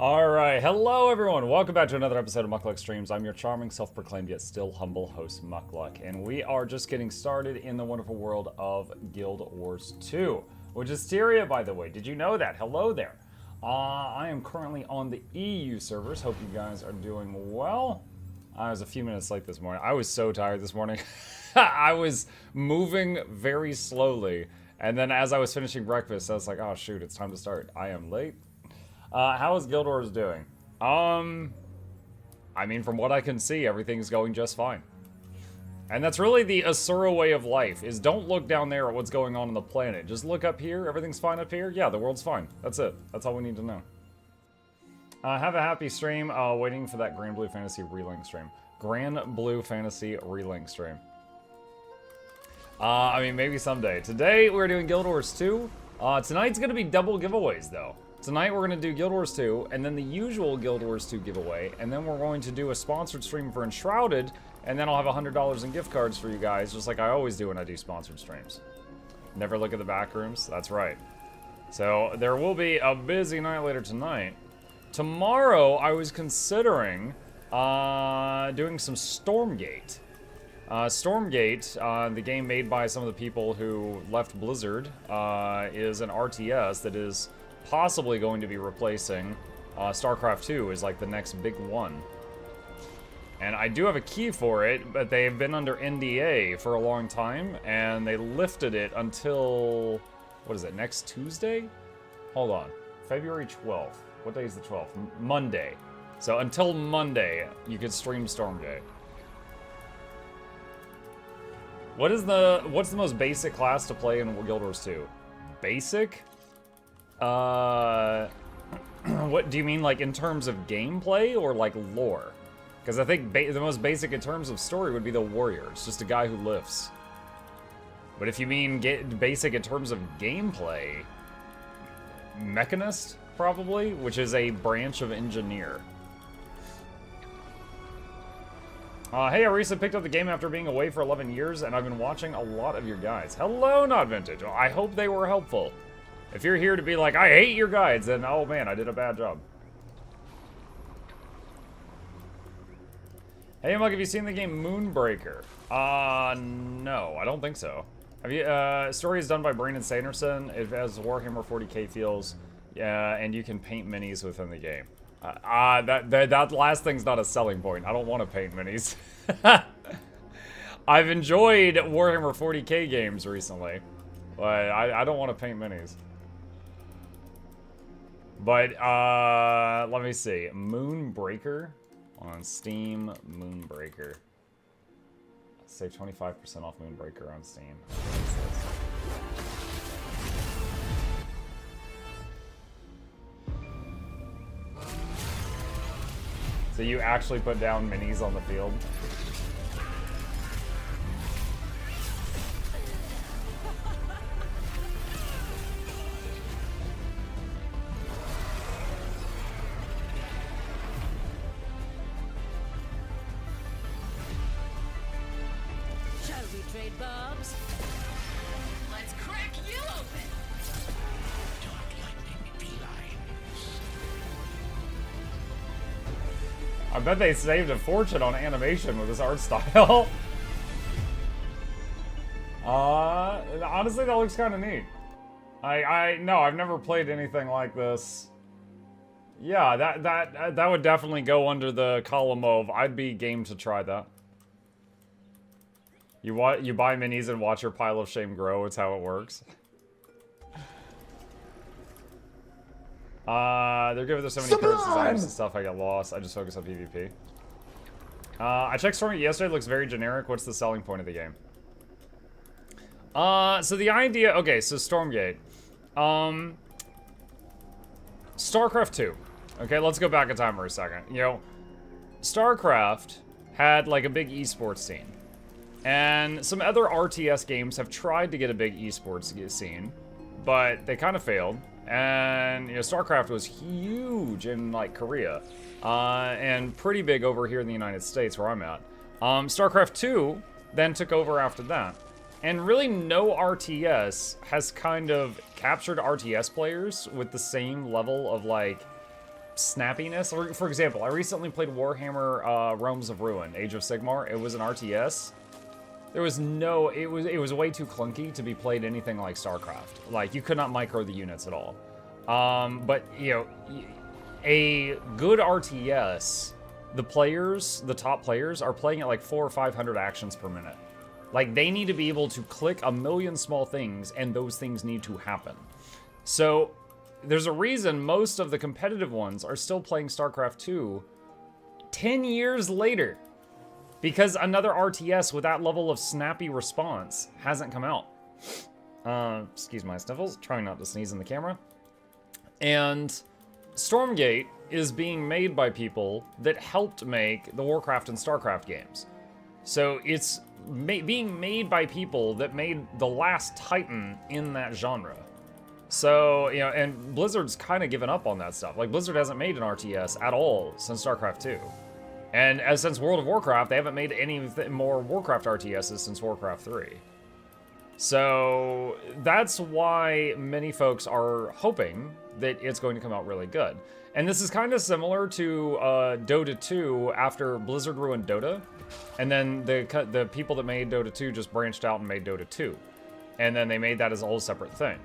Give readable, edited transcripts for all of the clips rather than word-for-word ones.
Alright, hello everyone, welcome back to another episode of Mukluk Streams. I'm your charming, self-proclaimed, yet still humble host, Mukluk, and we are just getting started in the wonderful world of Guild Wars 2, which is Styria, by the way. Did you know that? Hello there. I am currently on the EU servers. Hope you guys are doing well. I was a few minutes late this morning. I was so tired this morning. I was moving very slowly, and then as I was finishing breakfast, I was like, oh shoot, it's time to start. I am late. How is Guild Wars doing? I mean, from what I can see, everything's going just fine. And that's really the Asura way of life, is don't look down there at what's going on the planet. Just look up here, everything's fine up here. Yeah, the world's fine. That's it. That's all we need to know. Have a happy stream, waiting for that Grand Blue Fantasy relink stream. Grand Blue Fantasy relink stream. I mean, maybe someday. Today, we're doing Guild Wars 2. Tonight's gonna be double giveaways, though. Tonight we're going to do Guild Wars 2, and then the usual Guild Wars 2 giveaway, and then we're going to do a sponsored stream for Enshrouded, and then I'll have $100 in gift cards for you guys, just like I always do when I do sponsored streams. Never look at the back rooms? That's right. So, there will be a busy night later tonight. Tomorrow, I was considering doing some Stormgate. Stormgate, the game made by some of the people who left Blizzard, is an RTS that is possibly going to be replacing StarCraft 2 is like the next big one. And I do have a key for it, but they've been under NDA for a long time, and they lifted it until, what is it, next Tuesday? Hold on, February 12th. What day is the 12th? Monday. So until Monday, you could stream Stormgate. What's the most basic class to play in Guild Wars 2? Basic? What do you mean, like in terms of gameplay or like lore? Because I think the most basic in terms of story would be the warrior. It's just a guy who lifts. But if you mean basic in terms of gameplay, mechanist probably, which is a branch of engineer. Hey, Arisa picked up the game after being away for 11 years, and I've been watching a lot of your guides. Hello, Not Vintage. Well, I hope they were helpful. If you're here to be like, I hate your guides, then, oh man, I did a bad job. Hey, Mug, have you seen the game Moonbreaker? No, I don't think so. Have you, story is done by Brandon Sanderson. It has Warhammer 40k feels, and you can paint minis within the game. That last thing's not a selling point. I don't want to paint minis. I've enjoyed Warhammer 40k games recently, but I don't want to paint minis. But, let me see. Moonbreaker on Steam. Moonbreaker. Save 25% off Moonbreaker on Steam. So you actually put down minis on the field? I bet they saved a fortune on animation with this art style. Honestly, that looks kind of neat. No, I've never played anything like this. Yeah, that would definitely go under the column of I'd be game to try that. You buy minis and watch your pile of shame grow. It's how it works. They're good with their so many cards, designs and stuff. I get lost. I just focus on PvP. I checked Stormgate yesterday. It looks very generic. What's the selling point of the game? So the idea... Okay, so Stormgate. StarCraft 2. Okay, let's go back in time for a second. You know, StarCraft had, like, a big esports scene. And some other RTS games have tried to get a big esports scene, but they kind of failed. And, you know, StarCraft was huge in, like, Korea. And pretty big over here in the United States, where I'm at. StarCraft 2 then took over after that. And really no RTS has kind of captured RTS players with the same level of, like, snappiness. Or, for example, I recently played Warhammer Realms of Ruin, Age of Sigmar. It was an RTS. There was no, it was way too clunky to be played anything like StarCraft. Like, you could not micro the units at all. But, you know, a good RTS, the top players, are playing at like 400 or 500 actions per minute. Like, they need to be able to click a million small things, and those things need to happen. So, there's a reason most of the competitive ones are still playing StarCraft 2 10 years later. Because another RTS with that level of snappy response hasn't come out. Excuse my sniffles, trying not to sneeze in the camera. And Stormgate is being made by people that helped make the Warcraft and StarCraft games. So it's being made by people that made the last Titan in that genre. So, you know, and Blizzard's kind of given up on that stuff. Like, Blizzard hasn't made an RTS at all since StarCraft 2. And since World of Warcraft, they haven't made any more Warcraft RTSs since Warcraft 3. So that's why many folks are hoping that it's going to come out really good. And this is kind of similar to Dota 2 after Blizzard ruined Dota. And then the people that made Dota 2 just branched out and made Dota 2. And then they made that as a whole separate thing.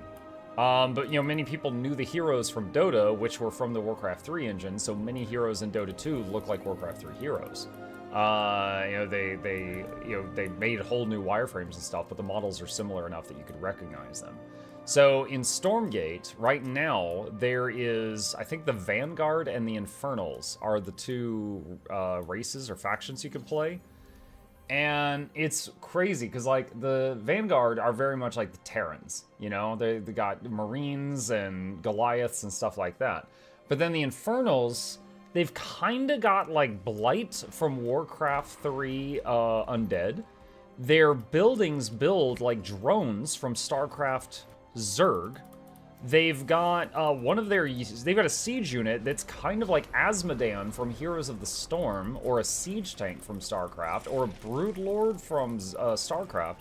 But, you know, many people knew the heroes from Dota, which were from the Warcraft 3 engine, so many heroes in Dota 2 look like Warcraft 3 heroes. You know, they made whole new wireframes and stuff, but the models are similar enough that you could recognize them. So in Stormgate, right now, there is, I think the Vanguard and the Infernals are the two races or factions you can play. And it's crazy, because, like, the Vanguard are very much like the Terrans, you know? They got Marines and Goliaths and stuff like that. But then the Infernals, they've kind of got, like, Blight from Warcraft 3 Undead. Their buildings build like drones from StarCraft Zerg. They've got they've got a siege unit that's kind of like Asmodan from Heroes of the Storm, or a siege tank from StarCraft, or a Broodlord from StarCraft.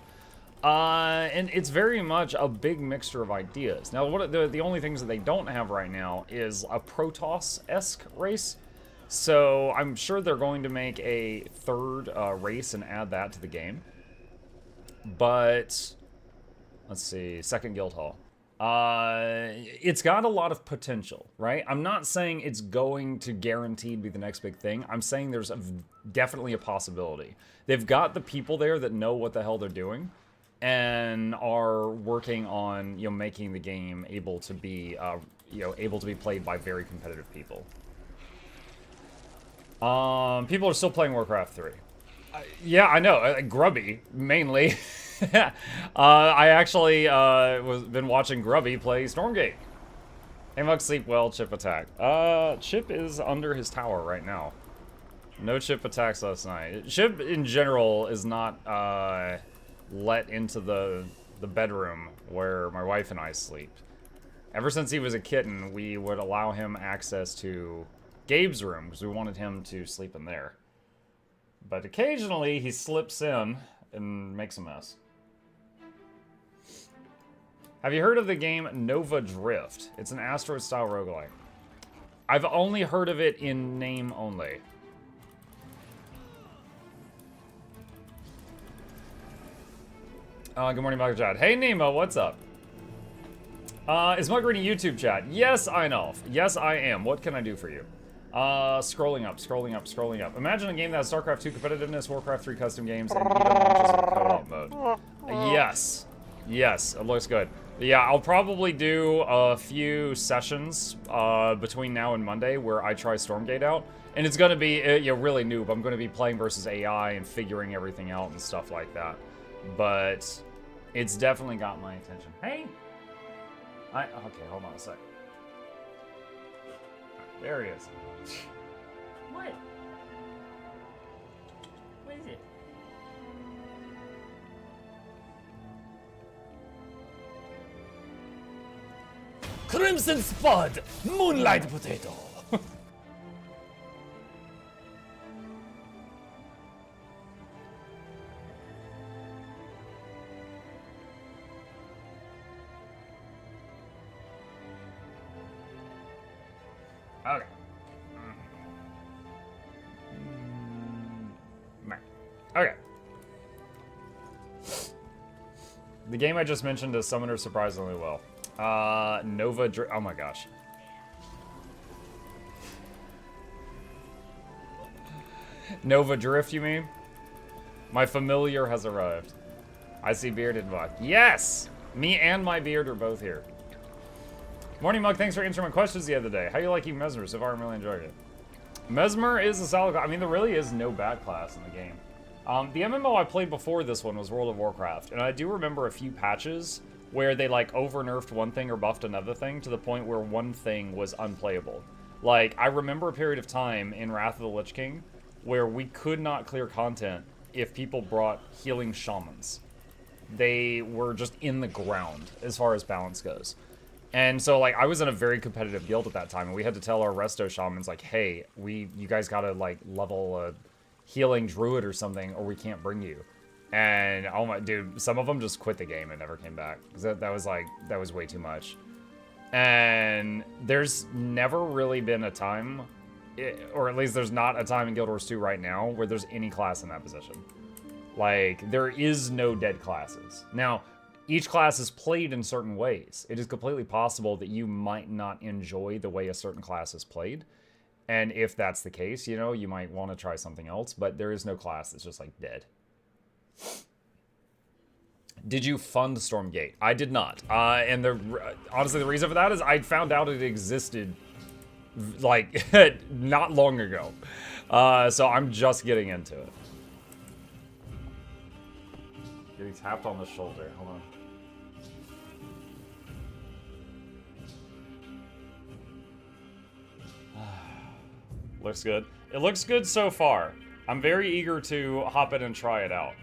And it's very much a big mixture of ideas. Now, the only things that they don't have right now is a Protoss-esque race. So I'm sure they're going to make a third race and add that to the game. But let's see, second guild hall. It's got a lot of potential, right? I'm not saying it's going to guaranteed be the next big thing. I'm saying there's definitely a possibility. They've got the people there that know what the hell they're doing and are working on, you know, making the game able to be, able to be played by very competitive people. People are still playing Warcraft 3. Yeah, I know. Grubby, mainly. I actually been watching Grubby play Stormgate. Hey, Mug, sleep well, Chip attack. Chip is under his tower right now. No Chip attacks last night. Chip, in general, is not let into the bedroom where my wife and I sleep. Ever since he was a kitten, we would allow him access to Gabe's room, because we wanted him to sleep in there. But occasionally, he slips in and makes a mess. Have you heard of the game Nova Drift? It's an asteroid-style roguelike. I've only heard of it in name only. Good morning, Mug Chat. Hey, Nemo, what's up? Is Mug reading YouTube chat? Yes, I know. Yes, I am. What can I do for you? Scrolling up, scrolling up, scrolling up. Imagine a game that has StarCraft 2 competitiveness, Warcraft 3 custom games, and even launches in co-op mode. Yes. Yes, it looks good. Yeah, I'll probably do a few sessions between now and Monday where I try Stormgate out. And it's going to be, really noob. I'm going to be playing versus AI and figuring everything out and stuff like that. But it's definitely got my attention. Hey! Okay, hold on a sec. There he is. What? What is it? Crimson Spud, Moonlight Potato. Okay. Okay. The game I just mentioned is Summoner surprisingly well. Oh my gosh. Nova Drift, you mean? My familiar has arrived. I see Bearded Mug. Yes! Me and my beard are both here. Morning Mug, thanks for answering my questions the other day. How you liking Mesmer? So far, I'm really enjoying it. Mesmer is a solid class. I mean, there really is no bad class in the game. The MMO I played before this one was World of Warcraft, and I do remember a few patches where they like over-nerfed one thing or buffed another thing to the point where one thing was unplayable. Like, I remember a period of time in Wrath of the Lich King where we could not clear content if people brought healing shamans. They were just in the ground as far as balance goes. And so, like, I was in a very competitive guild at that time, and we had to tell our resto shamans, like, hey, you guys gotta, like, level a healing druid or something, or we can't bring you. And, oh my, dude, some of them just quit the game and never came back. That was, like, that was way too much. And there's never really been a time, or at least there's not a time in Guild Wars 2 right now, where there's any class in that position. Like, there is no dead classes. Now, each class is played in certain ways. It is completely possible that you might not enjoy the way a certain class is played. And if that's the case, you know, you might want to try something else, but there is no class that's just, like, dead. Did you fund Stormgate? I did not. And honestly, the reason for that is I found out it existed, like, not long ago. So I'm just getting into it. Getting tapped on the shoulder. Hold on. Looks good. It looks good so far. I'm very eager to hop in and try it out.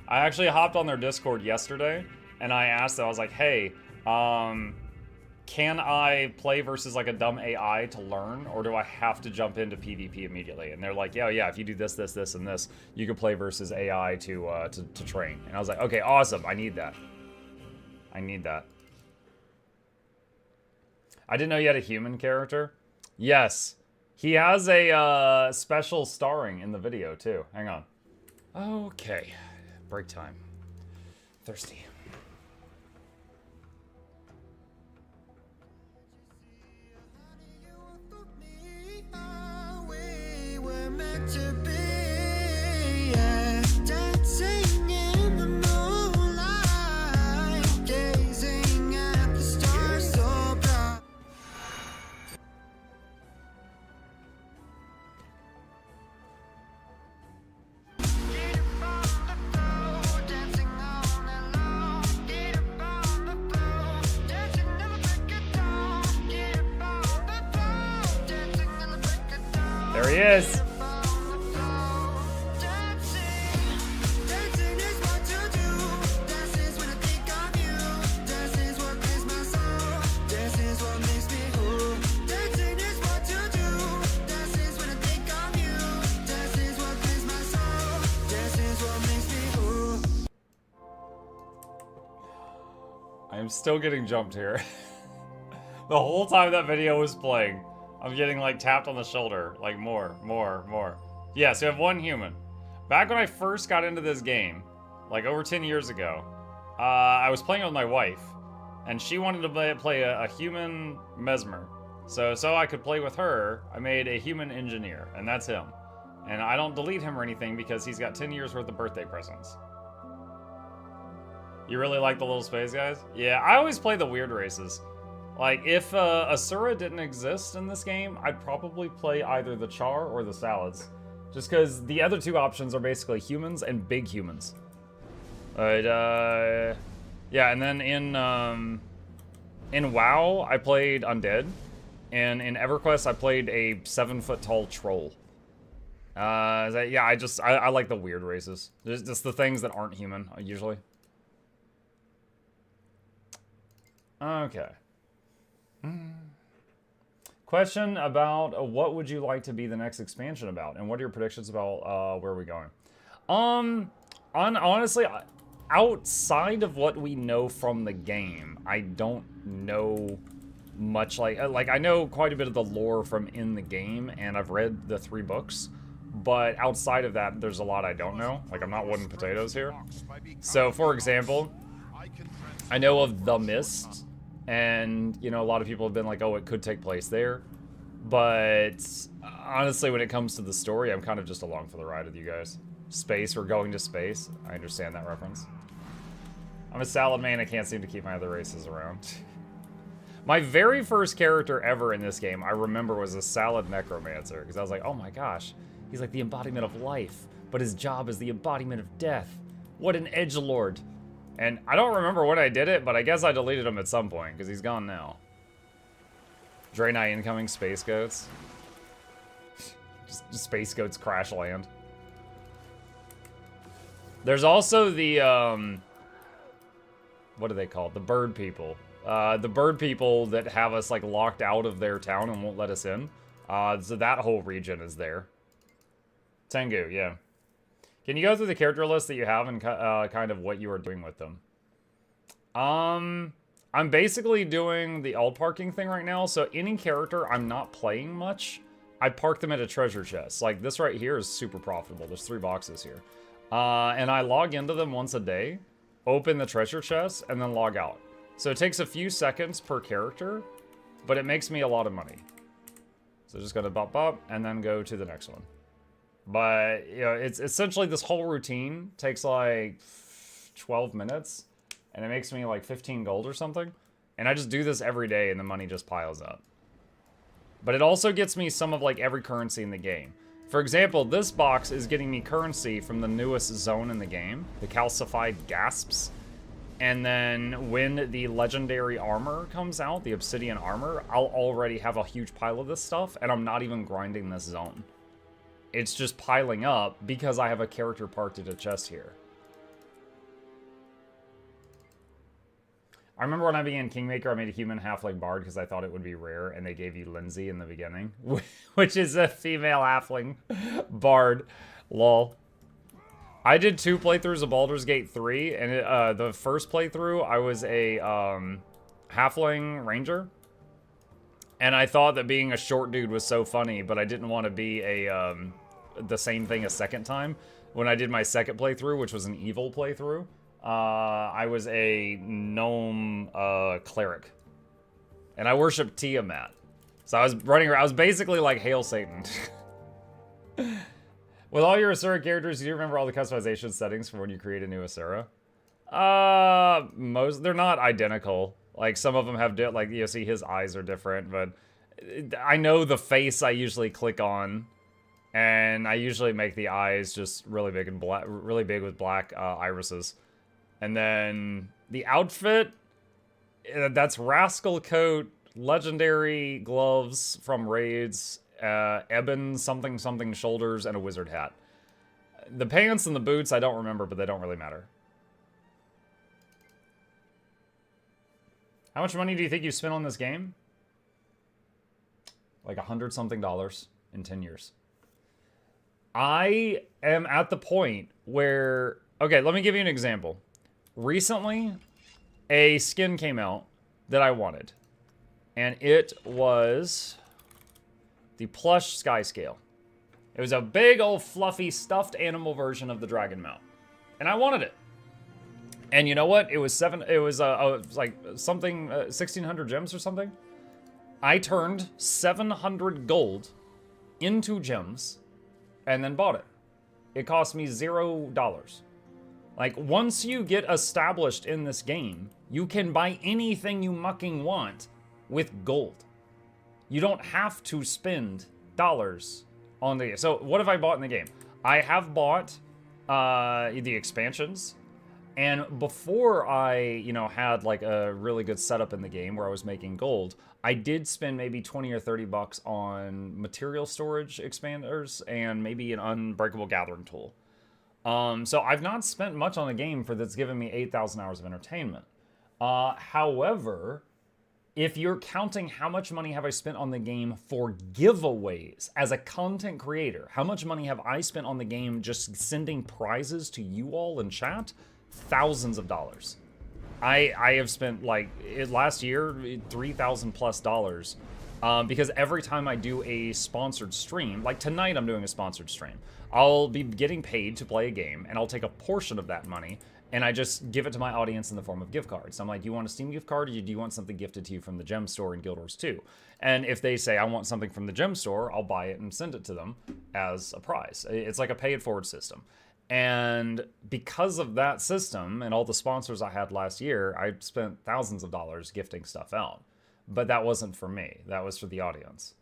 I actually hopped on their Discord yesterday, and I asked them, I was like, hey, can I play versus like a dumb AI to learn, or do I have to jump into PvP immediately? And they're like, yeah, if you do this, this, this, and this, you can play versus AI to train. And I was like, okay, awesome, I need that. I need that. I didn't know you had a human character. Yes. He has a special starring in the video, too. Hang on. Okay. Break time. Thirsty. We were meant to be, yeah, dancing in the moonlight, gazing at the stars so bright. There he is. I am still getting jumped here. The whole time that video was playing, I'm getting like tapped on the shoulder, like more. Yeah, so you have one human. Back when I first got into this game, like over 10 years ago, I was playing with my wife, and she wanted to play a human Mesmer. So I could play with her, I made a human engineer, and that's him. And I don't delete him or anything because he's got 10 years worth of birthday presents. You really like the little space guys? Yeah, I always play the weird races. Like, if Asura didn't exist in this game, I'd probably play either the Char or the Salads. Just because the other two options are basically humans and big humans. But, yeah, and then in WoW, I played Undead. And in EverQuest, I played a 7-foot-tall troll. Yeah, I like the weird races. Just the things that aren't human, usually. Okay. Question about what would you like to be the next expansion about, and what are your predictions about where we're going? Honestly, outside of what we know from the game, I don't know much. Like I know quite a bit of the lore from in the game, and I've read the 3 books, but outside of that, there's a lot I don't know. Like, I'm not wooden potatoes here. So, for example, I know of The Mist, and, you know, a lot of people have been like, oh, it could take place there. But, honestly, when it comes to the story, I'm kind of just along for the ride with you guys. Space, we're going to space. I understand that reference. I'm a salad man, I can't seem to keep my other races around. My very first character ever in this game, I remember, was a salad necromancer, because I was like, oh my gosh, he's like the embodiment of life, but his job is the embodiment of death. What an edgelord. And I don't remember when I did it, but I guess I deleted him at some point, because he's gone now. Draenei incoming space goats. Just space goats crash land. There's also the, what are they called? The bird people. The bird people that have us, like, locked out of their town and won't let us in. So that whole region is there. Tengu, yeah. Can you go through the character list that you have and kind of what you are doing with them? I'm basically doing the all parking thing right now, so any character I'm not playing much, I park them at a treasure chest. Like, this right here is super profitable. There's 3 boxes here. And I log into them once a day, open the treasure chest, and then log out. So it takes a few seconds per character, but it makes me a lot of money. So just gonna bop bop, and then go to the next one. But, you know, it's essentially this whole routine takes like 12 minutes, and it makes me like 15 gold or something. And I just do this every day, and the money just piles up. But it also gets me some of like every currency in the game. For example, this box is getting me currency from the newest zone in the game, the calcified gasps. And then when the legendary armor comes out, the obsidian armor, I'll already have a huge pile of this stuff, and I'm not even grinding this zone. It's just piling up because I have a character parked at a chest here. I remember when I began Kingmaker, I made a human halfling bard because I thought it would be rare, and they gave you Lindsay in the beginning, which is a female halfling bard. Lol. I did 2 playthroughs of Baldur's Gate 3, and the first playthrough, I was a halfling ranger, and I thought that being a short dude was so funny, but I didn't want to be a the same thing a second time. When I did my second playthrough, which was an evil playthrough, I was a gnome cleric, and I worshipped Tiamat. So I was running around. I was basically like Hail Satan. With all your Asura characters, do you remember all the customization settings for when you create a new Asura? They're not identical. Like, some of them have, like, you see his eyes are different, but I know the face I usually click on, and I usually make the eyes just really big and black, really big with black irises. And then the outfit, that's Rascal coat, legendary gloves from raids, ebon something something shoulders, and a wizard hat. The pants and the boots I don't remember, but they don't really matter. How much money do you think you spent on this game? Like $100-something in 10 years. I am at the point where, okay, let me give you an example. Recently, a skin came out that I wanted, and it was the plush sky scale. It was a big old fluffy stuffed animal version of the dragon mount, and I wanted it. And you know what? It was like something 1,600 gems or something. I turned 700 gold into gems, and then bought it. It cost me $0. Like, once you get established in this game, you can buy anything you mucking want with gold. You don't have to spend dollars on the game. So what have I bought in the game? I have bought the expansions. And before I, had like a really good setup in the game where I was making gold, I did spend maybe 20 or 30 bucks on material storage expanders and maybe an unbreakable gathering tool. So I've not spent much on the game that's given me 8,000 hours of entertainment. However, if you're counting how much money have I spent on the game for giveaways as a content creator, how much money have I spent on the game just sending prizes to you all in chat? Thousands of dollars. I have spent, like, last year, $3,000+ Because every time I do a sponsored stream, like tonight I'm doing a sponsored stream, I'll be getting paid to play a game, and I'll take a portion of that money, and I just give it to my audience in the form of gift cards. I'm like, do you want a Steam gift card, or do you want something gifted to you from the Gem Store in Guild Wars 2? And if they say, I want something from the Gem Store, I'll buy it and send it to them as a prize. It's like a pay-it-forward system. And because of that system, and all the sponsors I had last year, I spent thousands of dollars gifting stuff out. But that wasn't for me. That was for the audience.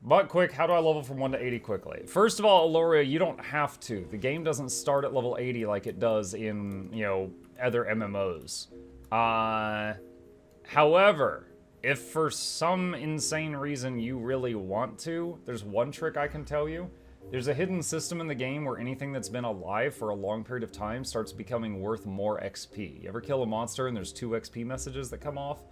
But quick, how do I level from 1 to 80 quickly? First of all, Aloria, you don't have to. The game doesn't start at level 80 like it does in, you know, other MMOs. However, if for some insane reason you really want to, there's one trick I can tell you. There's a hidden system in the game where anything that's been alive for a long period of time starts becoming worth more XP. You ever kill a monster and there's 2 XP messages that come off?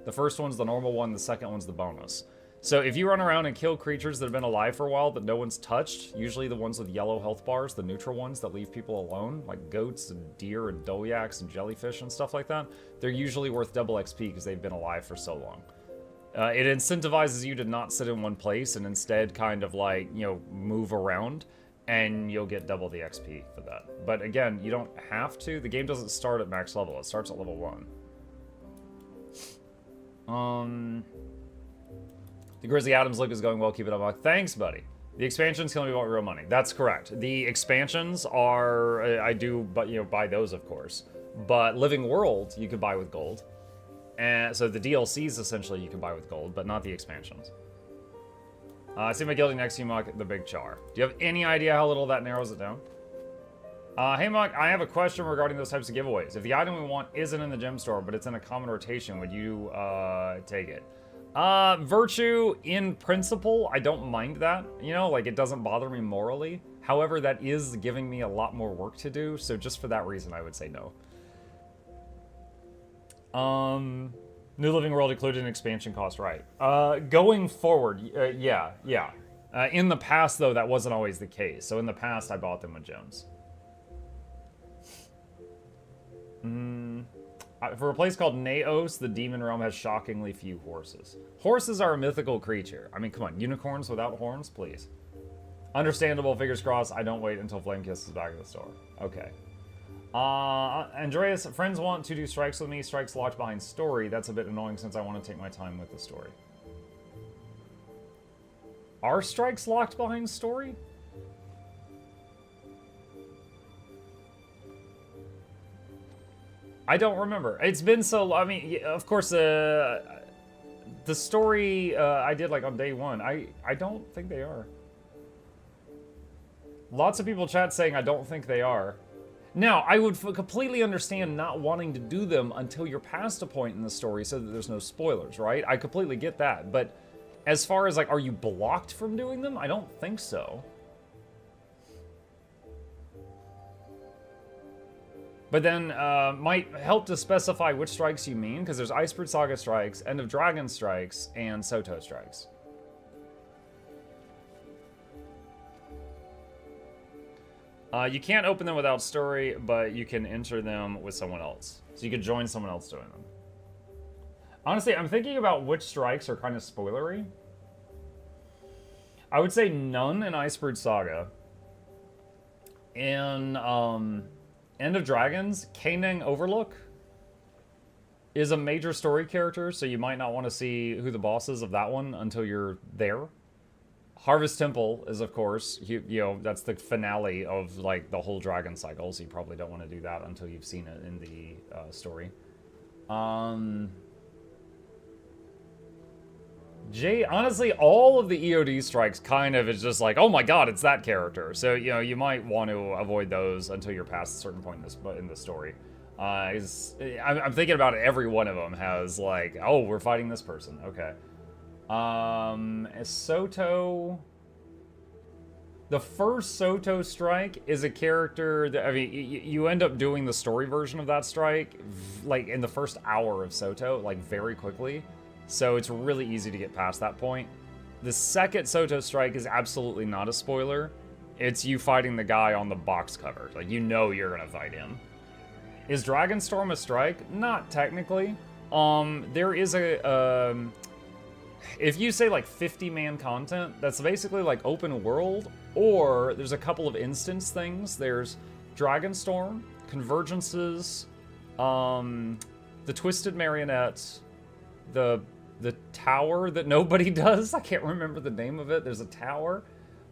The first one's the normal one, the second one's the bonus. So if you run around and kill creatures that have been alive for a while that no one's touched, usually the ones with yellow health bars, the neutral ones that leave people alone, like goats and deer and dolyaks and jellyfish and stuff like that, they're usually worth double XP because they've been alive for so long. It incentivizes you to not sit in one place and instead kind of like, you know, move around, and you'll get double the XP for that. But again, you don't have to. The game doesn't start at max level. It starts at level 1. The Grizzly Adams look is going well. Keep it up. Thanks, buddy. The expansions can only be bought with real money. That's correct. The expansions are, I do, but you know, buy those of course. But Living World you could buy with gold. And so the DLCs essentially you can buy with gold, but not the expansions. I see my guildie next to you, Muck, the Big Char. Do you have any idea how little that narrows it down? Hey, Muck, I have a question regarding those types of giveaways. If the item we want isn't in the gem store, but it's in a common rotation, would you take it? Virtue, in principle, I don't mind that. You know, like, it doesn't bother me morally. However, that is giving me a lot more work to do, so just for that reason, I would say no. New Living World included an expansion cost, right? Going forward, yeah. In the past, though, that wasn't always the case. So in the past, I bought them with gems. For a place called Naos, the Demon Realm has shockingly few horses. Horses are a mythical creature. I mean, come on, unicorns without horns, please. Understandable, fingers crossed. I don't wait until Flame Kiss is back at the store. Okay. Andreas, friends want to do strikes with me. Strikes locked behind story. That's a bit annoying since I want to take my time with the story. Are strikes locked behind story? I don't remember. It's been so... I mean, of course, the story I did, like, on day 1. I don't think they are. Lots of people chat saying I don't think they are. Now, I would completely understand not wanting to do them until you're past a point in the story so that there's no spoilers, right? I completely get that. But as far as, like, are you blocked from doing them? I don't think so. But then, might help to specify which strikes you mean, because there's Icebird Saga strikes, End of Dragon strikes, and Soto strikes. You can't open them without story, but you can enter them with someone else. So you could join someone else doing them. Honestly, I'm thinking about which strikes are kind of spoilery. I would say none in Icebird Saga. In End of Dragons, Kanang Overlook is a major story character, so you might not want to see who the boss is of that one until you're there. Harvest Temple is, of course, you know, that's the finale of, like, the whole dragon cycle, so you probably don't want to do that until you've seen it in the story. Honestly, all of the EOD strikes kind of is just like, oh my god, it's that character. So, you know, you might want to avoid those until you're past a certain point in the story. I'm thinking about it, every one of them has, like, oh, we're fighting this person, okay. Soto... The first Soto strike is a character that, I mean, you end up doing the story version of that strike, like, in the first hour of Soto, like, very quickly. So it's really easy to get past that point. The second Soto strike is absolutely not a spoiler. It's you fighting the guy on the box cover. Like, you know you're gonna fight him. Is Dragonstorm a strike? Not technically. there is a, if you say like 50-man content, that's basically like open world, or there's a couple of instance things. There's Dragonstorm, Convergences, the Twisted Marionette, the tower that nobody does. I can't remember the name of it. There's a tower.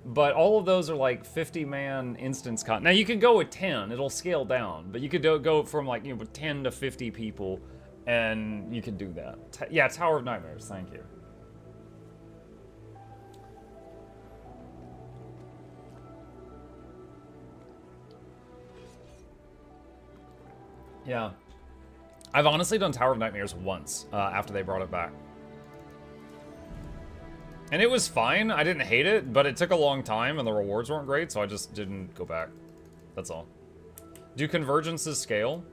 But all of those are like 50-man instance content. Now you can go with 10, it'll scale down, but you could go from like, 10 to 50 people, and you can do that. Yeah, Tower of Nightmares, thank you. Yeah. I've honestly done Tower of Nightmares once, after they brought it back. And it was fine, I didn't hate it, but it took a long time and the rewards weren't great, so I just didn't go back. That's all. Do convergences scale?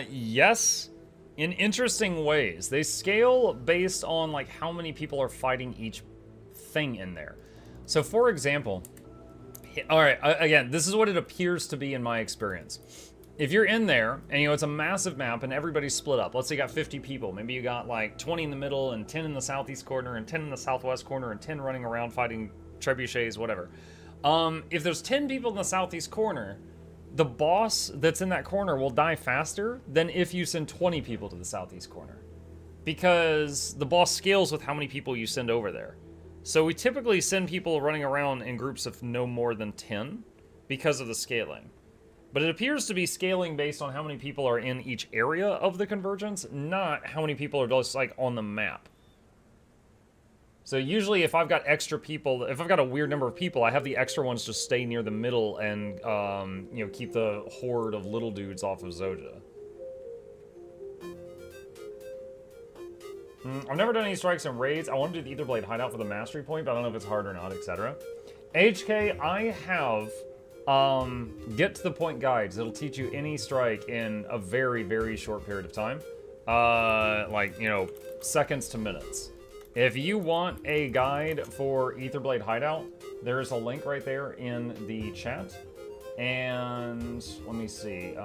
Yes. In interesting ways. They scale based on like how many people are fighting each thing in there. So for example, alright, again, this is what it appears to be in my experience. If you're in there, and it's a massive map, and everybody's split up. Let's say you got 50 people. Maybe you got like 20 in the middle, and 10 in the southeast corner, and 10 in the southwest corner, and 10 running around fighting trebuchets, whatever. If there's 10 people in the southeast corner, the boss that's in that corner will die faster than if you send 20 people to the southeast corner. Because the boss scales with how many people you send over there. So we typically send people running around in groups of no more than 10 because of the scaling. But it appears to be scaling based on how many people are in each area of the convergence, not how many people are just, like, on the map. So usually if I've got extra people, if I've got a weird number of people, I have the extra ones just stay near the middle and, keep the horde of little dudes off of Zoja. I've never done any strikes and raids. I want to do the Ether Blade hideout for the mastery point, but I don't know if it's hard or not, etc. HK, I have... get to the point guides. It'll teach you any strike in a very, very short period of time. Seconds to minutes. If you want a guide for Etherblade Hideout, there's a link right there in the chat. And let me see,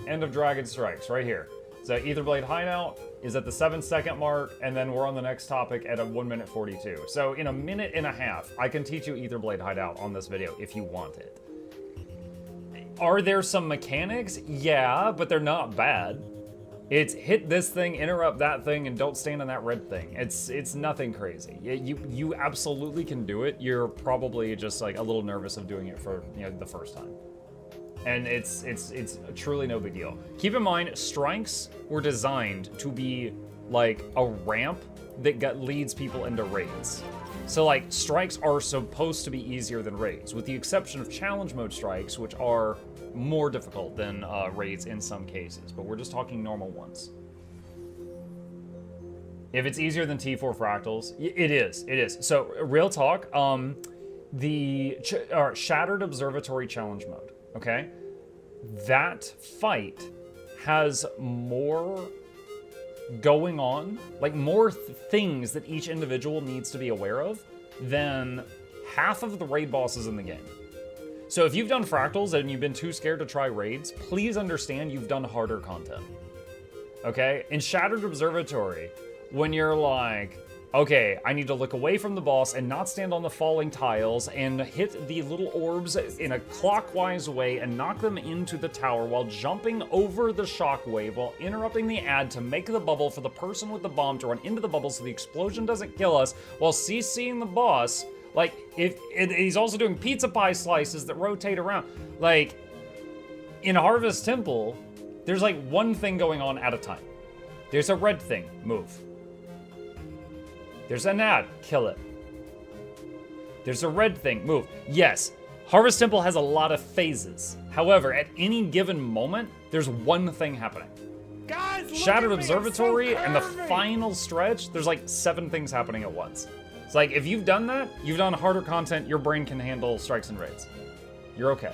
End of Dragon Strikes, right here. So Etherblade Hideout is at the 7-second mark, and then we're on the next topic at a 1 minute 42. So in a minute and a half, I can teach you Etherblade Hideout on this video if you want it. Are there some mechanics? Yeah, but they're not bad. It's hit this thing, interrupt that thing, and don't stand on that red thing. It's nothing crazy. You absolutely can do it. You're probably just like a little nervous of doing it for the first time. And it's truly no big deal. Keep in mind, strikes were designed to be like a ramp that leads people into raids. So like strikes are supposed to be easier than raids, with the exception of challenge mode strikes, which are more difficult than raids in some cases, but we're just talking normal ones. If it's easier than T4 fractals, it is. So real talk, the Shattered Observatory challenge mode, okay? That fight has more going on, like more things that each individual needs to be aware of than half of the raid bosses in the game. So if you've done fractals and you've been too scared to try raids, please understand you've done harder content. Okay? In Shattered Observatory, when you're like, okay, I need to look away from the boss and not stand on the falling tiles and hit the little orbs in a clockwise way and knock them into the tower while jumping over the shockwave while interrupting the ad to make the bubble for the person with the bomb to run into the bubble so the explosion doesn't kill us while CCing the boss. Like, he's also doing pizza pie slices that rotate around. Like, in Harvest Temple, there's like one thing going on at a time. There's a red thing, move. There's an ad, kill it. There's a red thing, move. Yes, Harvest Temple has a lot of phases. However, at any given moment, there's one thing happening. Guys, Shattered Observatory and the final stretch, there's like 7 things happening at once. It's like, if you've done that, you've done harder content, your brain can handle strikes and raids. You're okay.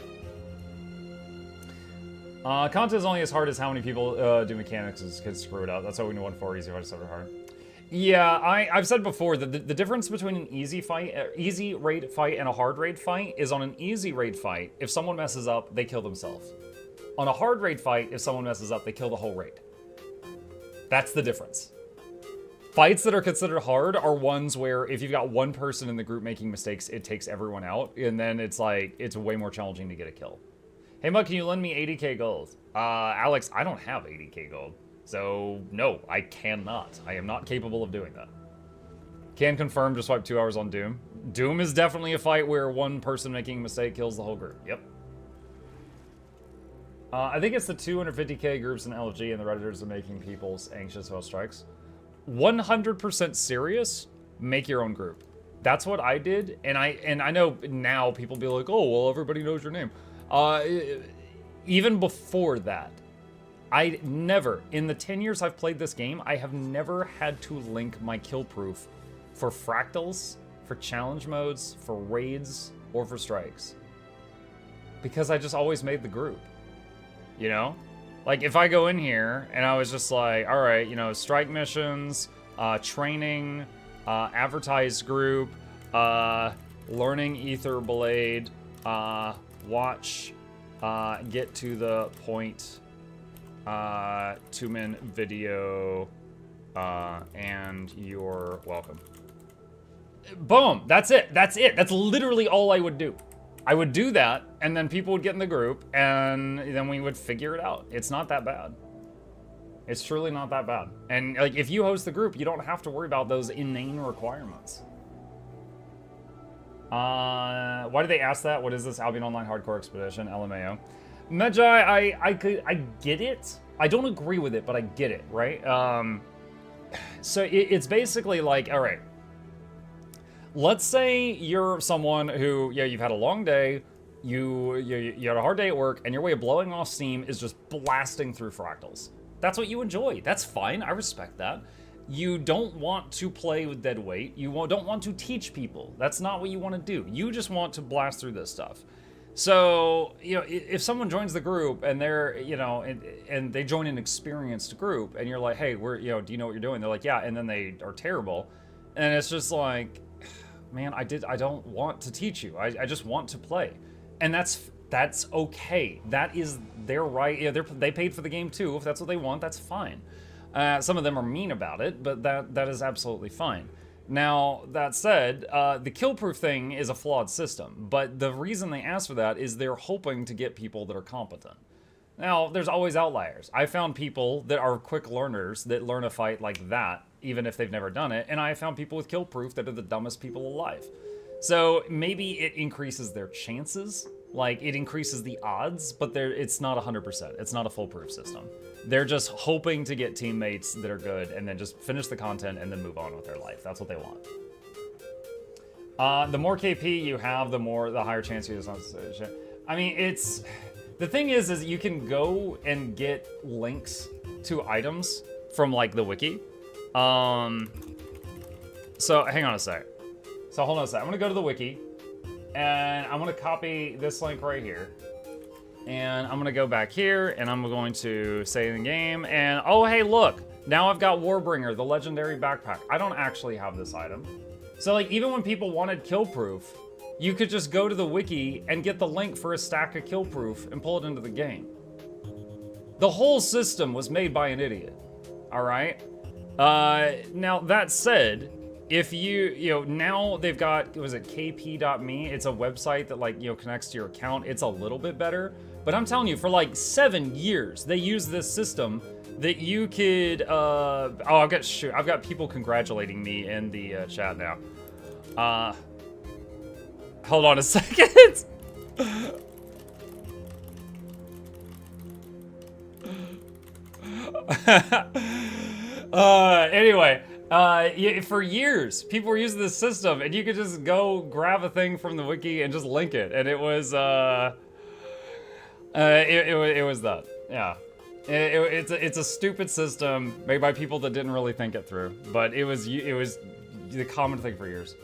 Content is only as hard as how many people do mechanics can screw it up. That's why we know 1-4 easy fight is so hard. Yeah, I've said before that the difference between an easy raid fight and a hard raid fight is on an easy raid fight, if someone messes up, they kill themselves. On a hard raid fight, if someone messes up, they kill the whole raid. That's the difference. Fights that are considered hard are ones where if you've got one person in the group making mistakes, it takes everyone out, and then it's like, it's way more challenging to get a kill. Hey, Mug, can you lend me 80k gold? Alex, I don't have 80k gold, so no, I cannot. I am not capable of doing that. Can confirm, just swipe 2 hours on Doom. Doom is definitely a fight where one person making a mistake kills the whole group. Yep. I think it's the 250k groups in LG and the Redditors are making people anxious about strikes. 100% serious, make your own group. That's what I did, and I know now people be like, oh, well, everybody knows your name. Even before that, I never, in the 10 years I've played this game, I have never had to link my kill proof for fractals, for challenge modes, for raids, or for strikes. Because I just always made the group, you know? Like, if I go in here and I was just like, all right, you know, strike missions, training, advertised group, learning Ether Blade, watch, get to the point, 2-min video, and you're welcome. Boom, that's it, that's it. That's literally all I would do. I would do that, and then people would get in the group, and then we would figure it out. It's not that bad. It's truly not that bad. And like, if you host the group, you don't have to worry about those inane requirements. Why did they ask that? What is this Albion Online Hardcore Expedition, LMAO? Medjai, I get it. I don't agree with it, but I get it, right? So it's basically like, all right, let's say you're someone who, yeah, you've had a long day, you had a hard day at work, and your way of blowing off steam is just blasting through fractals. That's what you enjoy. That's fine. I respect that. You don't want to play with dead weight. You don't want to teach people. That's not what you want to do. You just want to blast through this stuff. So, you know, if someone joins the group and they're, you know, and they join an experienced group, and you're like, hey, do you know what you're doing? They're like, yeah, and then they are terrible. And it's just like, man, I don't want to teach you. I just want to play. And that's okay. That is their right. Yeah, they paid for the game too. If that's what they want, that's fine. Some of them are mean about it, but that is absolutely fine. Now, that said, the kill-proof thing is a flawed system, but the reason they ask for that is they're hoping to get people that are competent. Now, there's always outliers. I found people that are quick learners that learn a fight like that, even if they've never done it, and I found people with kill-proof that are the dumbest people alive. So maybe it increases their chances, like it increases the odds, but it's not 100%. It's not a foolproof system. They're just hoping to get teammates that are good and then just finish the content and then move on with their life. That's what they want. The more KP you have, the higher chance you have. I mean, the thing is you can go and get links to items from like the wiki. So hang on a sec. So hold on a sec. I'm gonna go to the wiki and I'm gonna copy this link right here. And I'm gonna go back here and I'm going to say in the game and oh hey look, now I've got Warbringer, the legendary backpack. I don't actually have this item. So like even when people wanted kill proof, you could just go to the wiki and get the link for a stack of kill proof and pull it into the game. The whole system was made by an idiot. Alright? Now that said, if now they've got, was it kp.me? It's a website that like, connects to your account. It's a little bit better. But I'm telling you, for like 7 years, they use this system that you could, I've got people congratulating me in the chat now. Hold on a second. Anyway, for years, people were using this system, and you could just go grab a thing from the wiki and just link it, and it was, it was that, yeah. It's a stupid system made by people that didn't really think it through, but it was the common thing for years.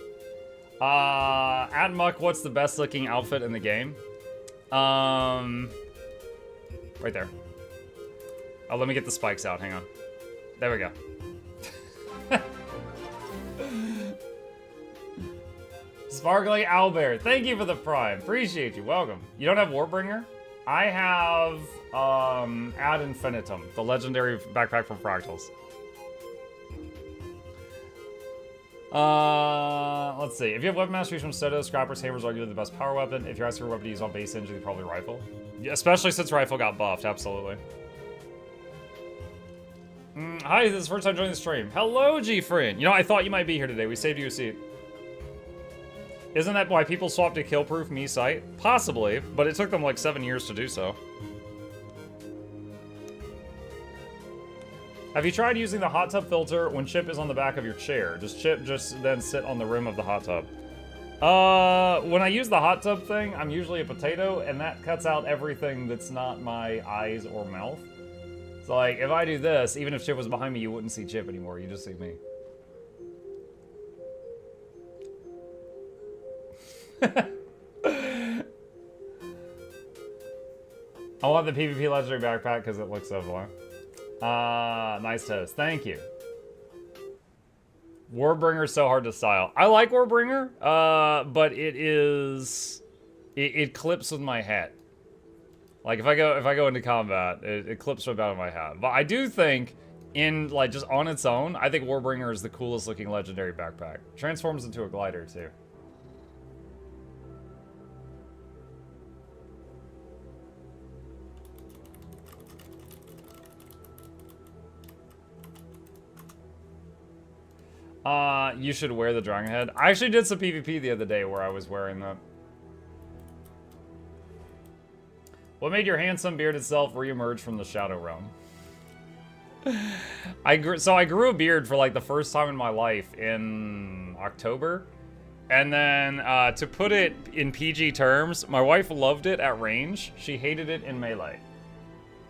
At Muck, what's the best looking outfit in the game? Right there. Oh, let me get the spikes out, hang on. There we go. Sparkly Owlbear, thank you for the prime. Appreciate you, welcome. You don't have Warbringer? I have, Ad Infinitum, the legendary backpack from Fractals. Let's see. If you have weapon mastery from Soto, Scrapper's Hammer is arguably the best power weapon. If you're asking for a weapon to use on base engine, probably rifle. Yeah, especially since rifle got buffed, absolutely. Hi, this is the first time joining the stream. Hello, G-Friend. You know, I thought you might be here today. We saved you a seat. Isn't that why people swapped to Killproof me site? Possibly, but it took them like 7 years to do so. Have you tried using the hot tub filter when Chip is on the back of your chair? Does Chip just then sit on the rim of the hot tub? When I use the hot tub thing, I'm usually a potato, and that cuts out everything that's not my eyes or mouth. So, like, if I do this, even if Chip was behind me, you wouldn't see Chip anymore. You just see me. I want the PvP Legendary Backpack because it looks so fun. Nice toast. Thank you. Warbringer's so hard to style. I like Warbringer, but it clips with my hat. Like if I go into combat, it clips right out of my hat. But I do think in like just on its own, I think Warbringer is the coolest looking legendary backpack. Transforms into a glider too. You should wear the Dragon Head. I actually did some PvP the other day where I was wearing that. What made your handsome bearded self re-emerge from the Shadow Realm? I grew a beard for like the first time in my life in October. And then to put it in PG terms, my wife loved it at range. She hated it in melee.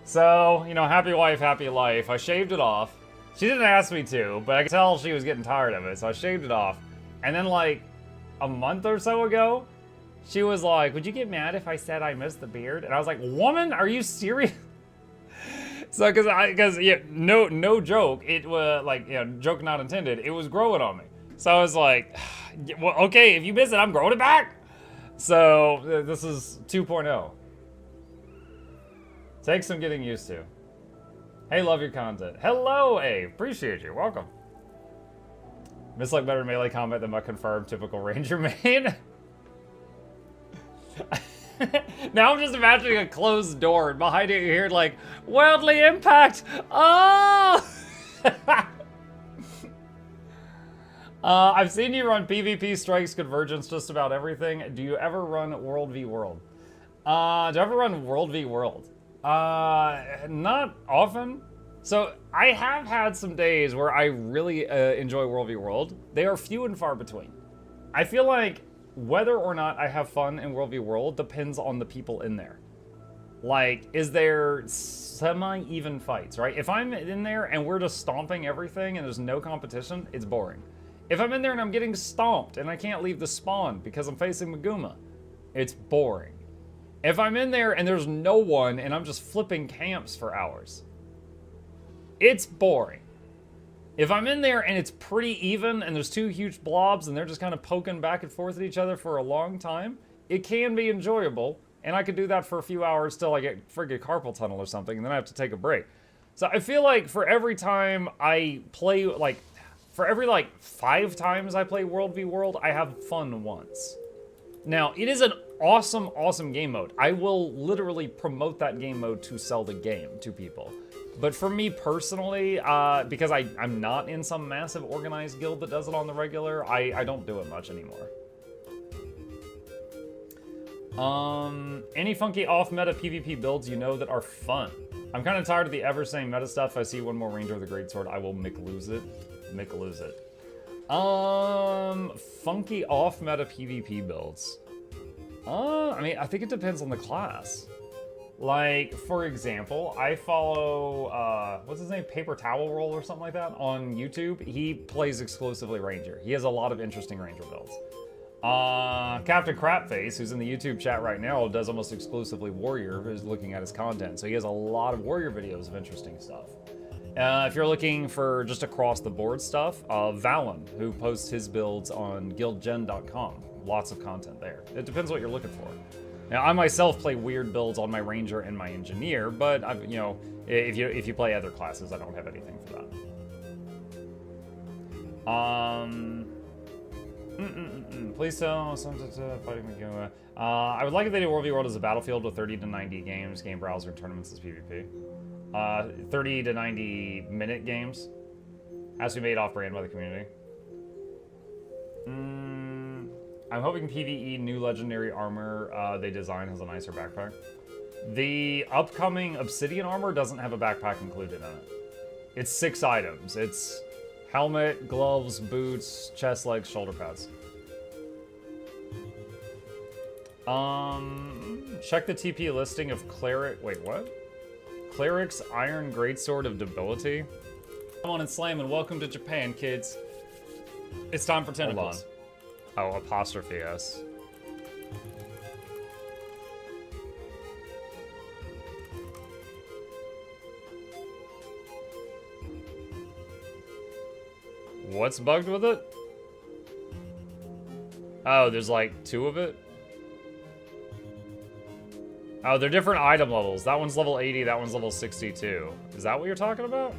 So, you know, happy wife, happy life. I shaved it off. She didn't ask me to, but I could tell she was getting tired of it, so I shaved it off. And then, like, a month or so ago, she was like, would you get mad if I said I missed the beard? And I was like, woman, are you serious? So, because yeah, no joke, it was, like, you know, joke not intended, it was growing on me. So I was like, well, okay, if you miss it, I'm growing it back. So, this is 2.0. Takes some getting used to. Hey, love your content. Hello, A. Appreciate you. Welcome. Miss like better melee combat than my confirmed typical ranger main. Now I'm just imagining a closed door, and behind it you hear like, Worldly Impact! Oh! I've seen you run PvP, Strikes, Convergence, just about everything. Do you ever run World v World? Do I ever run World v World? Not often. So I have had some days where I really enjoy World v World. They are few and far between. I feel like whether or not I have fun in World v World depends on the people in there. Like, is there semi-even fights, right? If I'm in there and we're just stomping everything and there's no competition, it's boring. If I'm in there and I'm getting stomped and I can't leave the spawn because I'm facing Maguma, it's boring. If I'm in there and there's no one and I'm just flipping camps for hours, it's boring. If I'm in there and it's pretty even and there's two huge blobs and they're just kind of poking back and forth at each other for a long time, it can be enjoyable, and I could do that for a few hours till I get friggin' carpal tunnel or something, and then I have to take a break. So I feel like for every time I play, like, for every, like, 5 times I play World v World, I have fun once. Now, it is an awesome, awesome game mode. I will literally promote that game mode to sell the game to people. But for me personally, because I'm not in some massive organized guild that does it on the regular, I don't do it much anymore. Any funky off-meta PvP builds you know that are fun? I'm kind of tired of the ever-same meta stuff. If I see one more Ranger with a Greatsword, I will lose it. Lose it. Funky off-meta PvP builds. I mean, I think it depends on the class. Like, for example, I follow, what's his name? Paper Towel Roll or something like that on YouTube. He plays exclusively Ranger. He has a lot of interesting Ranger builds. Captain Crapface, who's in the YouTube chat right now, does almost exclusively Warrior, who's looking at his content. So he has a lot of Warrior videos of interesting stuff. If you're looking for just across the board stuff, Valen, who posts his builds on guildgen.com. Lots of content there. It depends what you're looking for. Now, I myself play weird builds on my Ranger and my Engineer, but I've, you know, if you play other classes, I don't have anything for that. Please tell fighting the I would like if they did World v World as a battlefield with 30 to 90 games, game browser, and tournaments as PvP. 30 to 90 minute games. Has to be made off-brand by the community. I'm hoping PvE new legendary armor they design has a nicer backpack. The upcoming Obsidian armor doesn't have a backpack included in it. It's 6 items. It's helmet, gloves, boots, chest, legs, shoulder pads. Check the TP listing of Cleric. Wait, what? Cleric's Iron Greatsword of Debility. Come on and slam and welcome to Japan, kids. It's time for tentacles. Oh, apostrophe S. What's bugged with it? Oh, there's like 2 of it? Oh, they're different item levels. That one's level 80, that one's level 62. Is that what you're talking about?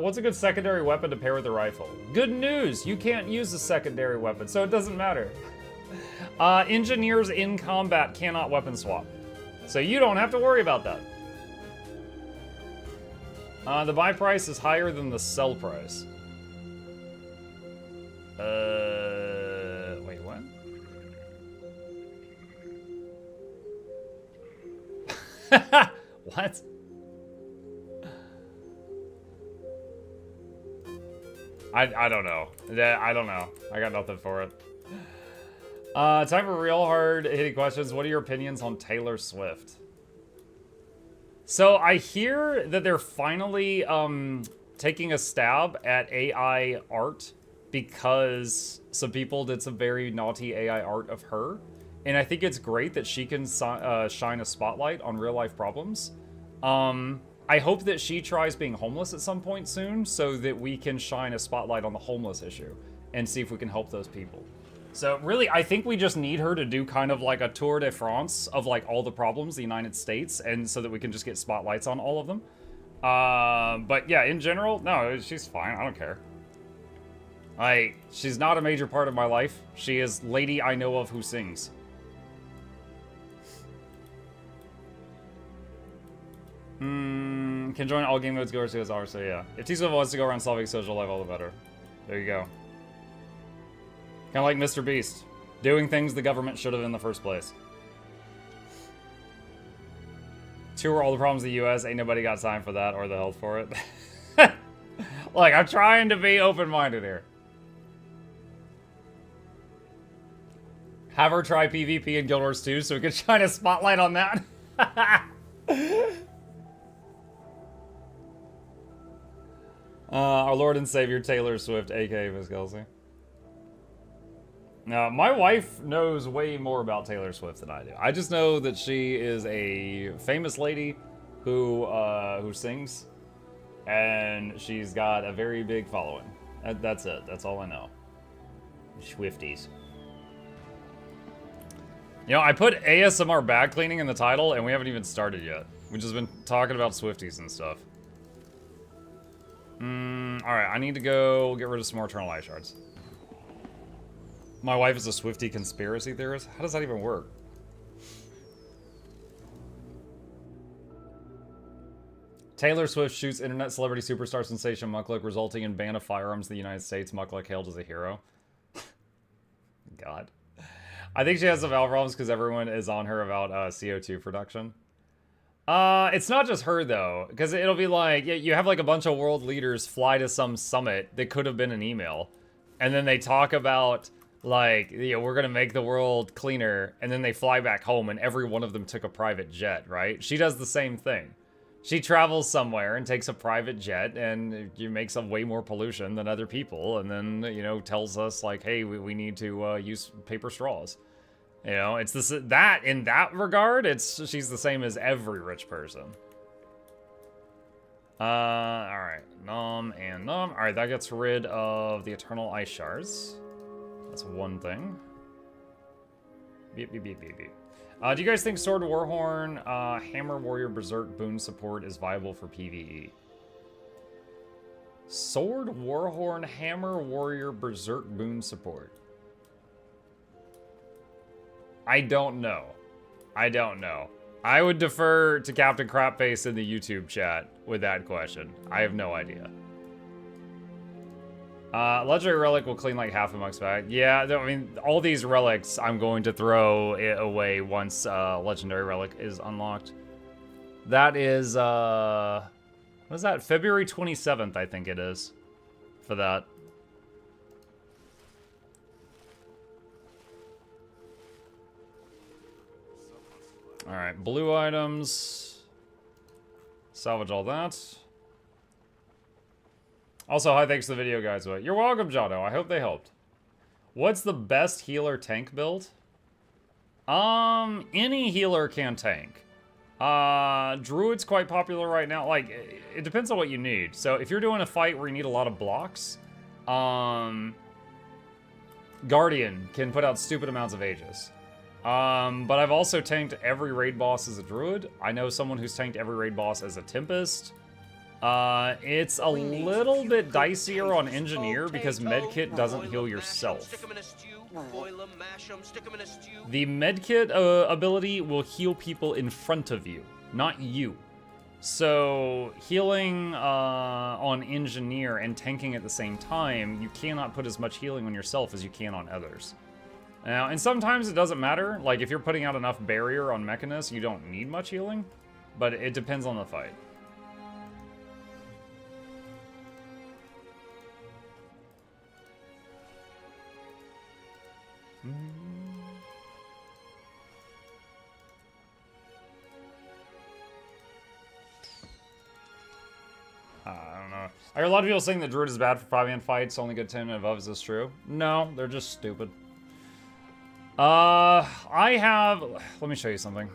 What's a good secondary weapon to pair with the rifle? Good news! You can't use a secondary weapon, so it doesn't matter. Engineers in combat cannot weapon swap. So you don't have to worry about that. The buy price is higher than the sell price. Wait, what? What? I don't know. I don't know. I got nothing for it. Time for real hard hitting questions. What are your opinions on Taylor Swift? So I hear that they're finally taking a stab at AI art because some people did some very naughty AI art of her. And I think it's great that she can shine a spotlight on real life problems. I hope that she tries being homeless at some point soon so that we can shine a spotlight on the homeless issue and see if we can help those people. So really, I think we just need her to do kind of like a tour de France of like all the problems in the United States, and so that we can just get spotlights on all of them. But yeah, in general, no, she's fine. I don't care. She's not a major part of my life. She is lady I know of who sings. Can join all game modes, go to obviously, yeah. If T-Swift wants to go around solving social life, all the better. There you go. Kind of like Mr. Beast. Doing things the government should have in the first place. Tour all the problems of the U.S. Ain't nobody got time for that or the health for it. Like, I'm trying to be open-minded here. Have her try PvP in Guild Wars 2 so we can shine a spotlight on that. Our Lord and Savior Taylor Swift, aka Miss Kelsey. Now, my wife knows way more about Taylor Swift than I do. I just know that she is a famous lady who sings, and she's got a very big following. That's it. That's all I know. Swifties. You know, I put ASMR bag cleaning in the title, and we haven't even started yet. We've just been talking about Swifties and stuff. Alright, I need to go get rid of some more Eternal Ice Shards. My wife is a Swiftie conspiracy theorist? How does that even work? Taylor Swift shoots internet celebrity superstar sensation Mukluk, resulting in ban of firearms in the United States. Mukluk hailed as a hero. God. I think she has some valve problems because everyone is on her about CO2 production. It's not just her, though, because it'll be like, you have like a bunch of world leaders fly to some summit that could have been an email, and then they talk about, like, you know, we're gonna make the world cleaner, and then they fly back home, and every one of them took a private jet, right? She does the same thing. She travels somewhere and takes a private jet, and you make some way more pollution than other people, and then, you know, tells us, like, hey, we need to use paper straws. You know, it's this, that, in that regard, she's the same as every rich person. Alright, Nom and Nom. Alright, that gets rid of the Eternal Ice Shards. That's one thing. Beep, beep, beep, beep, beep. Do you guys think Sword Warhorn, Hammer Warrior Berserk boon support is viable for PvE? Sword Warhorn, Hammer Warrior Berserk boon support. I don't know. I don't know. I would defer to Captain Crapface in the YouTube chat with that question. I have no idea. Legendary Relic will clean like half a month's back. Yeah, I mean, all these relics I'm going to throw it away once Legendary Relic is unlocked. That is, what is that? February 27th, I think it is, for that. Alright, blue items. Salvage all that. Also, hi, thanks for the video, guys. You're welcome, Jono. I hope they helped. What's the best healer tank build? Any healer can tank. Druid's quite popular right now. Like, it depends on what you need. So, if you're doing a fight where you need a lot of blocks, Guardian can put out stupid amounts of Aegis. But I've also tanked every raid boss as a Druid. I know someone who's tanked every raid boss as a Tempest. It's a little bit dicier on Engineer because Medkit doesn't heal yourself. The Medkit ability will heal people in front of you, not you. So healing on Engineer and tanking at the same time, you cannot put as much healing on yourself as you can on others. Now, and sometimes it doesn't matter. Like, if you're putting out enough barrier on Mechanist, you don't need much healing. But it depends on the fight. I don't know. I hear a lot of people saying that Druid is bad for 5-man fights, only good 10 and above. Is this true? No, they're just stupid. I have... Let me show you something.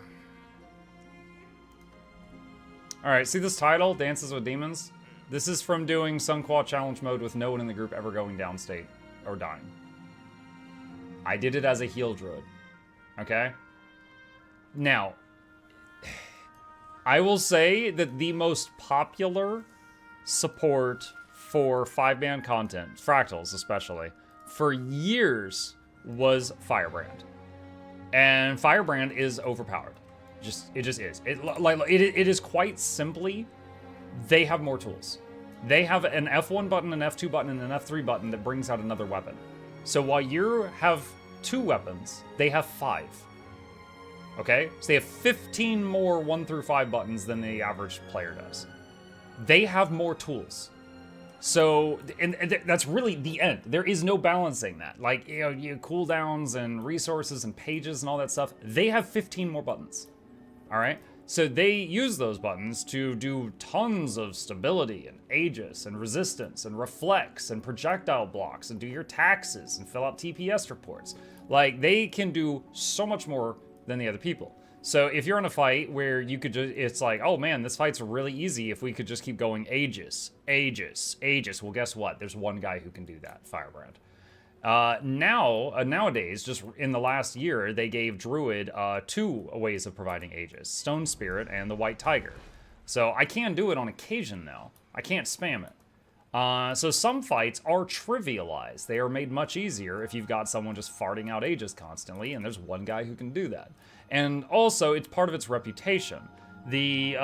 Alright, see this title, Dances with Demons? This is from doing Sunquaw challenge mode with no one in the group ever going downstate or dying. I did it as a heal druid. Okay? Now, I will say that the most popular support for 5-man content, Fractals especially, for years was Firebrand. And Firebrand is overpowered. It just is. It is quite simply, they have more tools. They have an F1 button, an F2 button, and an F3 button that brings out another weapon. So while you have 2 weapons, they have 5. Okay? So they have 15 more 1 through 5 buttons than the average player does. They have more tools. So, and that's really the end. There is no balancing that. Like, you know, cooldowns and resources and pages and all that stuff, they have 15 more buttons. All right? So they use those buttons to do tons of stability and Aegis and resistance and reflex and projectile blocks and do your taxes and fill out TPS reports. Like, they can do so much more than the other people. So if you're in a fight where you could just, it's like, oh man, this fight's really easy if we could just keep going Aegis, Aegis, Aegis. Well, guess what? There's one guy who can do that, Firebrand. Nowadays, just in the last year, they gave Druid 2 ways of providing Aegis, Stone Spirit and the White Tiger. So I can do it on occasion now. I can't spam it. So some fights are trivialized. They are made much easier if you've got someone just farting out Aegis constantly, and there's one guy who can do that. And also, it's part of its reputation. The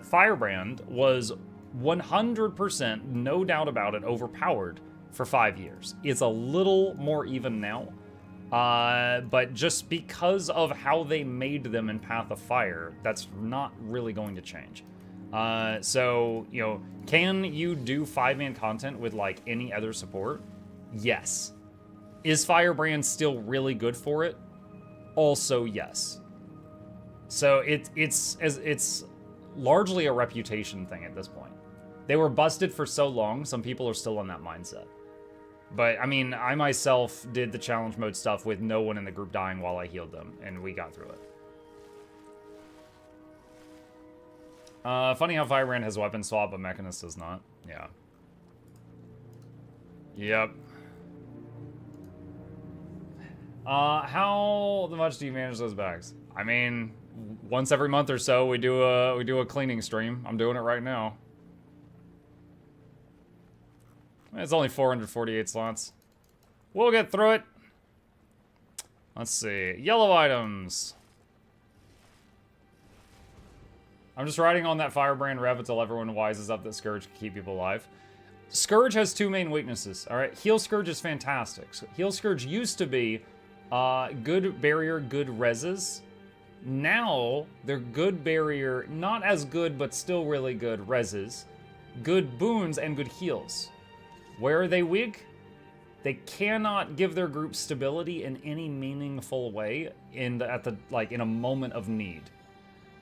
Firebrand was 100%, no doubt about it, overpowered for 5 years. It's a little more even now, but just because of how they made them in Path of Fire, that's not really going to change. So, you know, can you do 5-man content with, like, any other support? Yes. Is Firebrand still really good for it? Also, yes. So it's largely a reputation thing at this point. They were busted for so long, some people are still in that mindset. But, I mean, I myself did the challenge mode stuff with no one in the group dying while I healed them, and we got through it. Funny how Firebrand has weapon swap, but Mechanist does not. Yeah. Yep. How much do you manage those bags? I mean, once every month or so, we do a cleaning stream. I'm doing it right now. It's only 448 slots. We'll get through it. Let's see. Yellow items. I'm just riding on that Firebrand rev until everyone wises up that Scourge can keep people alive. Scourge has two main weaknesses, alright? Heal Scourge is fantastic. So Heal Scourge used to be good barrier, good reses. Now, they're good barrier, not as good, but still really good reses. Good boons and good heals. Where are they weak? They cannot give their group stability in any meaningful way in a moment of need.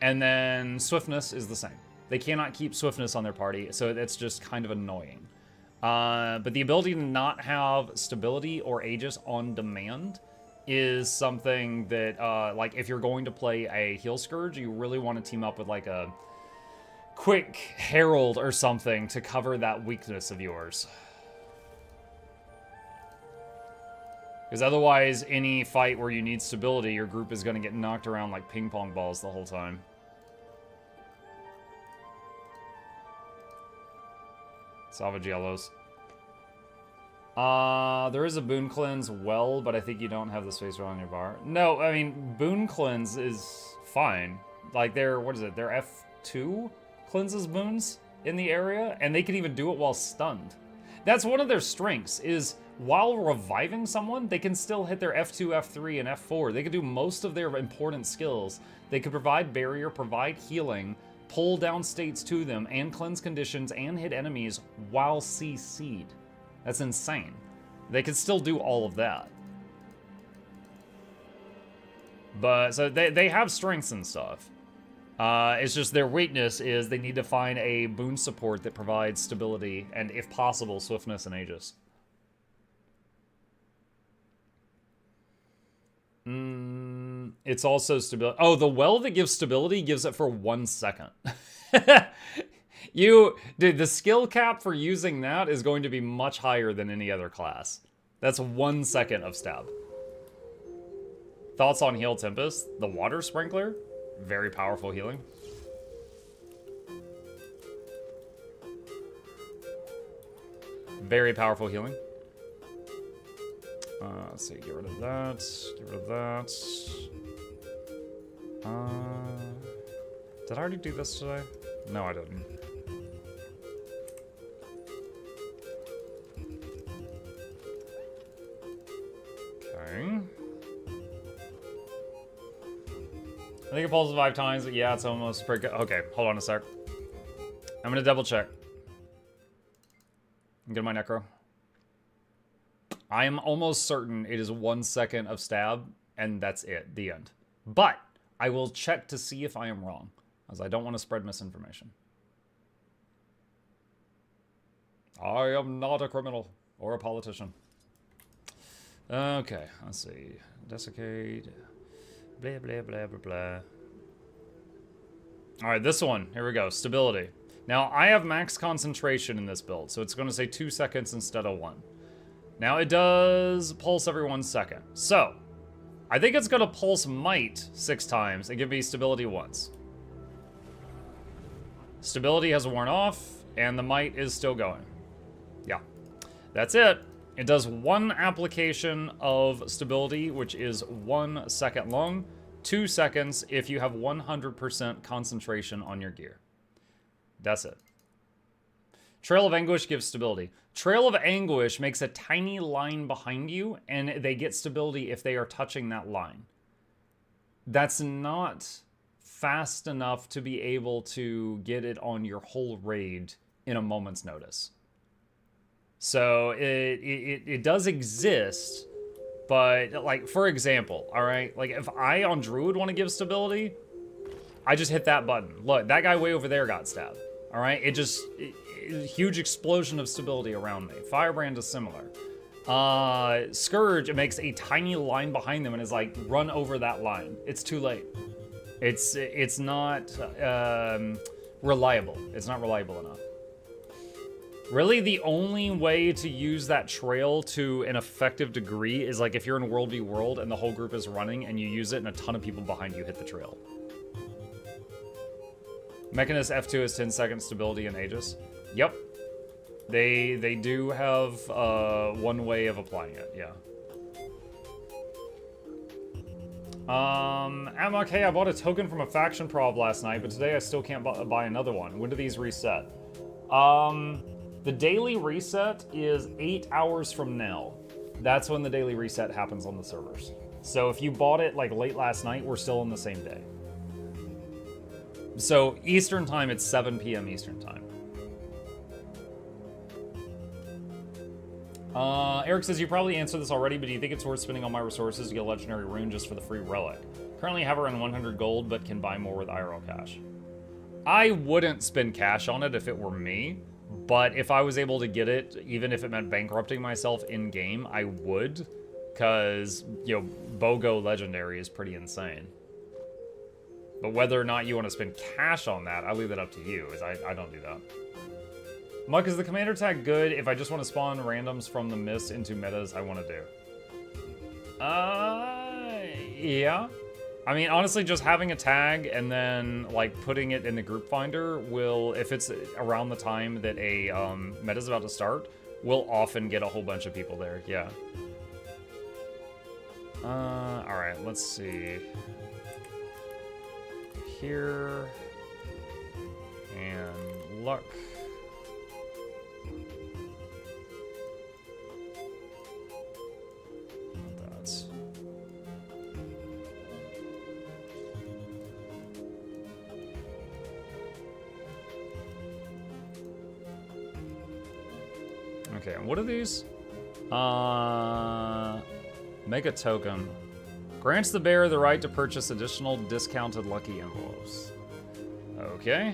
And then swiftness is the same. They cannot keep swiftness on their party, so it's just kind of annoying. But the ability to not have stability or Aegis on demand is something that, like, if you're going to play a Heal Scourge, you really want to team up with, like, a quick Herald or something to cover that weakness of yours. Because otherwise, any fight where you need stability, your group is going to get knocked around like ping pong balls the whole time. Salvage yellows. There is a Boon Cleanse well, but I think you don't have the space around your bar. No, I mean, Boon Cleanse is fine. Like, what is it? Their F2 cleanses boons in the area, and they can even do it while stunned. That's one of their strengths, is while reviving someone, they can still hit their F2, F3, and F4. They can do most of their important skills. They can provide barrier, provide healing, pull down states to them, and cleanse conditions, and hit enemies while CC'd. That's insane. They can still do all of that. But, so they have strengths and stuff. It's just their weakness is they need to find a boon support that provides stability, and if possible, swiftness and Aegis. It's also stability. Oh, the well that gives stability gives it for 1 second. Dude, the skill cap for using that is going to be much higher than any other class. That's 1 second of stab. Thoughts on Heal Tempest? The water sprinkler? Very powerful healing. Very powerful healing. Let's see, get rid of that, get rid of that. Did I already do this today? No, I didn't. Okay. I think it pulls 5 times, but yeah, it's almost pretty good. Okay, hold on a sec. I'm gonna double check. Get my necro. I am almost certain it is 1 second of stab, and that's it, the end. But I will check to see if I am wrong, as I don't want to spread misinformation. I am not a criminal or a politician. Okay, let's see. Desiccate. Blah, blah, blah, blah, blah. All right, this one. Here we go. Stability. Now, I have max concentration in this build, so it's going to say 2 seconds instead of 1. Now, it does pulse every 1 second. So, I think it's going to pulse might 6 times and give me stability once. Stability has worn off, and the might is still going. Yeah, that's it. It does 1 application of stability, which is 1 second long, 2 seconds if you have 100% concentration on your gear. That's it. Trail of Anguish gives stability. Trail of Anguish makes a tiny line behind you, and they get stability if they are touching that line. That's not fast enough to be able to get it on your whole raid in a moment's notice. So it does exist, but like, for example, all right, like if I on Druid want to give stability, I just hit that button. Look, that guy way over there got stabbed. All right, huge explosion of stability around me. Firebrand is similar. Scourge, it makes a tiny line behind them and is like, run over that line. It's too late. It's not reliable. It's not reliable enough. Really, the only way to use that trail to an effective degree is like if you're in World v World and the whole group is running and you use it and a ton of people behind you hit the trail. Mechanist F2 is 10 second stability and Aegis. Yep. They do have one way of applying it, yeah. Amok, hey, I bought a token from a faction prob last night, but today I still can't buy another one. When do these reset? The daily reset is 8 hours from now. That's when the daily reset happens on the servers. So if you bought it like late last night, we're still on the same day. So Eastern time, it's 7 p.m. Eastern time. Eric says, you probably answered this already, but do you think it's worth spending all my resources to get a legendary rune just for the free relic? Currently have around 100 gold, but can buy more with IRL cash. I wouldn't spend cash on it if it were me, but if I was able to get it, even if it meant bankrupting myself in-game, I would, because, you know, BOGO Legendary is pretty insane. But whether or not you want to spend cash on that, I leave that up to you, as I don't do that. Muck, is the commander tag good if I just want to spawn randoms from the mist into metas I want to do? Yeah. I mean, honestly, just having a tag and then, like, putting it in the group finder will, if it's around the time that a meta's about to start, will often get a whole bunch of people there, yeah. Alright, let's see. Here. And luck. That's... Okay, and what are these? Make a token. Grants the bearer the right to purchase additional discounted lucky envelopes. Okay.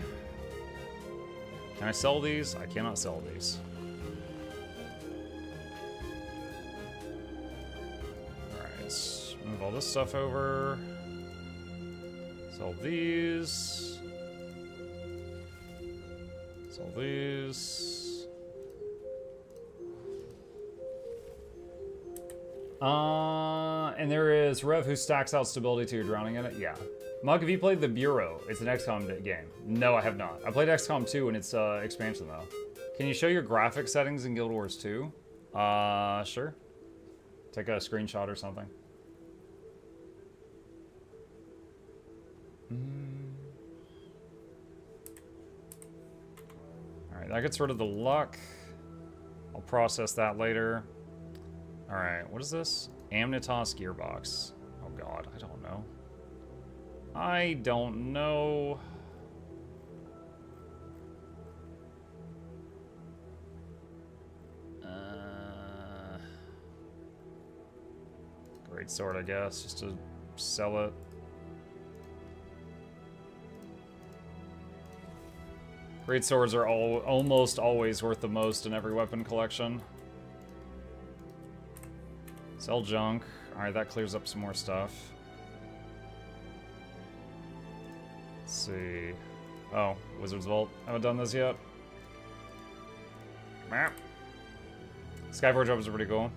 Can I sell these? I cannot sell these. Alright, move all this stuff over. Sell these. Sell these. And there is Rev who stacks out stability till you're drowning in it. Yeah. Mug, have you played The Bureau? It's an XCOM game. No, I have not. I played XCOM 2 in its expansion, though. Can you show your graphic settings in Guild Wars 2? Sure. Take a screenshot or something. Alright, that gets rid of the luck. I'll process that later. Alright, what is this? Amnitas Gearbox. Oh god, I don't know. I don't know. Great sword, I guess, just to sell it. Great swords are almost always worth the most in every weapon collection. Sell junk. Alright, that clears up some more stuff. Let's see. Oh, Wizard's Vault. Haven't done this yet. Skyforge weapons are pretty cool.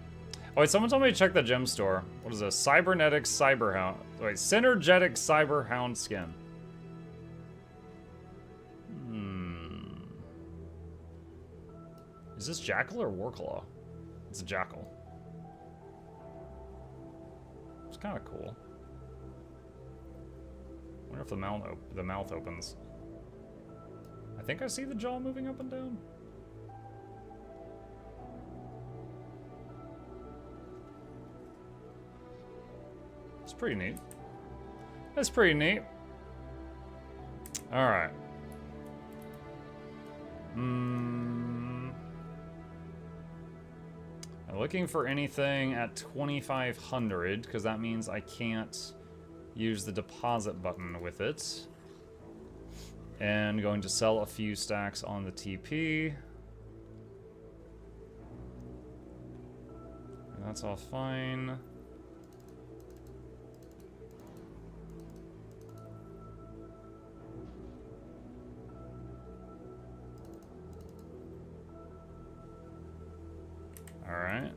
Oh wait, someone told me to check the gem store. What is this? Cybernetic Cyberhound. Wait, Synergetic Cyberhound skin. Is this Jackal or Warclaw? It's a Jackal. It's kind of cool. I wonder if the mouth opens. I think I see the jaw moving up and down. It's pretty neat. That's pretty neat. All right. I'm looking for anything at 2,500 because that means I can't use the deposit button with it. And going to sell a few stacks on the TP. And that's all fine. Alright.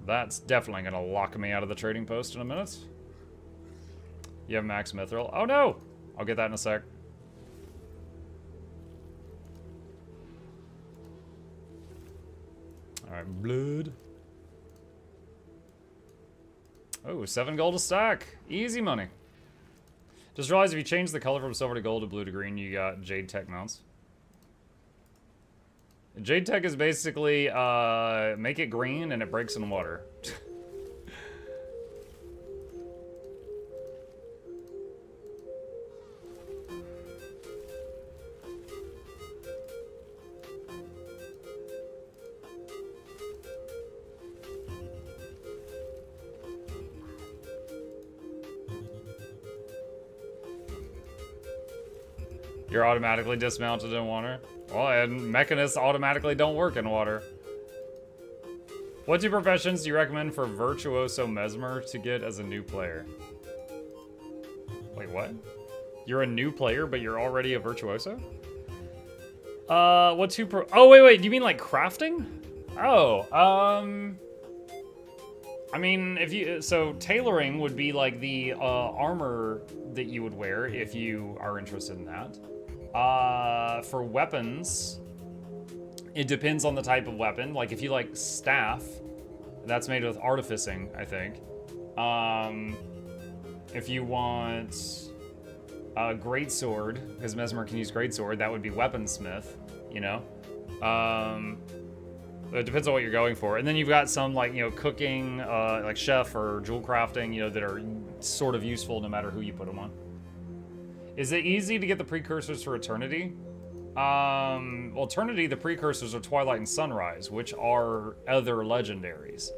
That's definitely going to lock me out of the trading post in a minute. You have max mithril. Oh no! I'll get that in a sec. Alright, blood. Oh, 7 gold a stack. Easy money. Just realized if you change the color from silver to gold to blue to green, you got Jade Tech mounts. Jade Tech is basically, make it green and it breaks in water. You're automatically dismounted in water. Well, and mechanists automatically don't work in water. What 2 professions do you recommend for Virtuoso Mesmer to get as a new player? Wait, what? You're a new player, but you're already a Virtuoso? What 2 pro- Oh, wait, do you mean like crafting? Oh, I mean, if you- so tailoring would be like the, armor that you would wear if you are interested in that. For weapons, it depends on the type of weapon. Like if you like staff, that's made with artificing, I think. If you want a greatsword, because Mesmer can use greatsword, that would be weaponsmith, you know? It depends on what you're going for. And then you've got some like, you know, cooking, like chef or jewel crafting, you know, that are sort of useful no matter who you put them on. Is it easy to get the precursors for Eternity? Well, Eternity, the precursors are Twilight and Sunrise, which are other legendaries.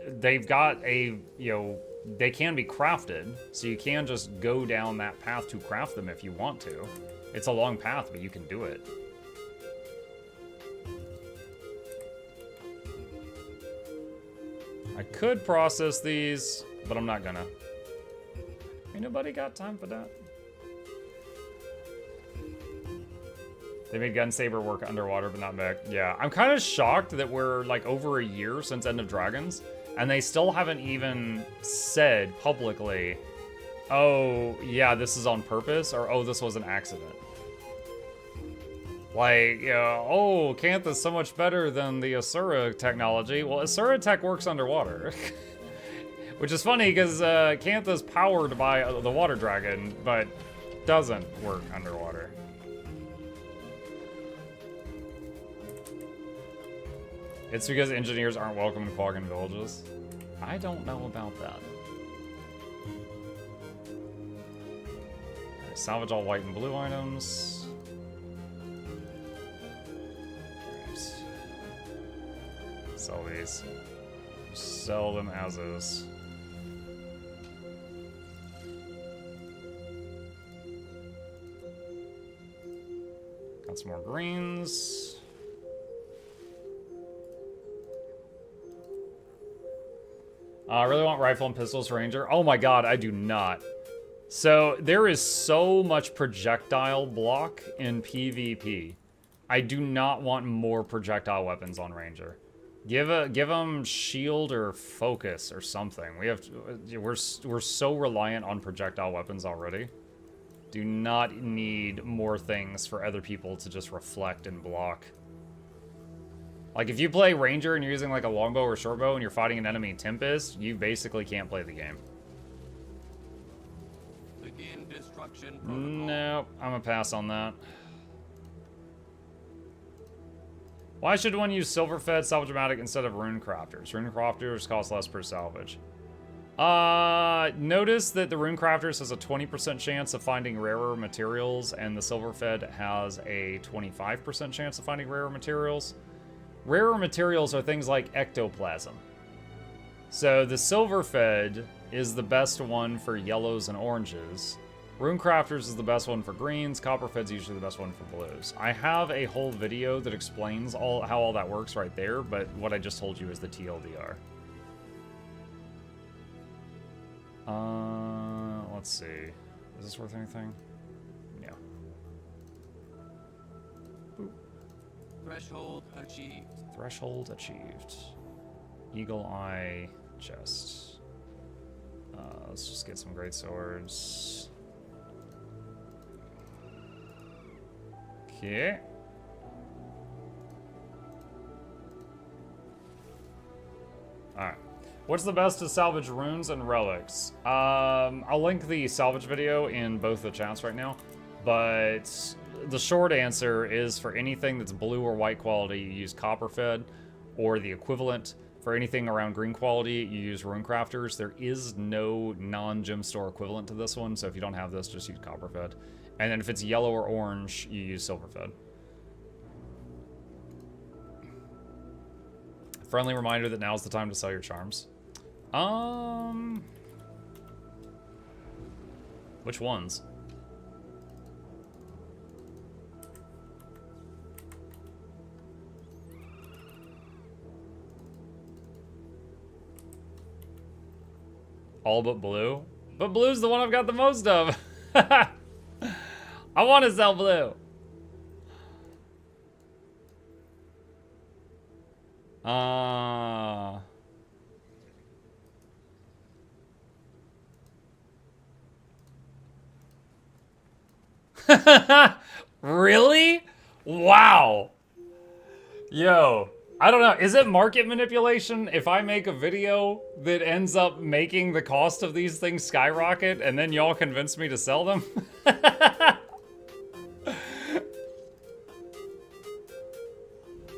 They've got a, you know, they can be crafted, so you can just go down that path to craft them if you want to. It's a long path, but you can do it. I could process these, but I'm not gonna. Ain't nobody got time for that. They made Gunsaber work underwater, but not back. Yeah, I'm kind of shocked that we're like over a year since End of Dragons, and they still haven't even said publicly, oh, yeah, this is on purpose, or oh, this was an accident. Like, you know, oh, Cantha's so much better than the Asura technology. Well, Asura tech works underwater. Which is funny, because Cantha's powered by the water dragon, but doesn't work underwater. It's because engineers aren't welcome in Quaggan villages. I don't know about that. Alright, salvage all white and blue items. Alright. Sell these. Sell them as is. Got some more greens. I really want rifle and pistols ranger. Oh my god, I do not. So there is so much projectile block in PvP. I do not want more projectile weapons on ranger. Give them shield or focus or something. We're so reliant on projectile weapons already. Do not need more things for other people to just reflect and block. Like, if you play Ranger and you're using, like, a longbow or shortbow and you're fighting an enemy Tempest, you basically can't play the game. Begin destruction protocol. Nope, I'm gonna pass on that. Why should one use Silver-Fed Salvage-O-Matic instead of Rune Crafters? Rune Crafters cost less per salvage. Notice that the Rune Crafters has a 20% chance of finding rarer materials, and the Silver-Fed has a 25% chance of finding rarer materials. Rarer materials are things like ectoplasm. So the Silver-Fed is the best one for yellows and oranges. Rune Crafters is the best one for greens. Copper-Fed's usually the best one for blues. I have a whole video that explains how all that works right there, but what I just told you is the TLDR. Let's see. Is this worth anything? Yeah. Boop. Threshold achieved. Threshold achieved. Eagle Eye chest. Let's just get some great swords. Okay. Alright. What's the best to salvage runes and relics? I'll link the salvage video in both the chats right now. But the short answer is for anything that's blue or white quality, you use Copperfed or the equivalent. For anything around green quality, you use Rune Crafters. There is no non-gem store equivalent to this one, so if you don't have this, just use Copperfed. And then if it's yellow or orange, you use Silverfed. Friendly reminder that now's the time to sell your charms. Which ones? All but blue? But blue's the one I've got the most of. I want to sell blue. Really? Wow. Yo. I don't know. Is it market manipulation if I make a video that ends up making the cost of these things skyrocket and then y'all convince me to sell them?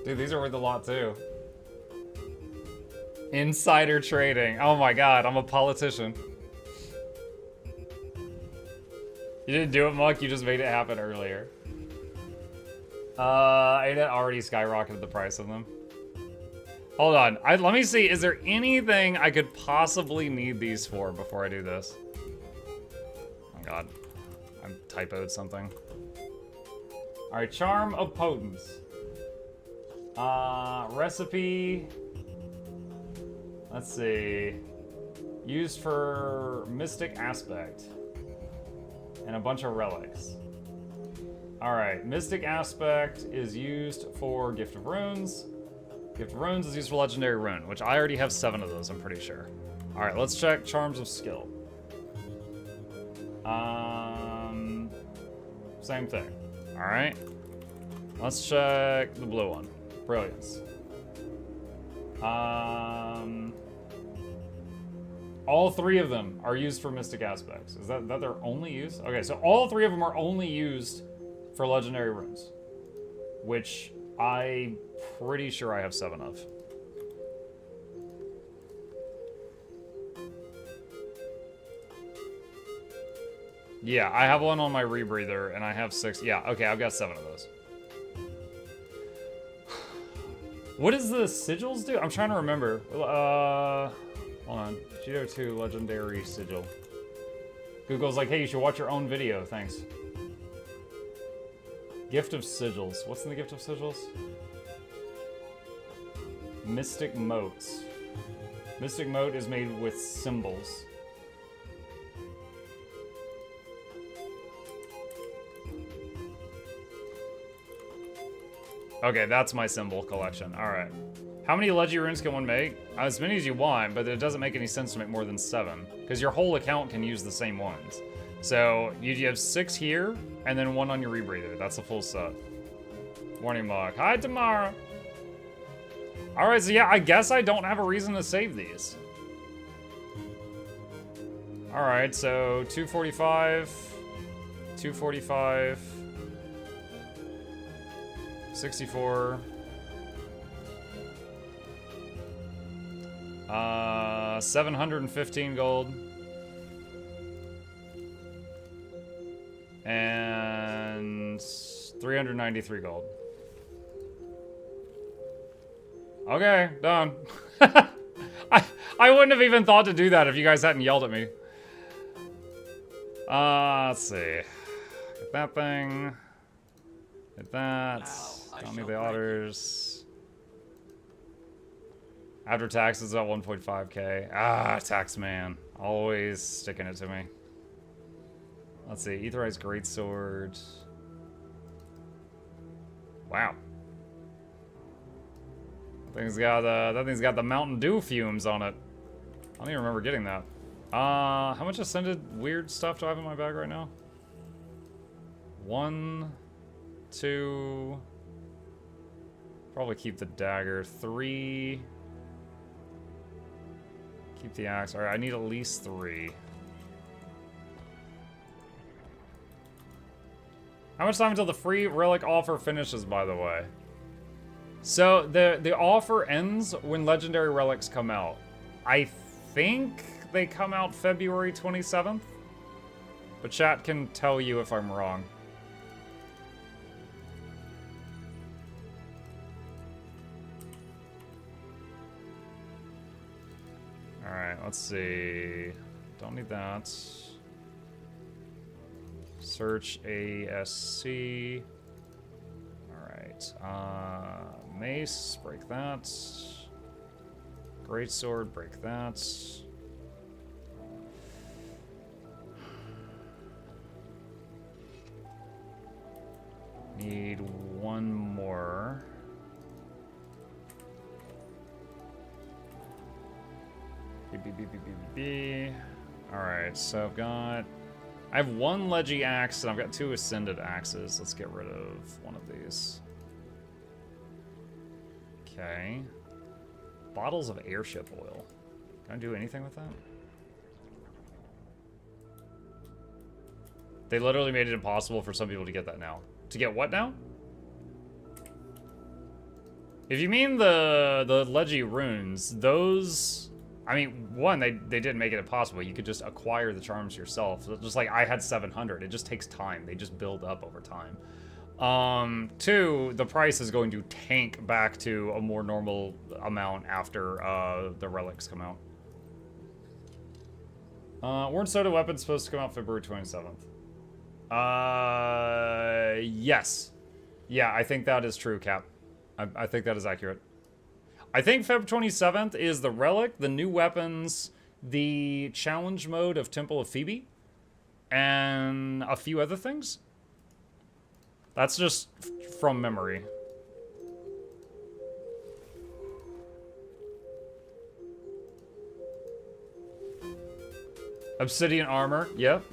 Dude, these are worth a lot too. Insider trading. Oh my god, I'm a politician. You didn't do it, Muck. You just made it happen earlier. It had already skyrocketed the price of them. Hold on. Let me see. Is there anything I could possibly need these for before I do this? Oh god. I typoed something. Alright, Charm of Potence. Recipe. Let's see. Used for Mystic Aspect. And a bunch of relics. Alright, Mystic Aspect is used for Gift of Runes. Gift of Runes is used for Legendary Rune, which I already have 7 of those, I'm pretty sure. Alright, let's check Charms of Skill. Same thing. Alright. Let's check the blue one. Brilliance. All 3 of them are used for Mystic Aspects. Is that their only use? Okay, so all 3 of them are only used for Legendary Runes. Which I'm pretty sure I have 7 of. Yeah, I have one on my rebreather, and I have 6. Yeah, okay, I've got 7 of those. What does the sigils do? I'm trying to remember. Hold on. GW2 Legendary Sigil. Google's like, hey, you should watch your own video. Thanks. Gift of Sigils. What's in the Gift of Sigils? Mystic Motes. Mystic Mote is made with symbols. Okay, that's my symbol collection. Alright. How many Legi runes can one make? As many as you want, but it doesn't make any sense to make more than 7. Because your whole account can use the same ones. So, you have 6 here, and then 1 on your rebreather. That's a full set. Warning Mock. Hi, Tamara! Alright, so yeah, I guess I don't have a reason to save these. Alright, so 245. 245. 64. 715 gold. And 393 gold. Okay, done. I wouldn't have even thought to do that if you guys hadn't yelled at me. Let's see. Get that thing. Get that. Tell me the otters. After taxes at 1.5k. Ah, tax man. Always sticking it to me. Let's see. Aetherized Greatsword. Wow. That thing's got the Mountain Dew fumes on it. I don't even remember getting that. How much Ascended weird stuff do I have in my bag right now? 1, 2. Probably keep the dagger. 3. Keep the axe. Alright, I need at least 3. How much time until the free relic offer finishes, by the way? So, the offer ends when legendary relics come out. I think they come out February 27th? But chat can tell you if I'm wrong. Alright, let's see. Don't need that. Search ASC. Alright. Mace, break that. Greatsword, break that. Need one more. Alright, so I have 1 Leggy axe and I've got 2 Ascended axes. Let's get rid of one of these. Okay. Bottles of airship oil. Can I do anything with that? They literally made it impossible for some people to get that now. To get what now? If you mean the Leggy runes, those... I mean, one, they didn't make it impossible. You could just acquire the charms yourself. Just like I had 700. It just takes time. They just build up over time. 2, the price is going to tank back to a more normal amount after the relics come out. Weren't Soda Weapons supposed to come out February 27th? Yes. Yeah, I think that is true, Cap. I think that is accurate. I think Feb 27th is the relic, the new weapons, the challenge mode of Temple of Phoebe, and a few other things. That's just from memory. Obsidian armor. Yep.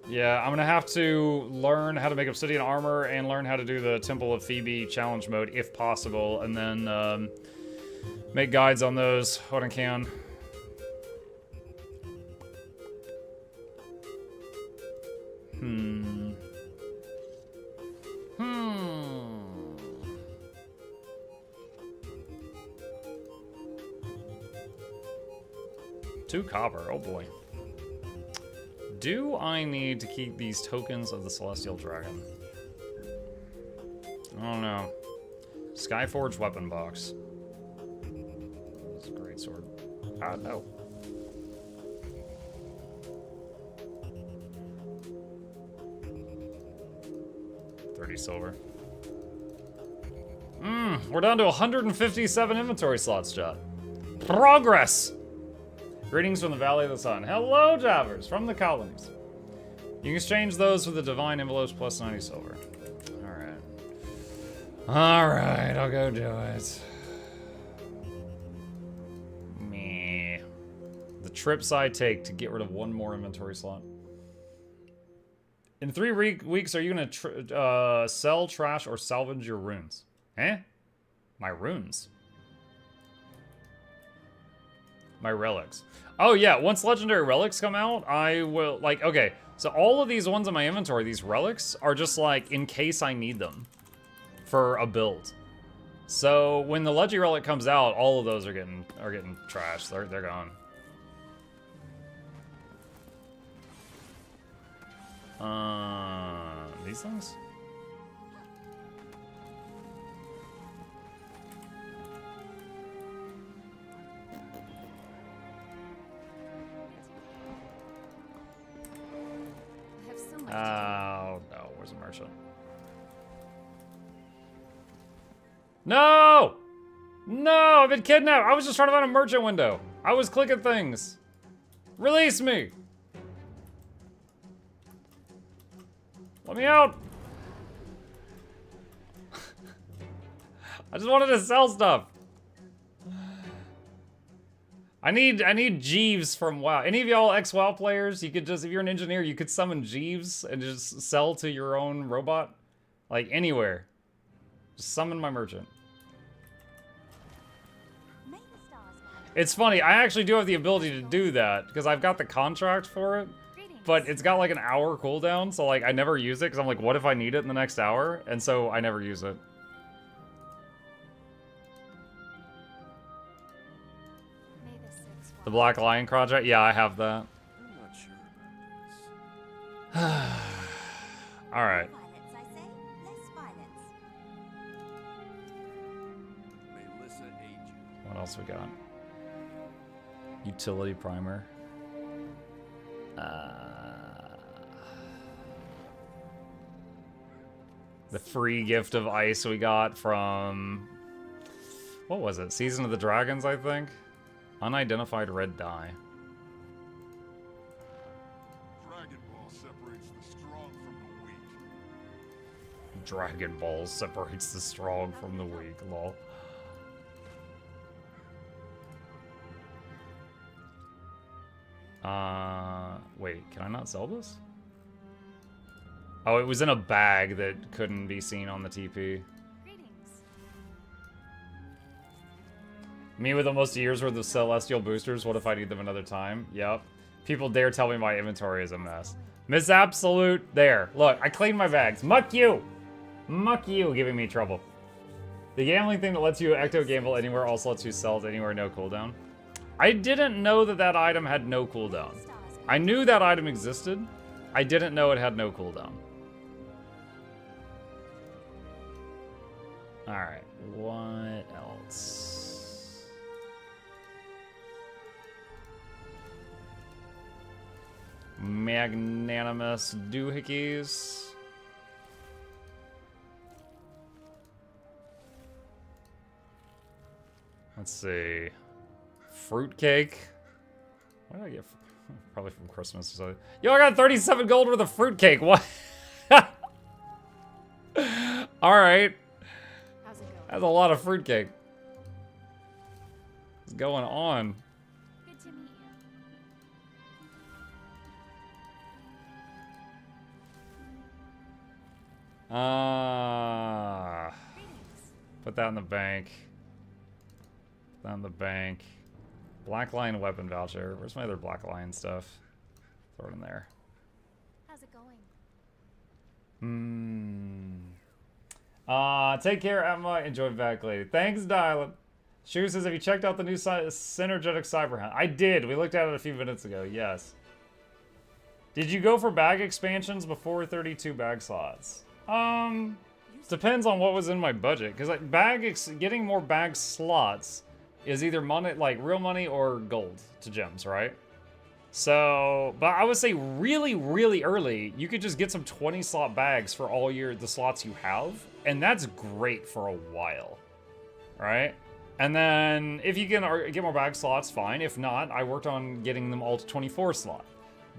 Yeah, I'm gonna have to learn how to make obsidian armor and learn how to do the Temple of Phoebe challenge mode if possible, and then make guides on those when I can. Two copper, oh boy. Do I need to keep these tokens of the Celestial Dragon? I don't know. Skyforge weapon box. That's a great sword. Ah, no. $30 silver. We're down to 157 inventory slots, chat. Progress! Greetings from the Valley of the Sun. Hello, Javers, from the colonies. You can exchange those with the Divine Envelopes plus 90 silver. Alright. Alright, I'll go do it. Meh. The trips I take to get rid of one more inventory slot. In 3 weeks, are you going to sell, trash, or salvage your runes? Eh? My runes? My relics. Oh yeah, once legendary relics come out, I will, like, okay, so all of these ones in my inventory, these relics, are just like, in case I need them for a build. So when the legendary relic comes out, all of those are getting trashed. They're gone. These things? Oh, no. Where's the merchant? No! No! I've been kidnapped! I was just trying to find a merchant window. I was clicking things. Release me! Let me out! I just wanted to sell stuff. I need Jeeves from WoW. Any of y'all ex-WoW players, you could just, if you're an engineer, you could summon Jeeves and just sell to your own robot. Like, anywhere. Just summon my merchant. It's funny, I actually do have the ability to do that, because I've got the contract for it, but it's got like an hour cooldown, so like I never use it, because I'm like, what if I need it in the next hour? And so I never use it. The Black Lion project? Yeah, I have that. I'm not sure about this. Alright. Melissa aid you. What else we got? Utility primer. The free gift of ice we got from... What was it? Season of the Dragons, I think? Unidentified red dye. Dragon Ball separates the strong from the weak. Dragon Ball separates the strong from the weak, lol. Wait, can I not sell this? Oh, it was in a bag that couldn't be seen on the TP. Me with almost a year's worth of Celestial boosters, what if I need them another time? Yep. People dare tell me my inventory is a mess. Miss Absolute, there. Look, I cleaned my bags. Muck you! Muck you, giving me trouble. The gambling thing that lets you ecto gamble anywhere also lets you sell it anywhere, no cooldown. I didn't know that that item had no cooldown. I knew that item existed. I didn't know it had no cooldown. Alright, what else? Magnanimous doohickeys. Let's see. Fruitcake. What did I get? Probably from Christmas or something. Yo, I got 37 gold worth of fruitcake. What? Alright. How's it going? That's a lot of fruitcake. What's going on? Good to meet you. Put that in the bank. Put that in the bank. Black Lion weapon voucher. Where's my other Black Lion stuff? Throw it in there. How's it going? Take care, Emma. Enjoy Back Lady. Thanks, Dylan. Shu says, have you checked out the new Synergetic Cyberhound? I did. We looked at it a few minutes ago. Yes. Did you go for bag expansions before 32 bag slots? Depends on what was in my budget. Because like getting more bag slots is either money, like real money or gold to gems, right? So, but I would say really, really early, you could just get some 20 slot bags for all the slots you have. And that's great for a while, right? And then if you can get more bag slots, fine. If not, I worked on getting them all to 24 slot.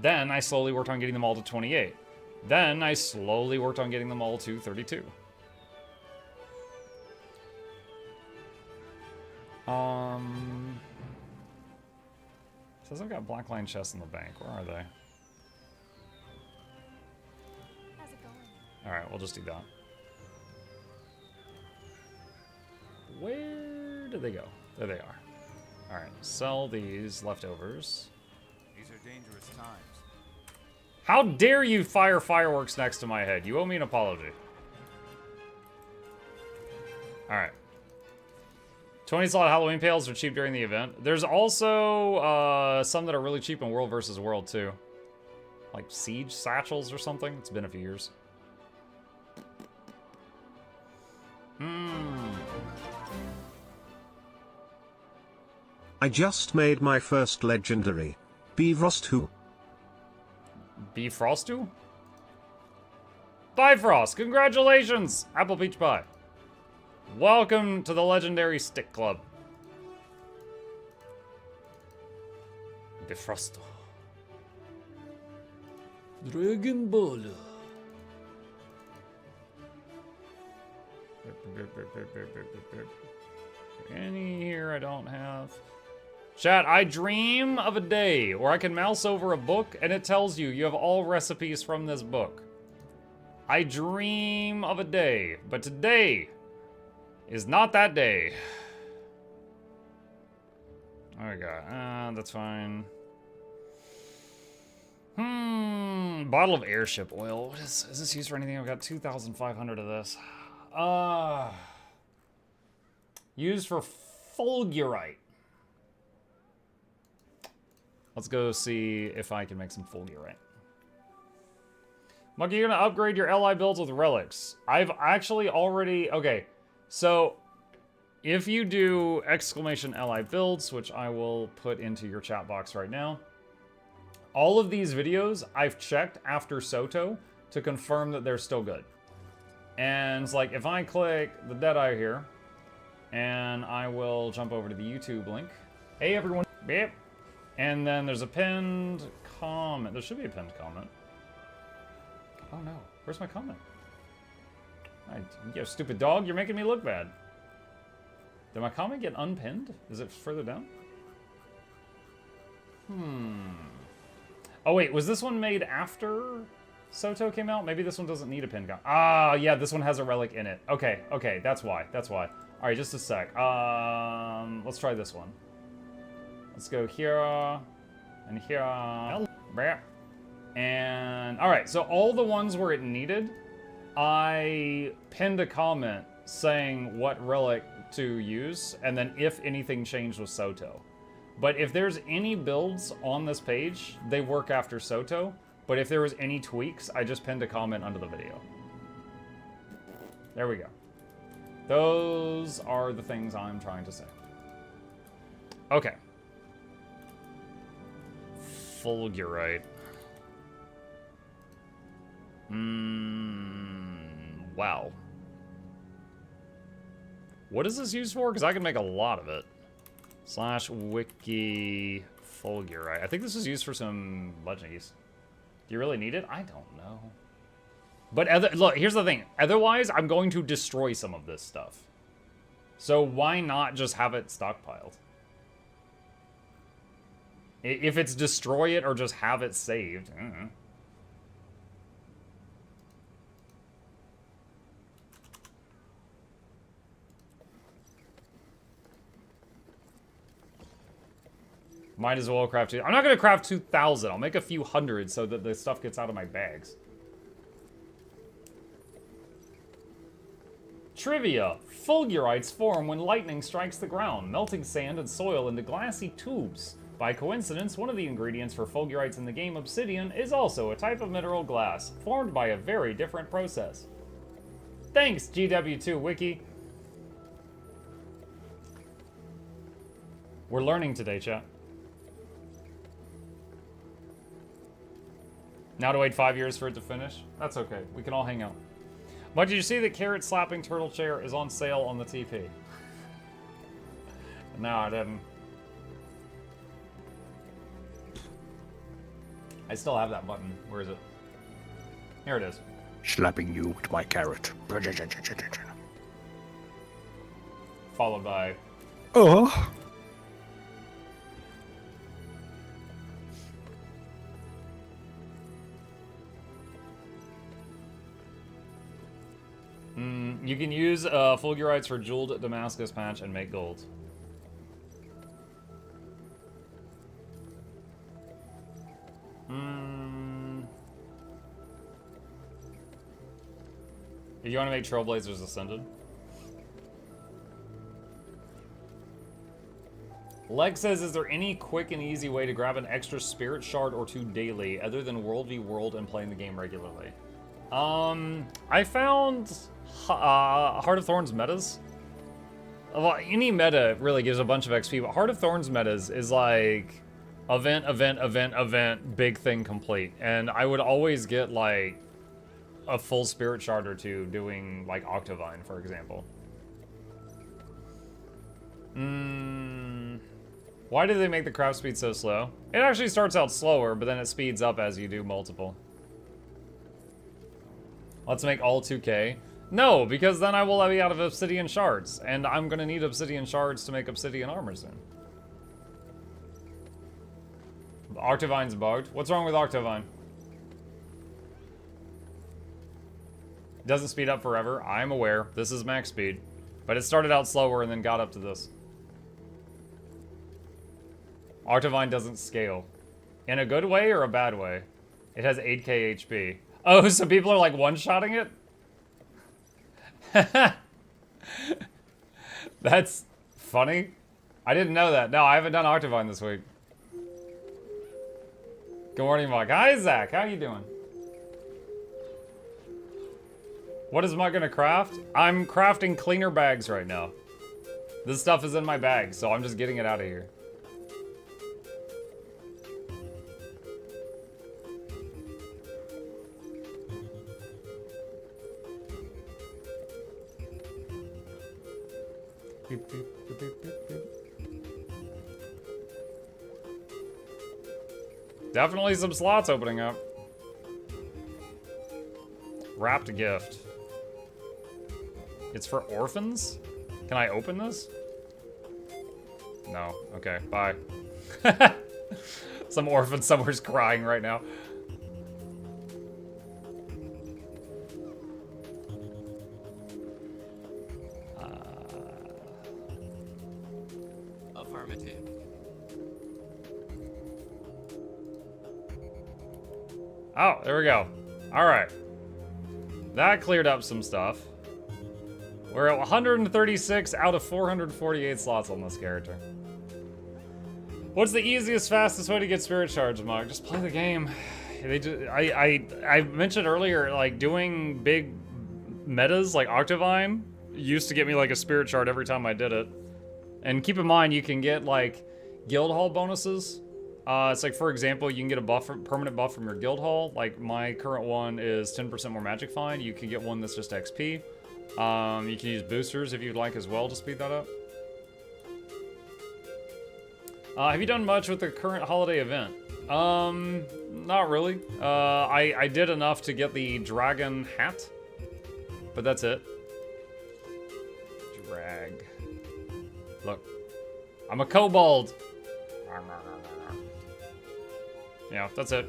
Then I slowly worked on getting them all to 28. Then I slowly worked on getting them all to 32. Says I've got Black Lion chests in the bank. Where are they? How's it going? Alright, we'll just do that. Where did they go? There they are. Alright, sell these leftovers. These are dangerous times. How dare you fire fireworks next to my head? You owe me an apology. Alright. 20 slot Halloween pails are cheap during the event. There's also some that are really cheap in World vs. World too. Like Siege Satchels or something. It's been a few years. I just made my first legendary. Bifrost. Bifrostu? Bifrost, congratulations! Apple Peach Pie. Welcome to the Legendary Stick Club. Bifrosto. Dragon Ball. Any here I don't have. Chat, I dream of a day where I can mouse over a book and it tells you you have all recipes from this book. I dream of a day, but today is not that day. Oh my god, that's fine. Bottle of airship oil. What is this used for anything? I've got 2,500 of this. Used for fulgurite. Let's go see if I can make some fulgurite. Monkey, you're gonna upgrade your LI builds with relics. I've actually already, okay, so if you do exclamation LI builds, which I will put into your chat box right now, all of these videos I've checked after Soto to confirm that they're still good. And it's like, if I click the Deadeye here, and I will jump over to the YouTube link. Hey everyone, beep. And then there's a pinned comment. There should be a pinned comment. Oh no, where's my comment? You stupid dog, you're making me look bad. Did my comment get unpinned? Is it further down? Oh wait, was this one made after Soto came out? Maybe this one doesn't need a pinned comment. Ah, yeah, this one has a relic in it. Okay, okay, that's why, that's why. All right, just a sec. Let's try this one. Let's go here and here. And all right, so all the ones where it needed, I pinned a comment saying what relic to use, and then if anything changed with Soto. But if there's any builds on this page, they work after Soto. But if there was any tweaks, I just pinned a comment under the video. There we go. Those are the things I'm trying to say. Okay. Fulgurite. Wow. What is this used for? Because I can make a lot of it. /wiki fulgurite. I think this is used for some legendies. Do you really need it? I don't know. But look, here's the thing. Otherwise, I'm going to destroy some of this stuff. So why not just have it stockpiled? If it's destroy it or just have it saved. I don't know. Might as well craft 2. I'm not going to craft 2,000. I'll make a few hundred so that the stuff gets out of my bags. Trivia. Fulgurites form when lightning strikes the ground, melting sand and soil into glassy tubes. By coincidence, one of the ingredients for fulgurites in the game Obsidian is also a type of mineral glass, formed by a very different process. Thanks, GW2Wiki. We're learning today, chat. Now to wait 5 years for it to finish? That's okay. We can all hang out. But did you see that Carrot Slapping Turtle Chair is on sale on the TP? No, I didn't. I still have that button. Where is it? Here it is. Slapping you with my carrot. Followed by... Oh. You can use fulgurites for jeweled Damascus patch and make gold. If you want to make Trailblazers Ascended. Lex says, is there any quick and easy way to grab an extra spirit shard or two daily, other than World v World and playing the game regularly? I found Heart of Thorns metas. Well, any meta really gives a bunch of XP, but Heart of Thorns metas is like event, big thing complete. And I would always get like a full spirit shard or two doing like Octavine, for example. Why do they make the craft speed so slow? It actually starts out slower, but then it speeds up as you do multiple. Let's make all 2K. No, because then I will be out of obsidian shards, and I'm gonna need obsidian shards to make obsidian armor soon. Octavine's bugged. What's wrong with Octavine? Doesn't speed up forever. I'm aware. This is max speed. But it started out slower and then got up to this. Octavine doesn't scale. In a good way or a bad way? It has 8k HP. Oh, so people are like one-shotting it? That's funny. I didn't know that. No, I haven't done Octavine this week. Good morning, Mike. Hi, Zach. How you doing? What is Mike gonna craft? I'm crafting cleaner bags right now. This stuff is in my bag, so I'm just getting it out of here. Beep, beep, beep, beep, beep, beep. Definitely some slots opening up. Wrapped gift. It's for orphans? Can I open this? No. Okay, bye. Some orphan somewhere's crying right now. Affirmative. Oh, there we go. All right. That cleared up some stuff. We're at 136 out of 448 slots on this character. What's the easiest, fastest way to get spirit shards, Mug? Just play the game. I mentioned earlier, like, doing big metas like Octavine used to get me like a spirit shard every time I did it. And keep in mind, you can get like guild hall bonuses. It's like, for example, you can get a permanent buff from your guild hall. Like my current one is 10% more magic find. You can get one that's just XP. You can use boosters if you'd like as well to speed that up. Have you done much with the current holiday event? Not really. I did enough to get the dragon hat, but that's it. Drag. Look, I'm a kobold. Yeah, that's it.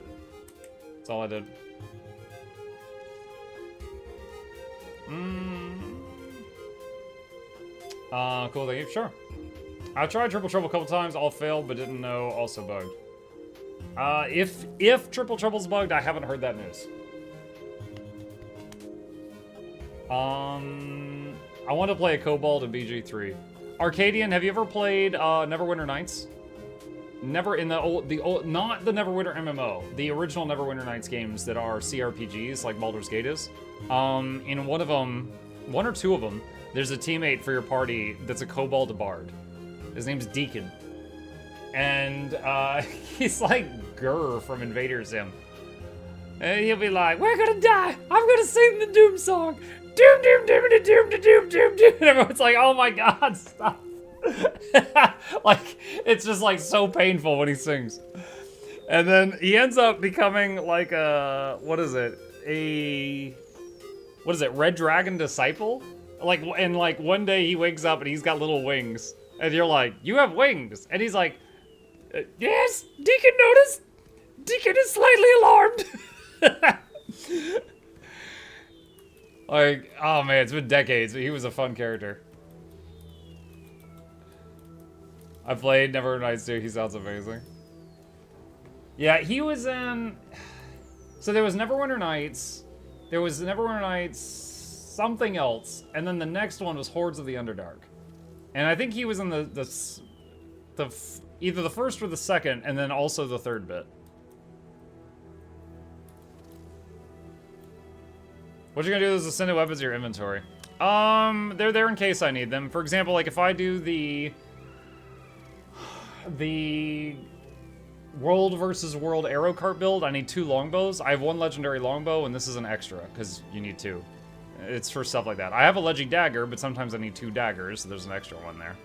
That's all I did. Cool thing. Sure. I tried Triple Trouble a couple times, all failed, but didn't know also bugged. If Triple Trouble's bugged, I haven't heard that news. I want to play a Kobold in BG3. Arcadian, have you ever played Neverwinter Nights? Never in the old, not the Neverwinter MMO, the original Neverwinter Nights games that are CRPGs like Baldur's Gate is. In one of them, one or two of them, there's a teammate for your party that's a Kobold Bard. His name's Deacon. And he's like Gurr from Invader Zim. And he'll be like, "We're gonna die! I'm gonna sing the Doom song! Doom, doom, doom, doom, doom, doom, doom, doom!" And everyone's like, "Oh my god, stop!" Like, it's just like so painful when he sings. And then he ends up becoming like a, what is it, Red Dragon Disciple? Like, and like one day he wakes up and he's got little wings. And you're like, "You have wings." And he's like, "Yes, Deacon noticed. Deacon is slightly alarmed." Like, oh man, it's been decades, but he was a fun character. I played Neverwinter Nights too. He sounds amazing. Yeah, he was in... So there was Neverwinter Nights. There was Neverwinter Nights something else. And then the next one was Hordes of the Underdark. And I think he was in either the first or the second, and then also the third bit. What you gonna do with those ascended weapons in your inventory? They're there in case I need them. For example, like if I do the world versus world arrow cart build, I need 2 longbows. I have 1 legendary longbow, and this is an extra, because you need 2. It's for stuff like that. I have a leggy dagger, but sometimes I need 2 daggers, so there's an extra one there.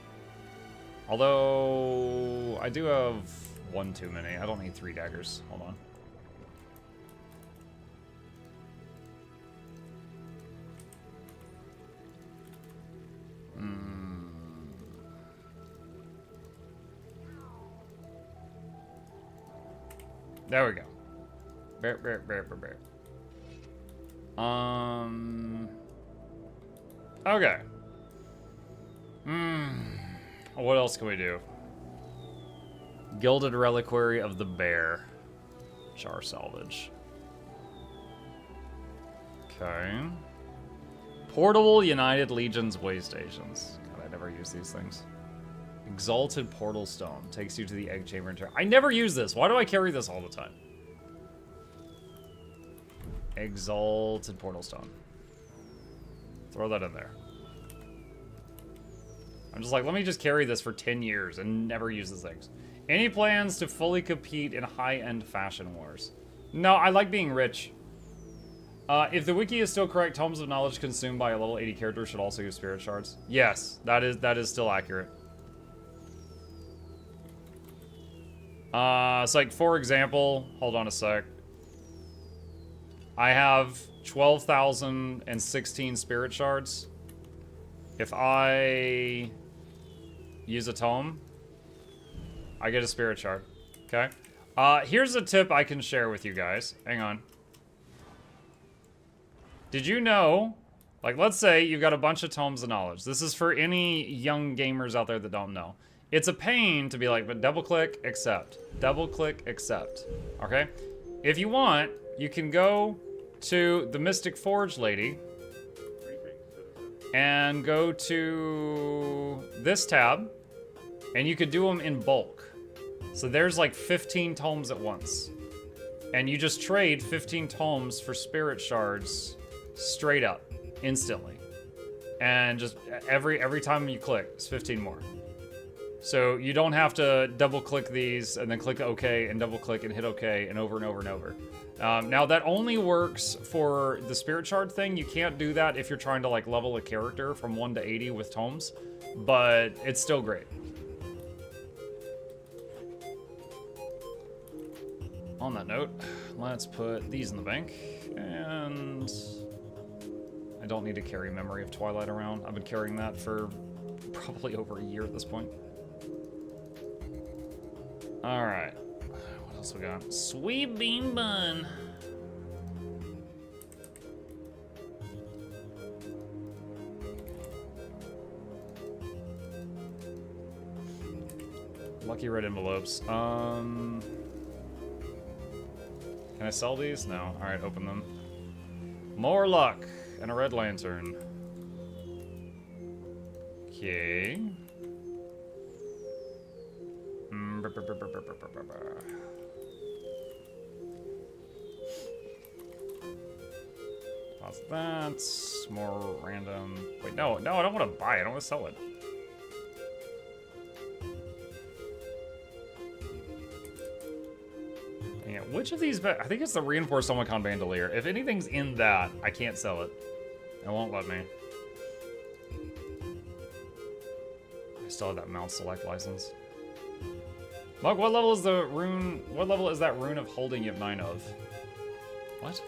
Although, I do have 1 too many. I don't need 3 daggers. Hold on. There we go. Bear. Okay. What else can we do? Gilded Reliquary of the Bear. Char salvage. Okay. Portable United Legion's way stations. God, I never use these things. Exalted Portal Stone. Takes you to the egg chamber and turn. I never use this. Why do I carry this all the time? Exalted Portal Stone. Throw that in there. I'm just like, let me just carry this for 10 years and never use these things. Any plans to fully compete in high-end fashion wars? No, I like being rich. If the wiki is still correct, tomes of knowledge consumed by a level 80 character should also use spirit shards. Yes, that is still accurate. It's like, for example, hold on a sec. I have 12,016 spirit shards. If I use a tome, I get a spirit shard. Okay. Here's a tip I can share with you guys. Hang on. Did you know, like, let's say you've got a bunch of tomes of knowledge. This is for any young gamers out there that don't know. It's a pain to be like, but double click, accept. Double click, accept. Okay? If you want, you can go to the Mystic Forge lady and go to this tab, and you could do them in bulk. So there's like 15 tomes at once. And you just trade 15 tomes for spirit shards straight up, instantly. And just every time you click, it's 15 more. So you don't have to double click these and then click OK and double click and hit OK and over and over and over. Now that only works for the spirit shard thing. You can't do that if you're trying to like level a character from 1 to 80 with tomes, but it's still great. On that note, let's put these in the bank, and I don't need to carry Memory of Twilight around. I've been carrying that for probably over a year at this point. Alright. What else we got? Sweet bean bun. Lucky red envelopes. Can I sell these? No. Alright, open them. More luck. And a red lantern. Okay. Pause that. More random. Wait, no, I don't want to buy it. I don't want to sell it. Yeah, which of these? I think it's the reinforced Omicron bandolier. If anything's in that, I can't sell it. It won't let me. I still have that mount select license. Mug, what level is the rune? What level is that rune of holding you have 9 of? What?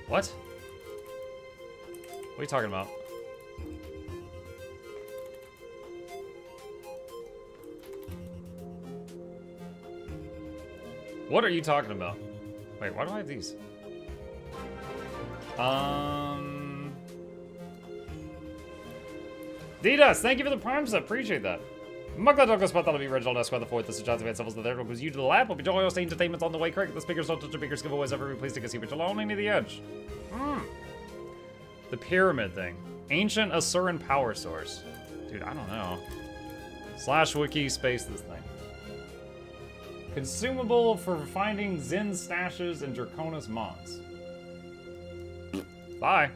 What? What are you talking about? What are you talking about? Wait, why do I have these? Didas, thank you for the prime sub. Appreciate that. MuklukYoutube spot be original desk by the 4th. This is Johnson Van the third one goes you to the lab. Will be GW2uesday entertainment's on the way. Correct. The speakers don't touch the speakers. Giveaways every please take a seat, but you'll only need the edge. The pyramid thing. Ancient Asuran power source. Dude, I don't know. / wiki space this thing. Consumable for finding Zen stashes and Draconis mods. Bye.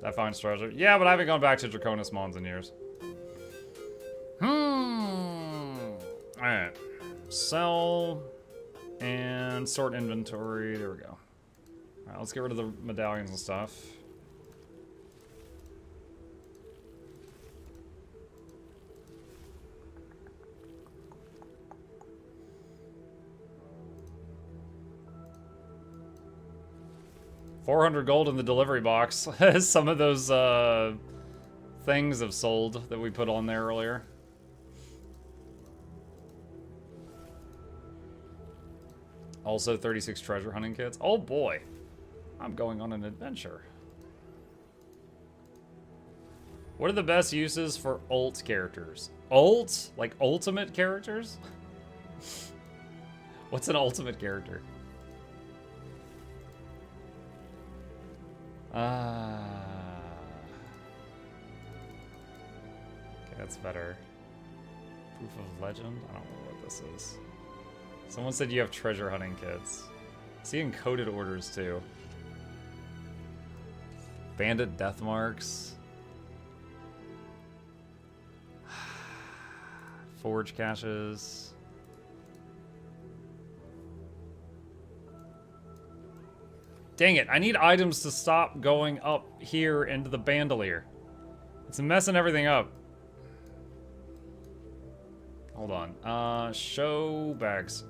That finds treasure. Yeah, but I haven't gone back to Draconis Mons in years. Alright. Sell and sort inventory. There we go. Alright, let's get rid of the medallions and stuff. $400 gold in the delivery box. Some of those things have sold that we put on there earlier. Also 36 treasure hunting kits. Oh boy, I'm going on an adventure. What are the best uses for ult characters? Ult? Like ultimate characters? What's an ultimate character? Okay, that's better. Proof of legend? I don't know what this is. Someone said you have treasure hunting kits. See encoded orders too. Bandit death marks. Forge caches. Dang it, I need items to stop going up here into the bandolier. It's messing everything up. Hold on. Show bags.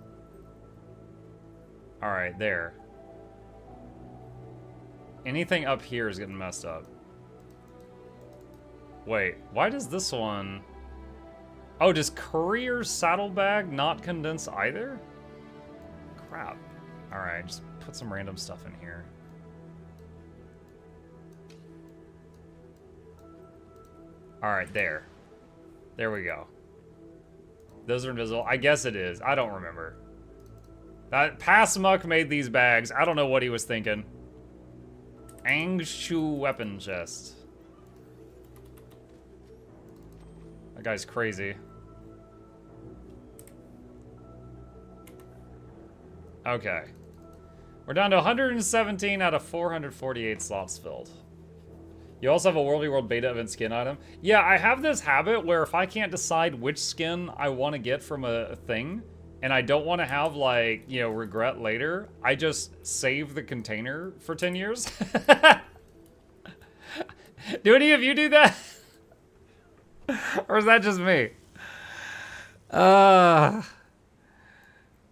Alright, there. Anything up here is getting messed up. Wait, why does this one... Oh, does Courier's saddlebag not condense either? Crap. Alright, just put some random stuff in here. Alright, there. There we go. Those are invisible. I guess it is. I don't remember. That Past Muck made these bags. I don't know what he was thinking. Angshu weapon chest. That guy's crazy. Okay. We're down to 117 out of 448 slots filled. You also have a Worldy World beta event skin item. Yeah, I have this habit where if I can't decide which skin I want to get from a thing, and I don't want to have, like, you know, regret later, I just save the container for 10 years. Do any of you do that? Or is that just me?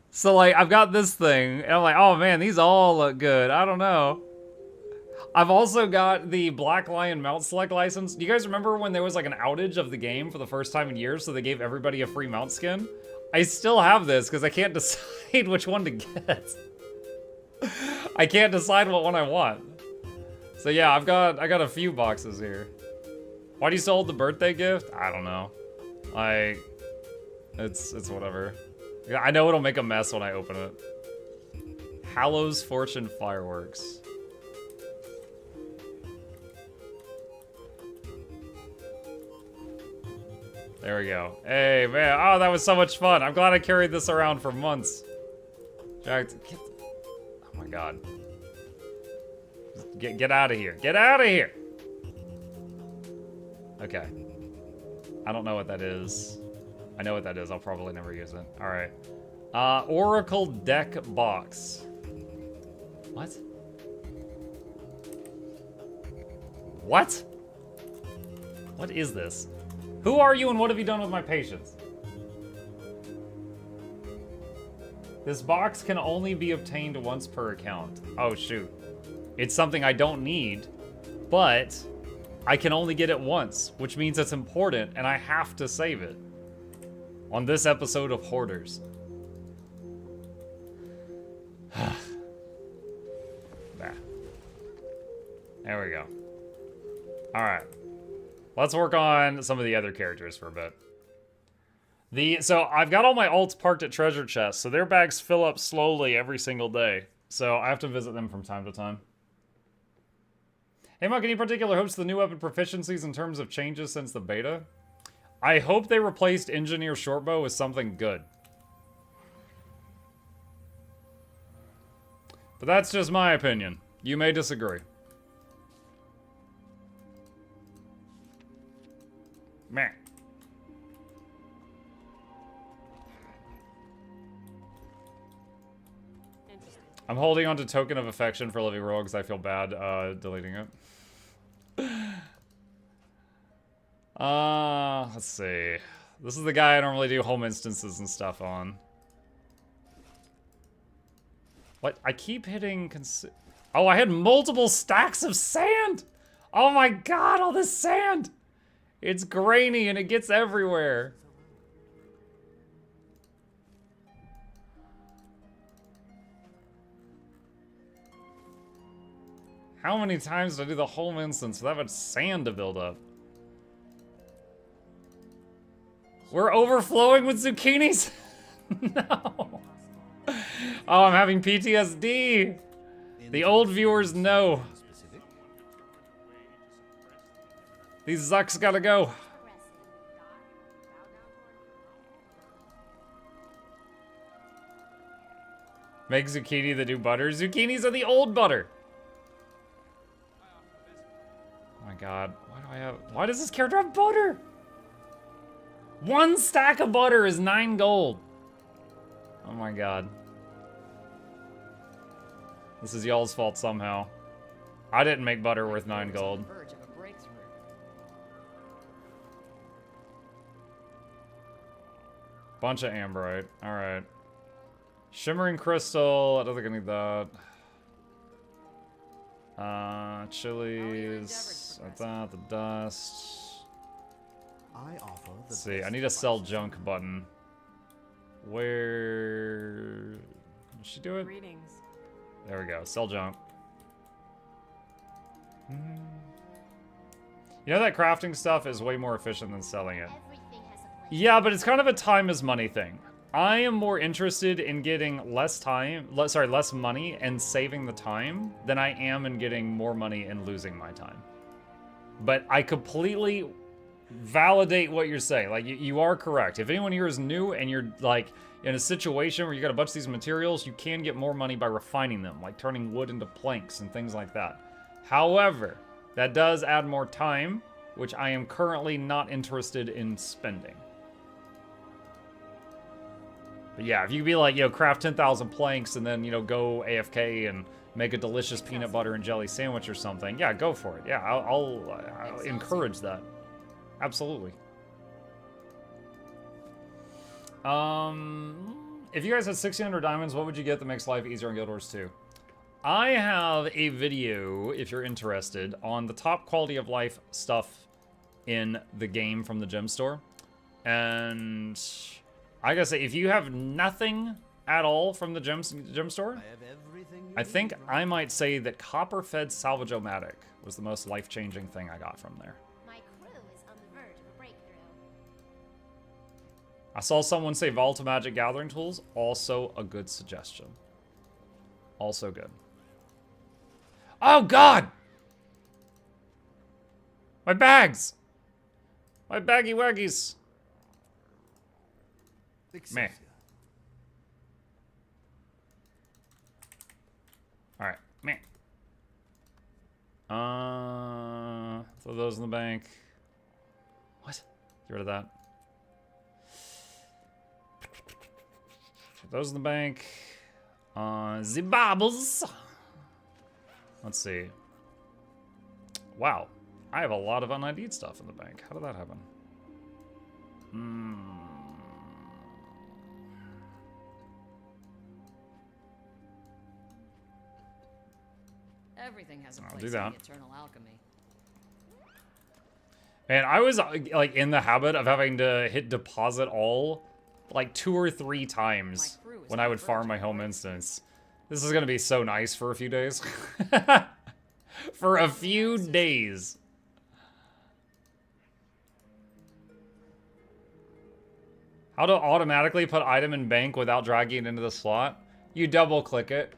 So, like, I've got this thing, and I'm like, oh man, these all look good. I don't know. I've also got the Black Lion mount select license. Do you guys remember when there was like an outage of the game for the first time in years, so they gave everybody a free mount skin? I still have this because I can't decide which one to get. I can't decide what one I want. So yeah, I got a few boxes here. Why do you still hold the birthday gift? I don't know. Like, it's whatever. Yeah, I know it'll make a mess when I open it. Hallows Fortune fireworks. There we go. Hey, man. Oh, that was so much fun. I'm glad I carried this around for months. Oh my god. Get out of here. Get out of here! Okay. I don't know what that is. I know what that is. I'll probably never use it. Alright. Oracle deck box. What? What? What is this? Who are you and what have you done with my patience? This box can only be obtained once per account. Oh, shoot. It's something I don't need, but I can only get it once, which means it's important and I have to save it. On this episode of Hoarders. There we go. Alright. Let's work on some of the other characters for a bit. So I've got all my alts parked at treasure chests, so their bags fill up slowly every single day. So I have to visit them from time to time. Hey Monk, any particular hopes for the new weapon proficiencies in terms of changes since the beta? I hope they replaced Engineer Shortbow with something good. But that's just my opinion. You may disagree. Meh. I'm holding on to Token of Affection for Living Roll because I feel bad deleting it. Let's see. This is the guy I normally do home instances and stuff on. What? I keep hitting oh, I had multiple stacks of sand! Oh my god, all this sand! It's grainy and it gets everywhere. How many times did I do the home instance with that much sand to build up? We're overflowing with zucchinis? No. Oh, I'm having PTSD. The old viewers know. These zucks gotta go. Make zucchini the new butter. Zucchinis are the old butter. Oh my god. Why does this character have butter? One stack of butter is 9 gold. Oh my god. This is y'all's fault somehow. I didn't make butter worth 9 gold. Bunch of amberite. Alright. Shimmering crystal. I don't think I need that. Chilies. That, the dust. Let's see, I need a sell junk button. Where... Did she do it? Greetings. There we go, sell junk. You know that crafting stuff is way more efficient than selling it. Yeah, but it's kind of a time is money thing. I am more interested in getting less money and saving the time than I am in getting more money and losing my time. But I completely validate what you're saying. Like, you are correct. If anyone here is new and you're, like, in a situation where you got a bunch of these materials, you can get more money by refining them, like turning wood into planks and things like that. However, that does add more time, which I am currently not interested in spending. But yeah, if you could be like, craft 10,000 planks and then, go AFK and make a delicious peanut butter and jelly sandwich or something, yeah, go for it. Yeah, I'll encourage that. Absolutely. If you guys had 1,600 diamonds, what would you get that makes life easier in Guild Wars 2? I have a video, if you're interested, on the top quality of life stuff in the game from the gem store. And I gotta say, if you have nothing at all from the gem store, I think I might say that Copper-Fed Salvage-O-Matic was the most life-changing thing I got from there. My crew is on the verge of a breakthrough. I saw someone say Volta Magic Gathering Tools, also a good suggestion. Also good. Oh god! My bags! My baggy waggies! Meh. Alright, meh. Throw those in the bank. What? Get rid of that. Put those in the bank. The baubles. Let's see. Wow. I have a lot of un-ID'd stuff in the bank. How did that happen? Everything has a I'll place do in that. the eternal alchemy. And I was like in the habit of having to hit deposit all like 2 or 3 times when I would farm my home instance. This is gonna be so nice for a few days. For a few days. How to automatically put item in bank without dragging it into the slot? You double click it.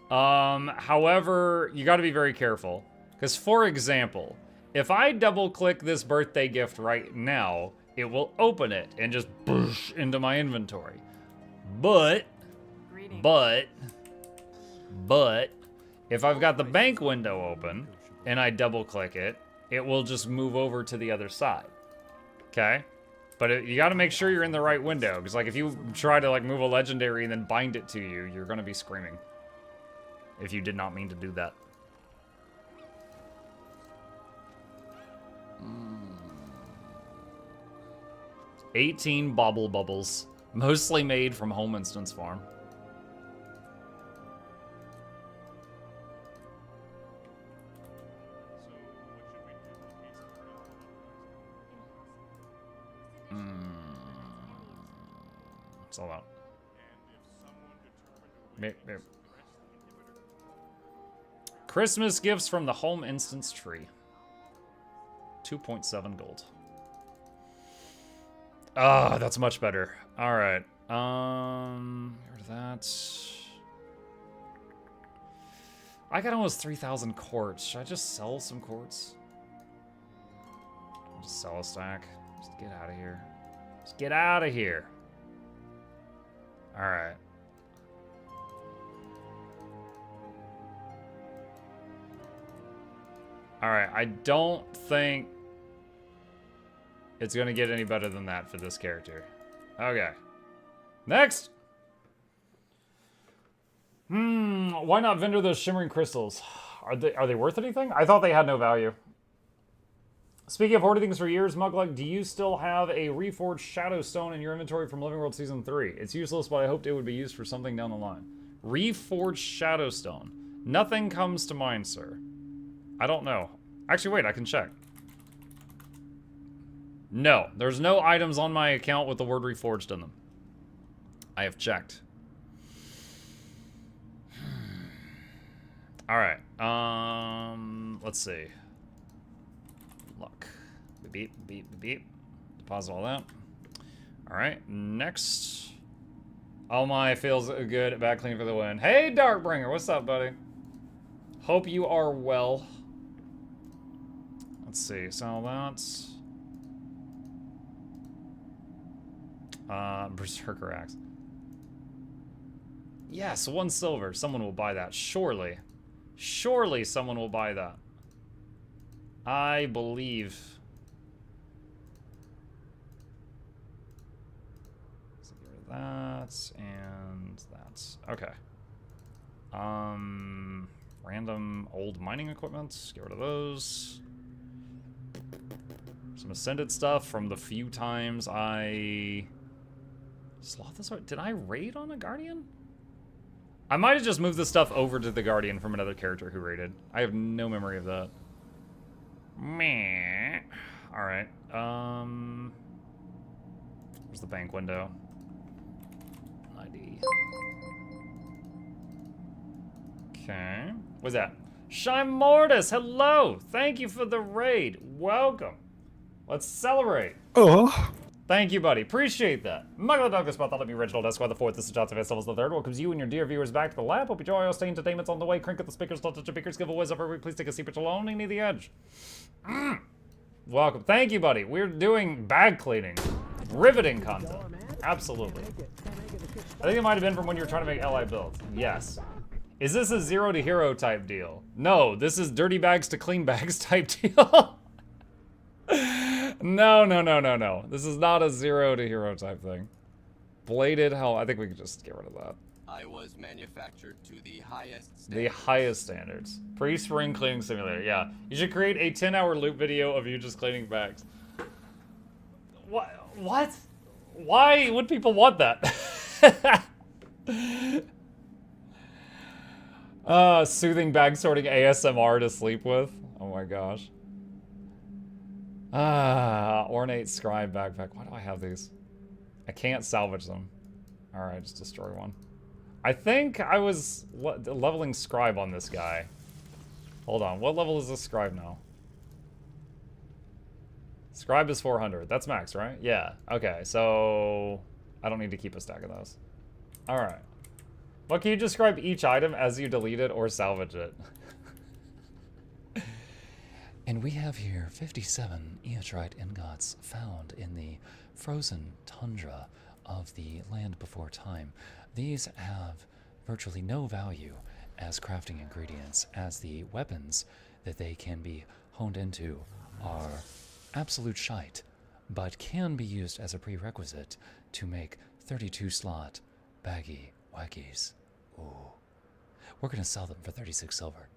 However, you gotta be very careful. Because for example, if I double click this birthday gift right now, it will open it and just boosh into my inventory. But, if I've got the bank window open and I double click it, it will just move over to the other side. Okay? But you gotta make sure you're in the right window, because like if you try to like move a legendary and then bind it to you, you're gonna be screaming. If you did not mean to do that. 18 bobble bubbles, mostly made from home instance farm. Hold on. Beep, beep. Christmas gifts from the home instance tree. 2.7 gold. Ah, that's much better. All right. Get rid of that. I got almost 3,000 quartz. Should I just sell some quartz? I'll just sell a stack. Just get out of here. Just get out of here. All right. All right. I don't think it's going to get any better than that for this character. Okay. Next. Why not vendor those shimmering crystals? Are they worth anything? I thought they had no value. Speaking of hoarding things for years, Mukluk, do you still have a reforged shadow stone in your inventory from Living World Season 3? It's useless, but I hoped it would be used for something down the line. Reforged shadow stone. Nothing comes to mind, sir. I don't know. Actually, wait, I can check. No, there's no items on my account with the word reforged in them. I have checked. All right. Let's see. Look. Beep, beep, beep, beep. Deposit all that. All right. Next. All my feels good at back clean for the win. Hey, Darkbringer. What's up, buddy? Hope you are well. Let's see. Sell that. Berserker Axe. Yes, 1 silver. Someone will buy that. Surely. Surely someone will buy that. I believe. So get rid of that and that. Okay. Random old mining equipment. Get rid of those. Some ascended stuff from the few times I sloth this out. Did I raid on a guardian? I might have just moved this stuff over to the guardian from another character who raided. I have no memory of that. Meh. All right. Where's the bank window? ID. Okay. What's that? Shine Mortis, hello! Thank you for the raid. Welcome. Let's celebrate. Oh. Thank you, buddy. Appreciate that. Michael Douglas, thought let me original Esquire the 4th. This is Johnson Vessels the 3rd. Welcomes you and your dear viewers back to the lab. Hope you enjoy all stay entertainment's on the way. Crank up the speakers, don't touch the speakers, giveaways every week. Please take a seat alone near the edge. Welcome. Thank you, buddy. We're doing bag cleaning. Riveting content. Absolutely. I think it might have been from when you were trying to make LI builds. Yes. Is this a 0 to hero type deal? No, this is dirty bags to clean bags type deal. No. This is not a 0 to hero type thing. Bladed hell. I think we can just get rid of that. I was manufactured to the highest standards. The highest standards. Pre-spring cleaning simulator. Yeah. You should create a 10-hour loop video of you just cleaning bags. What? Why would people want that? Soothing bag sorting ASMR to sleep with. Oh my gosh. Ornate scribe backpack. Why do I have these? I can't salvage them. Alright, just destroy one. I think I was leveling scribe on this guy. Hold on, what level is this scribe now? Scribe is 400. That's max, right? Yeah. Okay, so I don't need to keep a stack of those. Alright. Well, can you describe each item as you delete it or salvage it? And we have here 57 eotrite ingots found in the frozen tundra of the land before time. These have virtually no value as crafting ingredients, as the weapons that they can be honed into are absolute shite, but can be used as a prerequisite to make 32-slot baggy wackies. Ooh. We're gonna sell them for 36 silver.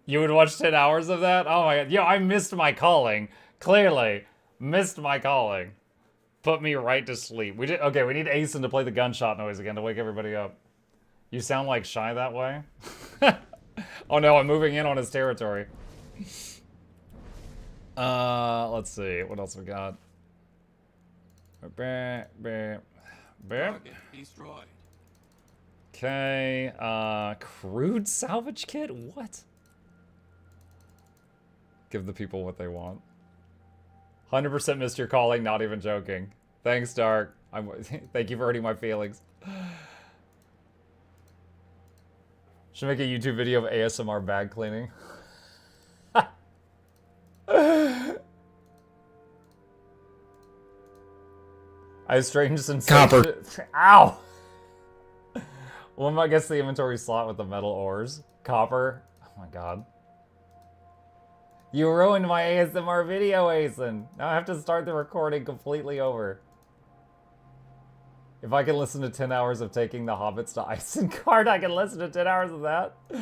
You would watch 10 hours of that? Oh my god. Yo, I missed my calling. Clearly. Missed my calling. Put me right to sleep. We need Asen to play the gunshot noise again to wake everybody up. You sound like Shy that way? Oh no, I'm moving in on his territory. Let's see. What else we got? Target destroyed. Okay, crude salvage kit? What? Give the people what they want. 100% missed your calling, not even joking. Thanks, Dark. Thank you for hurting my feelings. Should make a YouTube video of ASMR bag cleaning. I have strange sensation. Copper. Ow! Well, I guess the inventory slot with the metal ores. Copper. Oh my god. You ruined my ASMR video, Asen. Now I have to start the recording completely over. If I can listen to 10 hours of taking the hobbits to Isengard, I can listen to 10 hours of that. What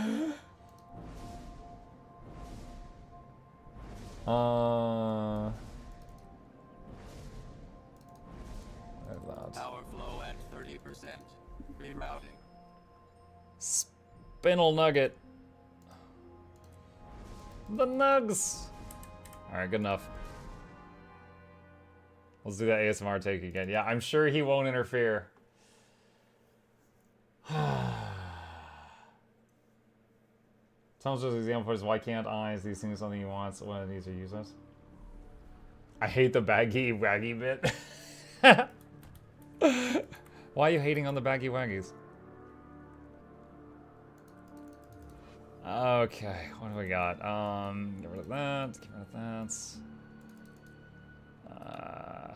is that? Power flow at 30%. Rerouting. Spinel nugget. The nugs. Alright, good enough. Let's do that ASMR take again. Yeah, I'm sure he won't interfere. Thomas just example is why can't I? Is these things something you want? So one of these are useless. I hate the baggy waggy bit. Why are you hating on the baggy waggies? Okay, what do we got? Get rid of that, get rid of that.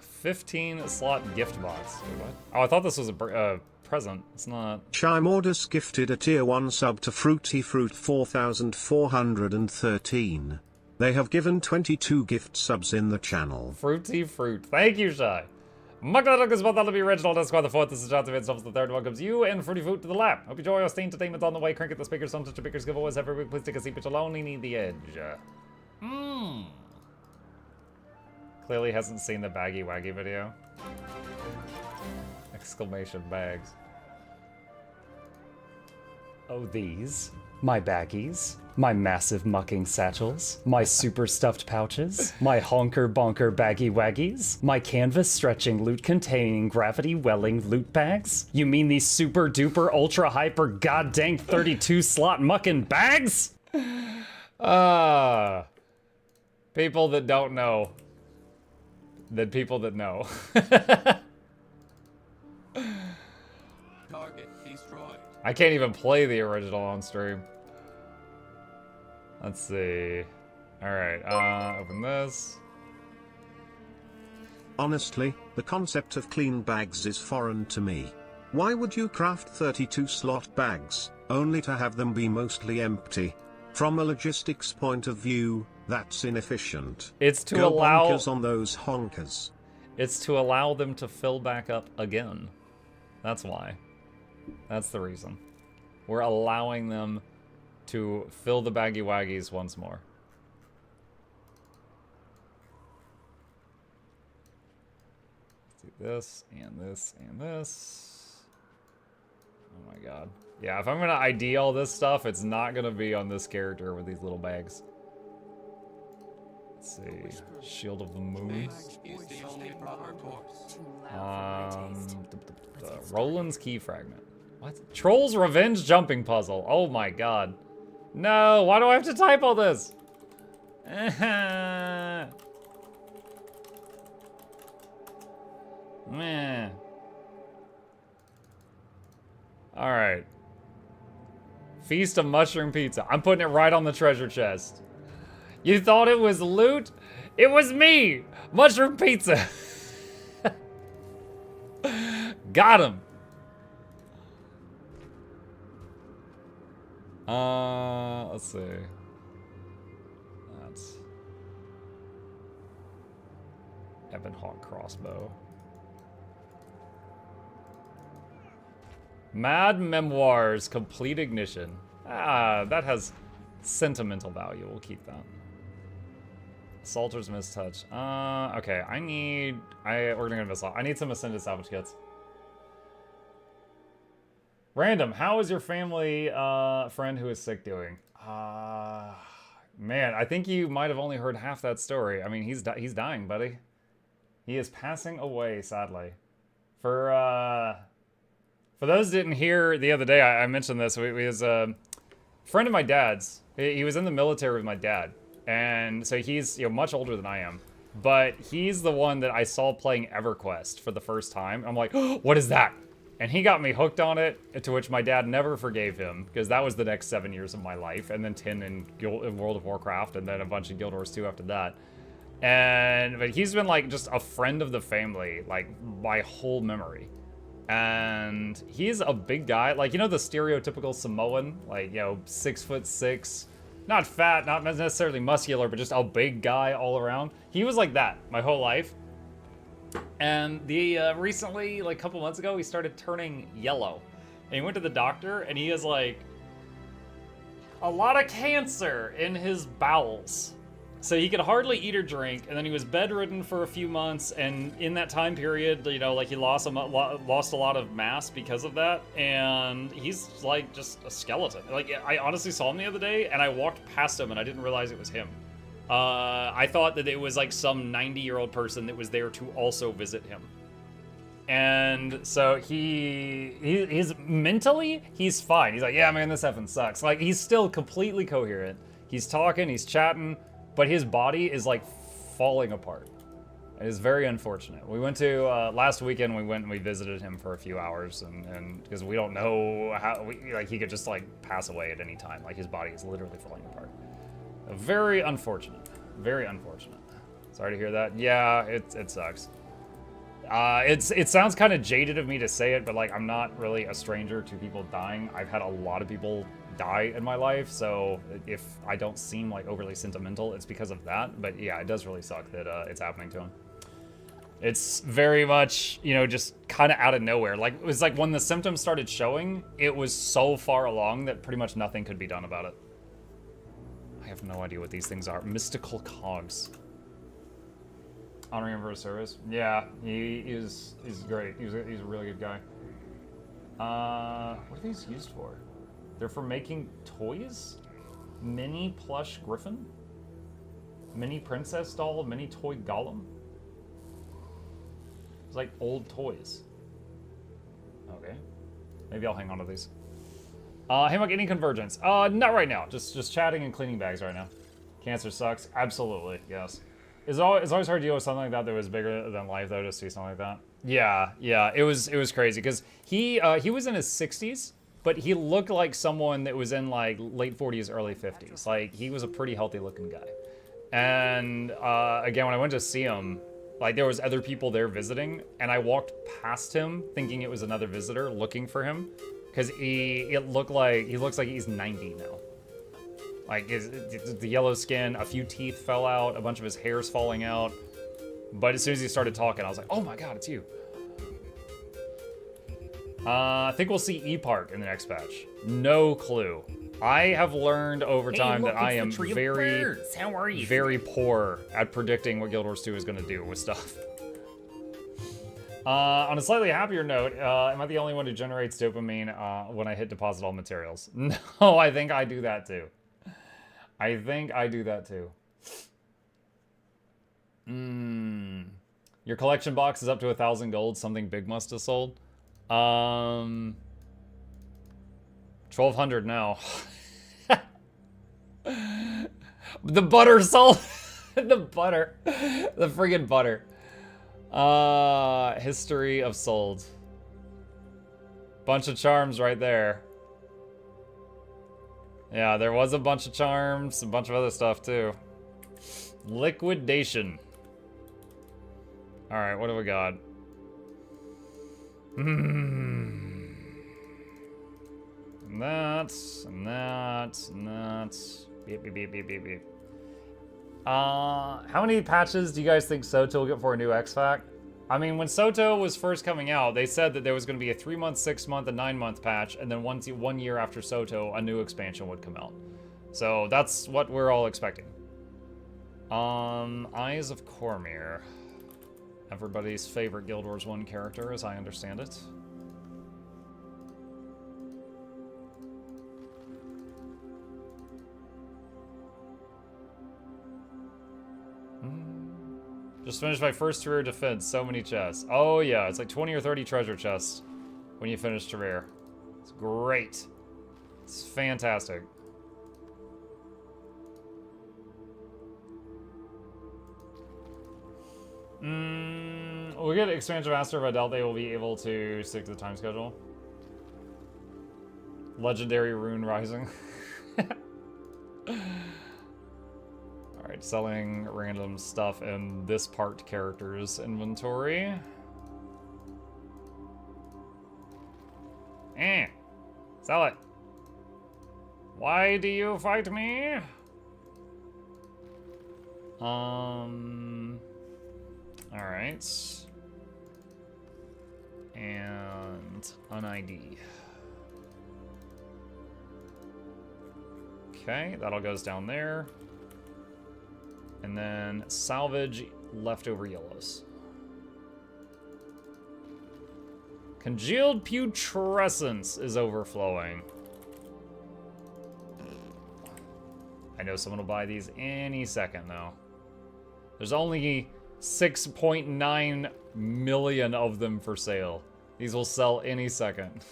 15 slot gift box. Wait, what? Oh, I thought this was a present. It's not. Chimordus gifted a tier 1 sub to Fruity Fruit 4413. They have given 22 gift subs in the channel. Fruity Fruit. Thank you, Shy. MuklukYoutube is both out of the original Discord the 4th. This is Jonathan Vince, the 3rd. Welcomes you and Fruity Fruit to the lab. Hope you enjoy your stay entertainment on the way. Crank at the speakers, don't touch the speakers, giveaways every week. Please take a seat, but you'll only need the edge. Clearly hasn't seen the baggy waggy video. Exclamation bags. Oh, these. My baggies. My massive mucking satchels. My super stuffed pouches. My honker bonker baggy waggies. My canvas stretching loot containing gravity welling loot bags? You mean these super duper ultra hyper goddamn 32 slot mucking bags? People that don't know. The people that know. Target destroyed. I can't even play the original on stream. Let's see. Alright, open this. Honestly, the concept of clean bags is foreign to me. Why would you craft 32 slot bags, only to have them be mostly empty? From a logistics point of view, that's inefficient. It's to Go allow bonkers on those honkers. It's to allow them to fill back up again. That's why. That's the reason. We're allowing them to fill the baggy waggies once more. Let's do this and this and this. Oh my god. Yeah, if I'm gonna ID all this stuff, it's not gonna be on this character with these little bags. Let's see. Shield of the Moon. This is the only proper course. Roland's Key Fragment. What? Troll's Revenge Jumping Puzzle. Oh my god. No, why do I have to type all this? Meh. Alright. Feast of Mushroom Pizza. I'm putting it right on the treasure chest. You thought it was loot? It was me! Mushroom Pizza! Got him! Let's see. That's Ebonhawk crossbow. Mad Memoirs, Complete Ignition. That has sentimental value. We'll keep that. Salter's Mistouch. Okay, we're gonna miss out. I need some Ascended Salvage Kits. Random, how is your family friend who is sick doing? Man, I think you might have only heard half that story. I mean, he's dying, buddy. He is passing away, sadly. For those who didn't hear the other day, I mentioned this. He was a friend of my dad's. He was in the military with my dad. And so he's much older than I am. But he's the one that I saw playing EverQuest for the first time. I'm like, oh, what is that? And he got me hooked on it, to which my dad never forgave him, because that was the next 7 years of my life, and then 10 in World of Warcraft, and then a bunch of Guild Wars 2 after that. But he's been like just a friend of the family, like my whole memory. And he's a big guy, like, the stereotypical Samoan, like, 6'6", not fat, not necessarily muscular, but just a big guy all around. He was like that my whole life. And recently, like a couple months ago, he started turning yellow. And he went to the doctor, and he has like a lot of cancer in his bowels. So he could hardly eat or drink, and then he was bedridden for a few months, and in that time period, like he lost a lot of mass because of that, and he's like just a skeleton. Like, I honestly saw him the other day, and I walked past him, and I didn't realize it was him. I thought that it was like some 90-year-old person that was there to also visit him. And so he's mentally, he's fine. He's like, yeah, man, this effing sucks. Like, he's still completely coherent. He's talking, he's chatting, but his body is like falling apart. It is very unfortunate. We went to, last weekend, we visited him for a few hours, and because we don't know how, he could just like pass away at any time. Like, his body is literally falling apart. Very unfortunate. Very unfortunate. Sorry to hear that. Yeah, it sucks. It sounds kind of jaded of me to say it, but like, I'm not really a stranger to people dying. I've had a lot of people die in my life, so if I don't seem like overly sentimental, it's because of that. But yeah, it does really suck that it's happening to him. It's very much, just kind of out of nowhere. Like, it was like when the symptoms started showing, it was so far along that pretty much nothing could be done about it. I have no idea what these things are. Mystical cogs. Honoring him for his service. Yeah, he's great. He's a really good guy. What are these used for? They're for making toys? Mini plush griffin? Mini princess doll? Mini toy golem? It's like old toys. Okay. Maybe I'll hang on to these. Hey, Mike, any convergence? Not right now. Just chatting and cleaning bags right now. Cancer sucks. Absolutely, yes. It's always hard to deal with something like that was bigger than life, though, to see something like that. Yeah. It was crazy, because he was in his 60s, but he looked like someone that was in, like, late 40s, early 50s. Like, he was a pretty healthy-looking guy. And, again, when I went to see him, like, there was other people there visiting, and I walked past him thinking it was another visitor looking for him. Because he looks like he's 90 now. Like, the yellow skin, a few teeth fell out, a bunch of his hair's falling out. But as soon as he started talking, I was like, oh my god, it's you. I think we'll see E-Park in the next patch. No clue. I have learned over time that I am very poor at predicting what Guild Wars 2 is going to do with stuff. On a slightly happier note, am I the only one who generates dopamine when I hit deposit all materials? No, I think I do that too. Your collection box is up to 1,000 gold. Something big must have sold. 1,200 now. The butter sold. The butter. The friggin' butter. History of sold. Bunch of charms right there. Yeah, there was a bunch of charms, a bunch of other stuff too. Liquidation. Alright, what do we got? And that. Beep, beep, beep, beep, beep, beep. How many patches do you guys think Soto will get for a new X-Fac? I mean, when Soto was first coming out, they said that there was going to be a 3-month, 6-month, and 9-month patch, and then 1 year after Soto, a new expansion would come out. So that's what we're all expecting. Eyes of Cormyr. Everybody's favorite Guild Wars 1 character, as I understand it. Just finished my first Terraria defense. So many chests. Oh yeah, it's like 20 or 30 treasure chests when you finish Terraria. It's great. It's fantastic. We'll get Expansion Master, but I doubt they will be able to stick to the time schedule. Legendary Rune Rising. Alright, selling random stuff in this part character's inventory. Sell it. Why do you fight me? Alright. And an ID. Okay, that all goes down there. And then salvage leftover yellows. Congealed putrescence is overflowing. I know someone will buy these any second, though. There's only 6.9 million of them for sale. These will sell any second.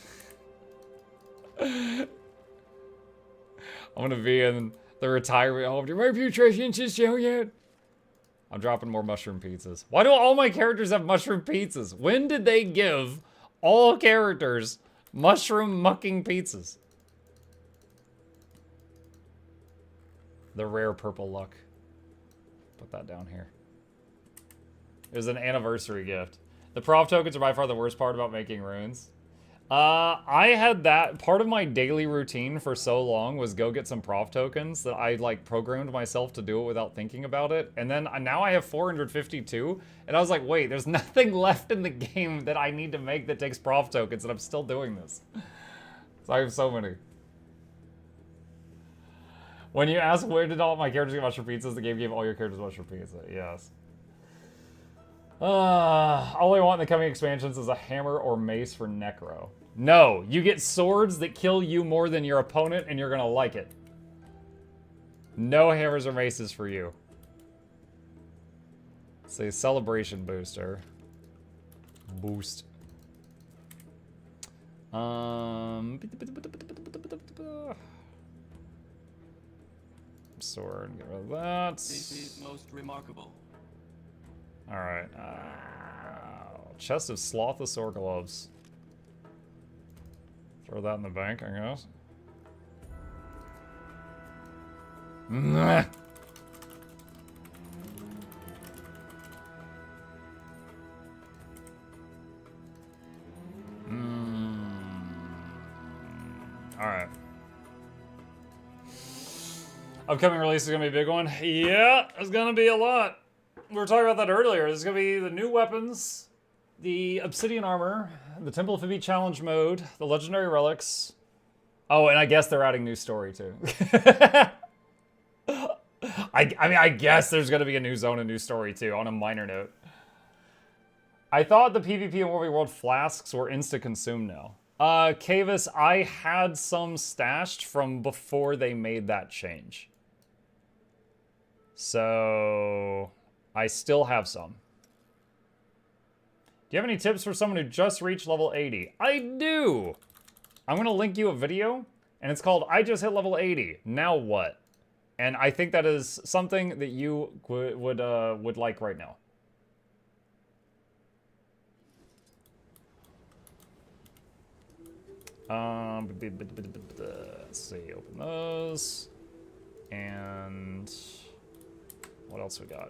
I'm gonna be in the retirement home. Do my putrescence show yet? I'm dropping more mushroom pizzas. Why do all my characters have mushroom pizzas? When did they give all characters mushroom mucking pizzas? The rare purple luck. Put that down here. It was an anniversary gift. The prof tokens are by far the worst part about making runes. I had that. Part of my daily routine for so long was go get some prof tokens that I like programmed myself to do it without thinking about it. And then now I have 452. And I was like, wait, there's nothing left in the game that I need to make that takes prof tokens, and I'm still doing this. So I have so many. When you ask where did all my characters get mushroom pizzas, the game gave all your characters mushroom pizza. Yes. All I want in the coming expansions is a hammer or mace for Necro. No, you get swords that kill you more than your opponent, and you're gonna like it. No hammers or maces for you. It's a celebration booster. Boost. Sword, get rid of that. This is most remarkable. Alright. Chest of Slothosaur gloves. Throw that in the bank, I guess. Alright. Upcoming release is going to be a big one. Yeah, there's going to be a lot. We were talking about that earlier. There's going to be the new weapons, the obsidian armor, the Temple of Phoebe challenge mode, the legendary relics. Oh, and I guess they're adding new story too. I mean, I guess there's going to be a new zone and new story too, on a minor note. I thought the PvP and World flasks were insta-consumed now. Cavis, I had some stashed from before they made that change. So I still have some. Do you have any tips for someone who just reached level 80? I do! I'm going to link you a video, and it's called I Just Hit Level 80. Now what? And I think that is something that you would like right now. Let's see, open those. And what else we got?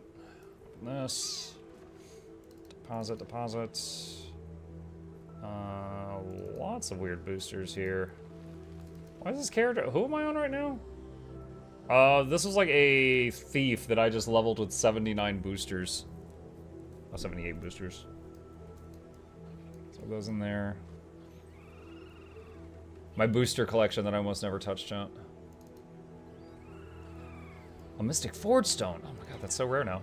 Open this. Deposit. Lots of weird boosters here. Why is this character? Who am I on right now? This was like a thief that I just leveled with 79 boosters. Oh, 78 boosters. Throw those in there. My booster collection that I almost never touched, chat. A Mystic Forge Stone. Oh my god, that's so rare now.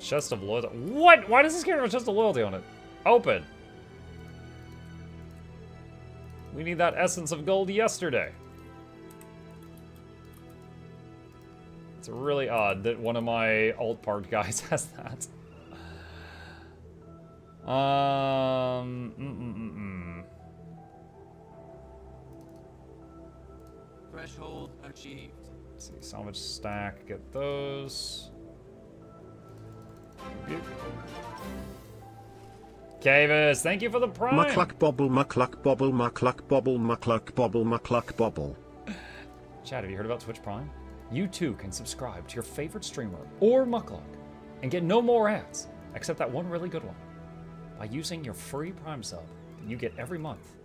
Chest of loyalty. What? Why does this character have a chest of loyalty on it? Open. We need that essence of gold yesterday. It's really odd that one of my alt part guys has that. Threshold achieved. Let's see, salvage stack, get those. Cavis, thank you for the prime. Mukluk bobble, mukluk bobble, mukluk bobble, mukluk bobble, mukluk bobble. Chad, have you heard about Twitch Prime? You too can subscribe to your favorite streamer or Mukluk and get no more ads, except that one really good one, by using your free Prime sub that you get every month.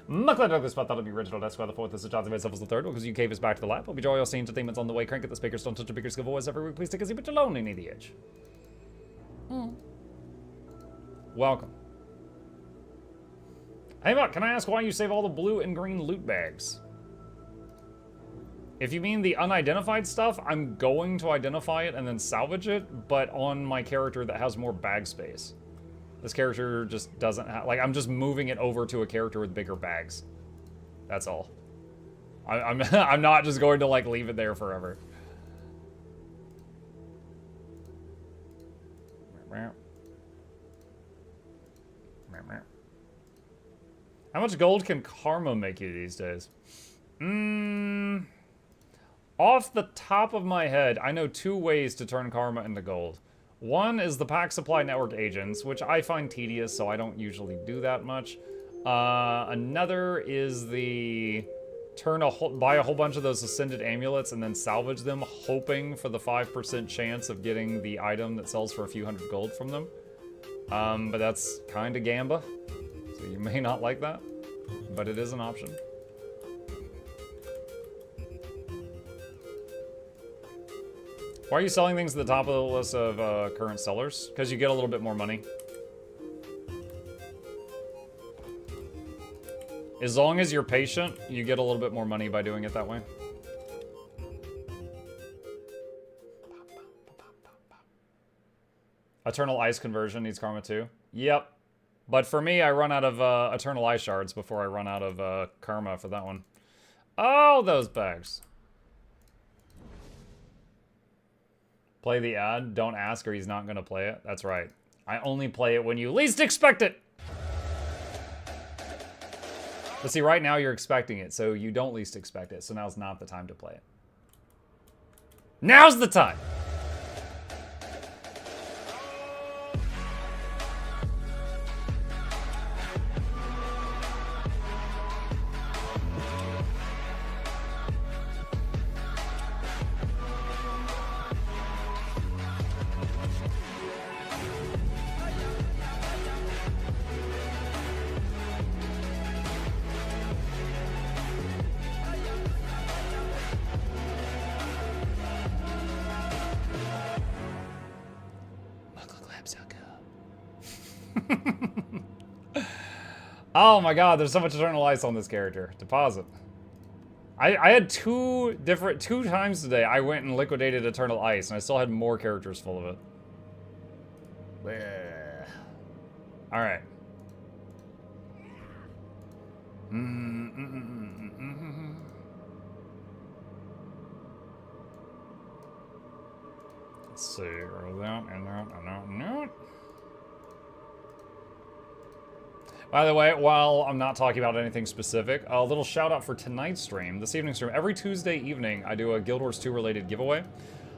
Mukluk dug this spot, thought it'd be original. That's why the fourth is the Johnson myself as the third, because you gave us back to the lap. Hope you enjoy your scene entertainment's on the way. Crank at the speakers, don't touch your speakers, give voice every week. Please take a seat, but you're lonely near the edge. Welcome. Hey, Muck, can I ask why you save all the blue and green loot bags? If you mean the unidentified stuff, I'm going to identify it and then salvage it, but on my character that has more bag space. This character just doesn't have, like, I'm just moving it over to a character with bigger bags. That's all. I'm not just going to, like, leave it there forever. How much gold can karma make you these days? Off the top of my head, I know 2 ways to turn karma into gold. One is the pack supply network agents, which I find tedious, so I don't usually do that much. Another is the buy a whole bunch of those ascended amulets and then salvage them, hoping for the 5% chance of getting the item that sells for a few hundred gold from them. But that's kind of gamba, so you may not like that, but it is an option. Why are you selling things at the top of the list of current sellers? Because you get a little bit more money. As long as you're patient, you get a little bit more money by doing it that way. Eternal Ice conversion needs karma too. Yep. But for me, I run out of Eternal Ice shards before I run out of karma for that one. Oh, those bags. Play the ad, don't ask or he's not gonna play it. That's right. I only play it when you least expect it. But see, right now you're expecting it, so you don't least expect it. So now's not the time to play it. Now's the time! Oh my god, there's so much Eternal Ice on this character. Deposit. I had two times today I went and liquidated Eternal Ice and I still had more characters full of it. Alright. Let's see, roll that and that and that and that. By the way, while I'm not talking about anything specific, a little shout out for tonight's stream, this evening's stream. Every Tuesday evening, I do a Guild Wars 2 related giveaway.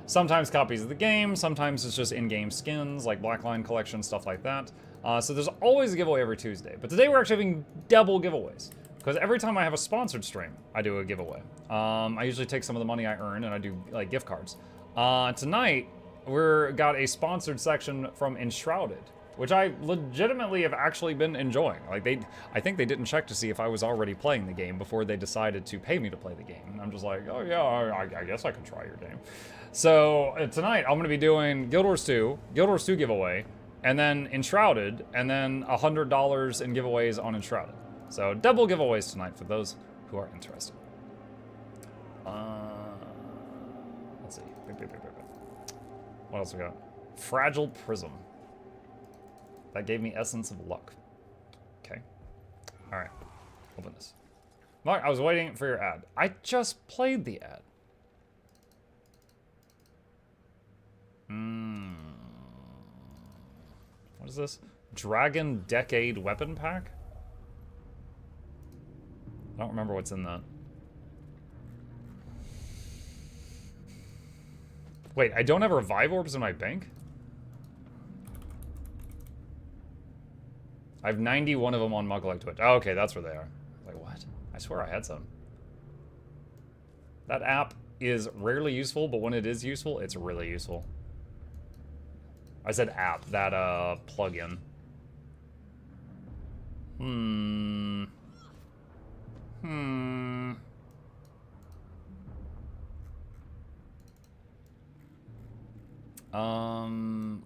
Sometimes copies of the game, sometimes it's just in-game skins, like Blackline Collection, stuff like that. So there's always a giveaway every Tuesday. But today we're actually having double giveaways. Because every time I have a sponsored stream, I do a giveaway. I usually take some of the money I earn and I do like gift cards. Tonight, we've got a sponsored section from Enshrouded, which I legitimately have actually been enjoying. Like I think they didn't check to see if I was already playing the game before they decided to pay me to play the game. And I'm just like, oh yeah, I guess I can try your game. So tonight I'm gonna be doing Guild Wars 2 giveaway, and then Enshrouded, and then $100 in giveaways on Enshrouded. So double giveaways tonight for those who are interested. Let's see, What else we got? Fragile Prism. That gave me Essence of Luck. Okay. Alright. Open this. Mark, I was waiting for your ad. I just played the ad. What is this? Dragon Decade Weapon Pack? I don't remember what's in that. Wait, I don't have Revive Orbs in my bank? I have 91 of them on Mukluk Twitch. Oh, okay, that's where they are. Like, what? I swear I had some. That app is rarely useful, but when it is useful, it's really useful. I said app, that plugin.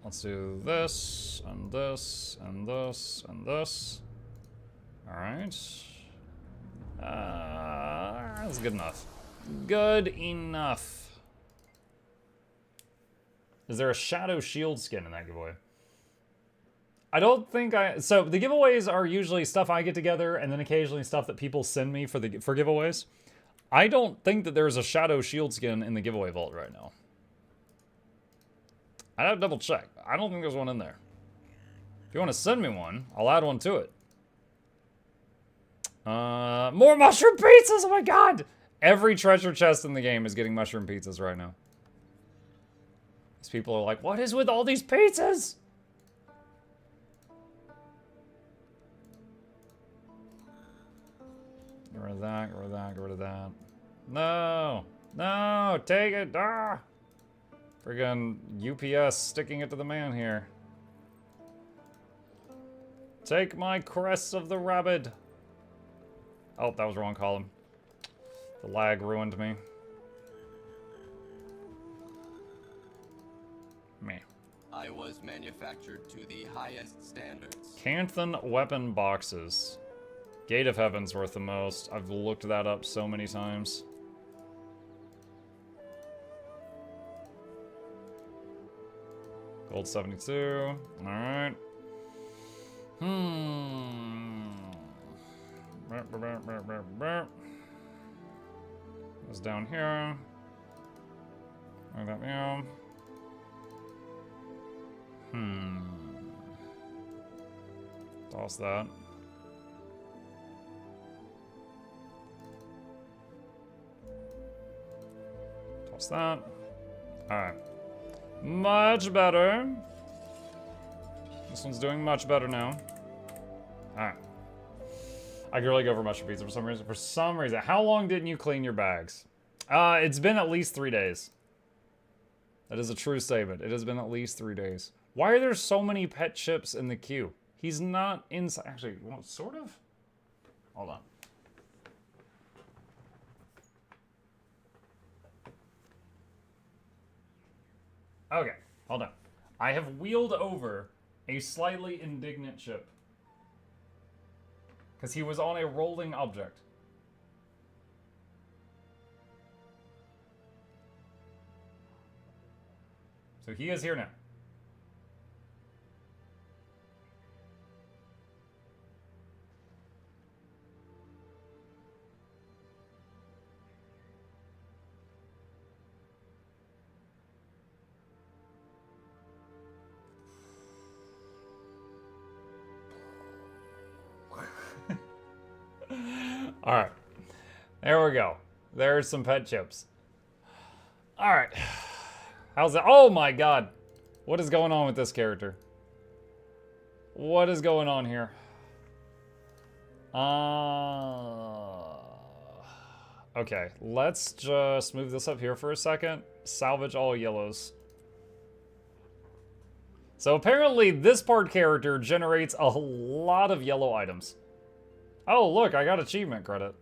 Let's do this, and this, and this, and this. Alright. That's good enough. Good enough. Is there a Shadow Shield skin in that giveaway? I don't think so the giveaways are usually stuff I get together and then occasionally stuff that people send me for giveaways. I don't think that there's a Shadow Shield skin in the giveaway vault right now. I'd have to double check. I don't think there's one in there. If you want to send me one, I'll add one to it. More mushroom pizzas! Oh my god! Every treasure chest in the game is getting mushroom pizzas right now. These people are like, what is with all these pizzas? Get rid of that, get rid of that, get rid of that. No! No! Take it! Ah! Friggin' UPS sticking it to the man here. Take my crest of the rabbit. Oh, that was the wrong column. The lag ruined me. Me. I was manufactured to the highest standards. Canthan weapon boxes. Gate of Heaven's worth the most. I've looked that up so many times. Gold 72. Alright. Goes down here. Like that, meow. Toss that. Toss that. Alright. Much better. This one's doing much better now. Alright. I could really go for mushroom pizza for some reason. For some reason. How long didn't you clean your bags? It's been at least 3 days. That is a true statement. It has been at least 3 days. Why are there so many pet chips in the queue? He's not inside. Actually, well, sort of. Hold on. Okay, hold on. I have wheeled over a slightly indignant chip. Because he was on a rolling object. So he is here now. Alright. There we go. There's some pet chips. Alright. How's that? Oh my god. What is going on with this character? What is going on here? Okay. Let's just move this up here for a second. Salvage all yellows. So apparently this part character generates a lot of yellow items. Oh, look, I got achievement credit.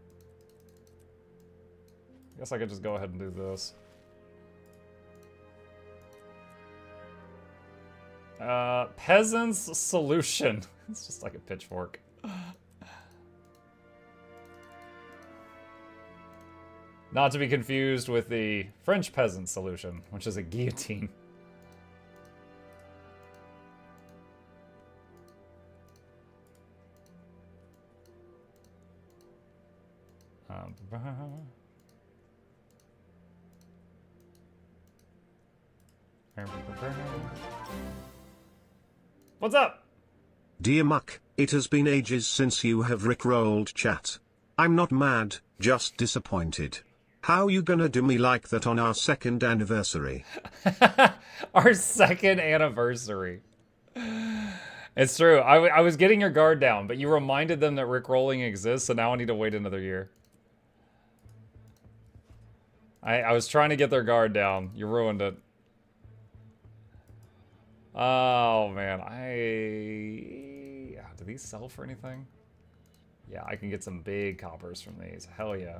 I guess I could just go ahead and do this. Peasant's Solution. It's just like a pitchfork. Not to be confused with the French peasant solution, which is a guillotine. What's up? Dear Muck, it has been ages since you have rickrolled chat. I'm not mad, just disappointed. How you gonna do me like that on our 2nd anniversary? Our 2nd anniversary. It's true. I was getting your guard down, but you reminded them that rickrolling exists, so now I need to wait another year. I was trying to get their guard down. You ruined it. Oh, man. Do these sell for anything? Yeah, I can get some big coppers from these. Hell yeah.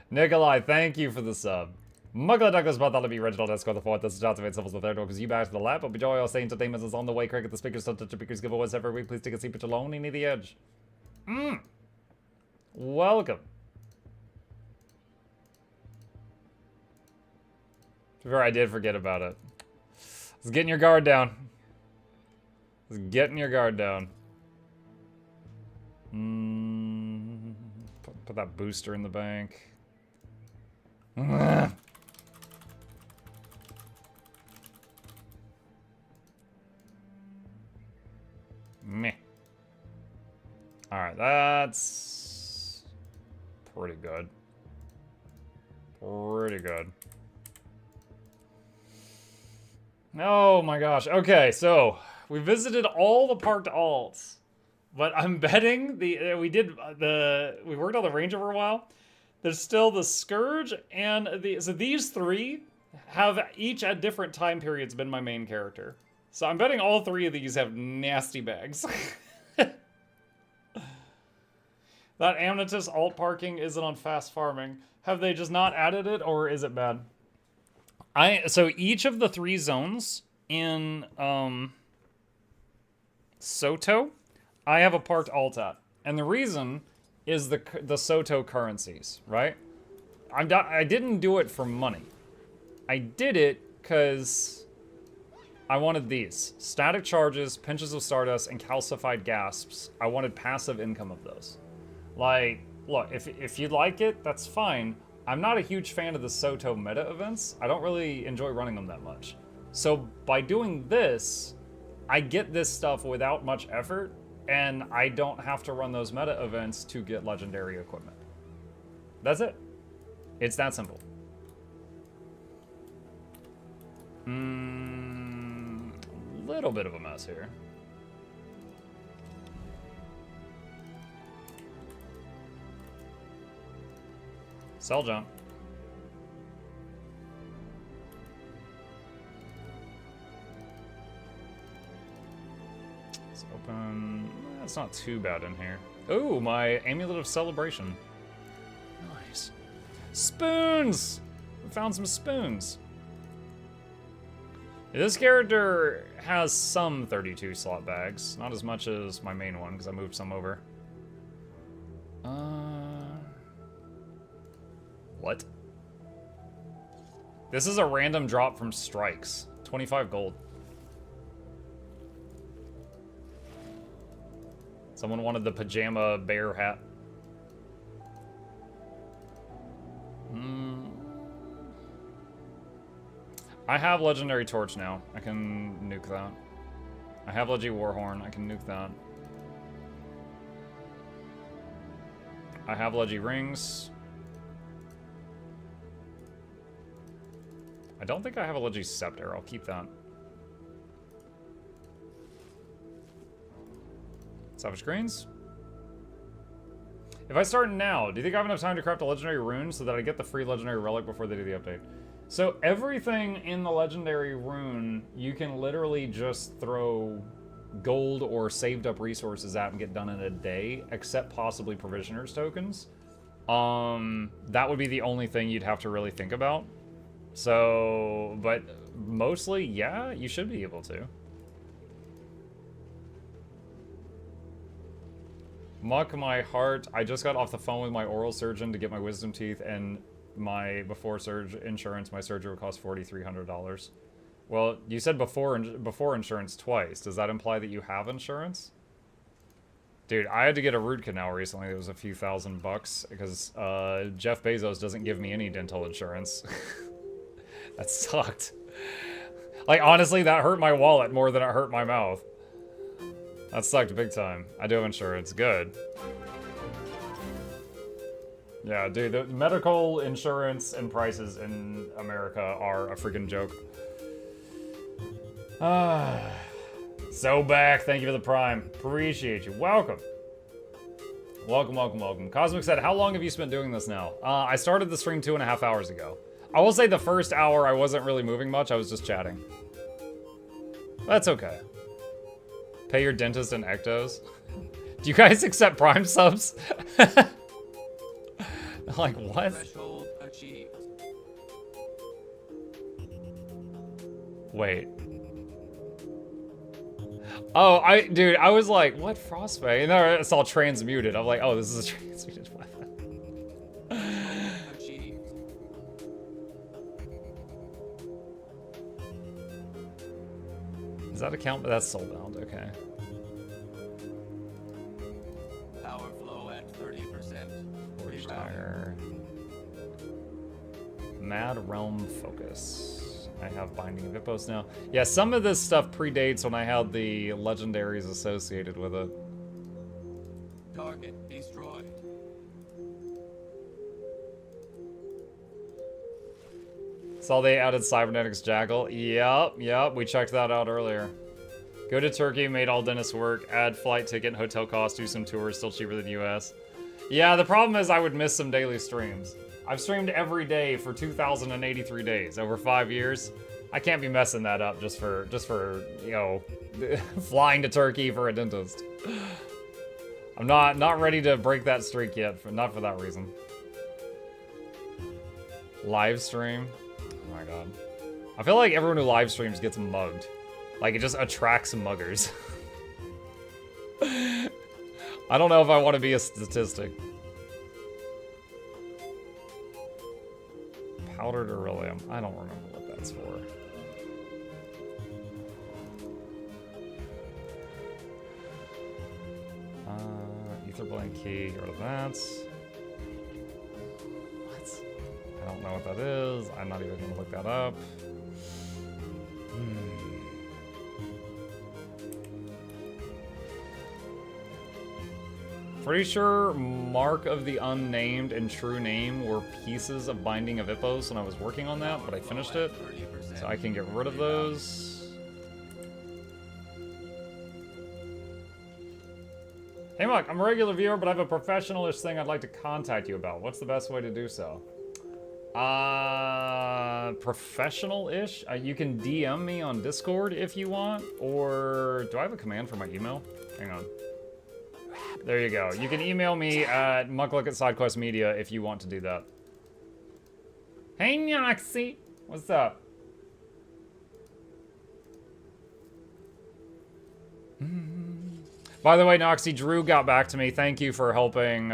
Nikolai, thank you for the sub. Mugla Douglas Bartholomew Reginald Esco the fourth. This is Jonathan Civils the third because you back to the lap. But enjoy all say entertainment is on the way. Cricket the speakers, touch the speakers, giveaways every week. Please take a seat, put your lonely near the edge. Welcome. To be fair, I did forget about it. It's getting your guard down. It's getting your guard down. Put that booster in the bank. Meh. Alright, that's pretty good. Pretty good. Oh my gosh. Okay, so we visited all the parked alts. But I'm betting we worked on the Ranger for a while. There's still the Scourge and so these three have each at different time periods been my main character. So I'm betting all three of these have nasty bags. That Amnetis alt parking isn't on fast farming. Have they just not added it, or is it bad? So each of the 3 zones in Soto, I have a parked alt at. And the reason is the Soto currencies, right? I didn't do it for money. I did it because I wanted these. Static charges, pinches of stardust, and calcified gasps. I wanted passive income of those. Like, look, if you like it, that's fine. I'm not a huge fan of the Soto meta events. I don't really enjoy running them that much. So by doing this, I get this stuff without much effort, and I don't have to run those meta events to get legendary equipment. That's it. It's that simple. Little bit of a mess here. Cell jump. Let's open. That's not too bad in here. Oh, my Amulet of Celebration. Nice. Spoons! We found some spoons. This character has some 32 slot bags. Not as much as my main one, because I moved some over. What? This is a random drop from Strikes. 25 gold. Someone wanted the pajama bear hat. I have Legendary Torch now. I can nuke that. I have Leggy Warhorn. I can nuke that. I have Leggy Rings. I don't think I have a Leggy Scepter. I'll keep that. Savage Greens. If I start now, do you think I have enough time to craft a Legendary Rune so that I get the free Legendary Relic before they do the update? So everything in the Legendary Rune, you can literally just throw gold or saved up resources at and get done in a day, except possibly Provisioners tokens. That would be the only thing you'd have to really think about. So, but mostly, yeah, you should be able to. Muck my heart. I just got off the phone with my oral surgeon to get my wisdom teeth, and my before insurance, my surgery would cost $4,300. Well, you said before insurance twice. Does that imply that you have insurance? Dude, I had to get a root canal recently. It was a few $1,000 because Jeff Bezos doesn't give me any dental insurance. That sucked. Like, honestly, that hurt my wallet more than it hurt my mouth. That sucked big time. I do have insurance. Good. Yeah, dude, the medical insurance and prices in America are a freaking joke. So back, thank you for the prime. Appreciate you. Welcome. Welcome, welcome, welcome. Cosmic said, how long have you spent doing this now? I started the stream 2.5 hours ago. I will say the first hour I wasn't really moving much, I was just chatting. That's okay. Pay your dentist and ectos. Do you guys accept prime subs? Like, what? Threshold achieved. Wait. Oh, dude, I was like, what frostbite? And then it's all transmuted. I'm like, oh, this is a transmuted weapon. Achieved. Does that account? That's soulbound, okay. Power flow at 30%. Forge Tire. Mad Realm Focus. I have Binding of Hippos now. Yeah, some of this stuff predates when I had the legendaries associated with it. Target destroyed. Saw they added Cybernetics Jackal. Yep, we checked that out earlier. Go to Turkey, made all dentists work, add flight ticket, hotel cost, do some tours, still cheaper than US. Yeah, the problem is I would miss some daily streams. I've streamed every day for 2,083 days over 5 years. I can't be messing that up just for you know, flying to Turkey for a dentist. I'm not ready to break that streak yet, not for that reason. Live stream? Oh my god. I feel like everyone who live streams gets mugged. Like, it just attracts muggers. I don't know if I want to be a statistic. Powdered beryllium. I don't remember what that's for. Ether blend key. Get rid of that. What? I don't know what that is. I'm not even going to look that up. Pretty sure Mark of the Unnamed and True Name were pieces of Binding of Hippos when I was working on that, but I finished it, so I can get rid of those. Hey Mark, I'm a regular viewer, but I have a professional-ish thing I'd like to contact you about. What's the best way to do so? Professional-ish? You can DM me on Discord if you want, or do I have a command for my email? Hang on. There you go. You can email me at mukluk@sidequestmedia if you want to do that. Hey, Noxxi. What's up? By the way, Noxxi, Drew got back to me. Thank you for helping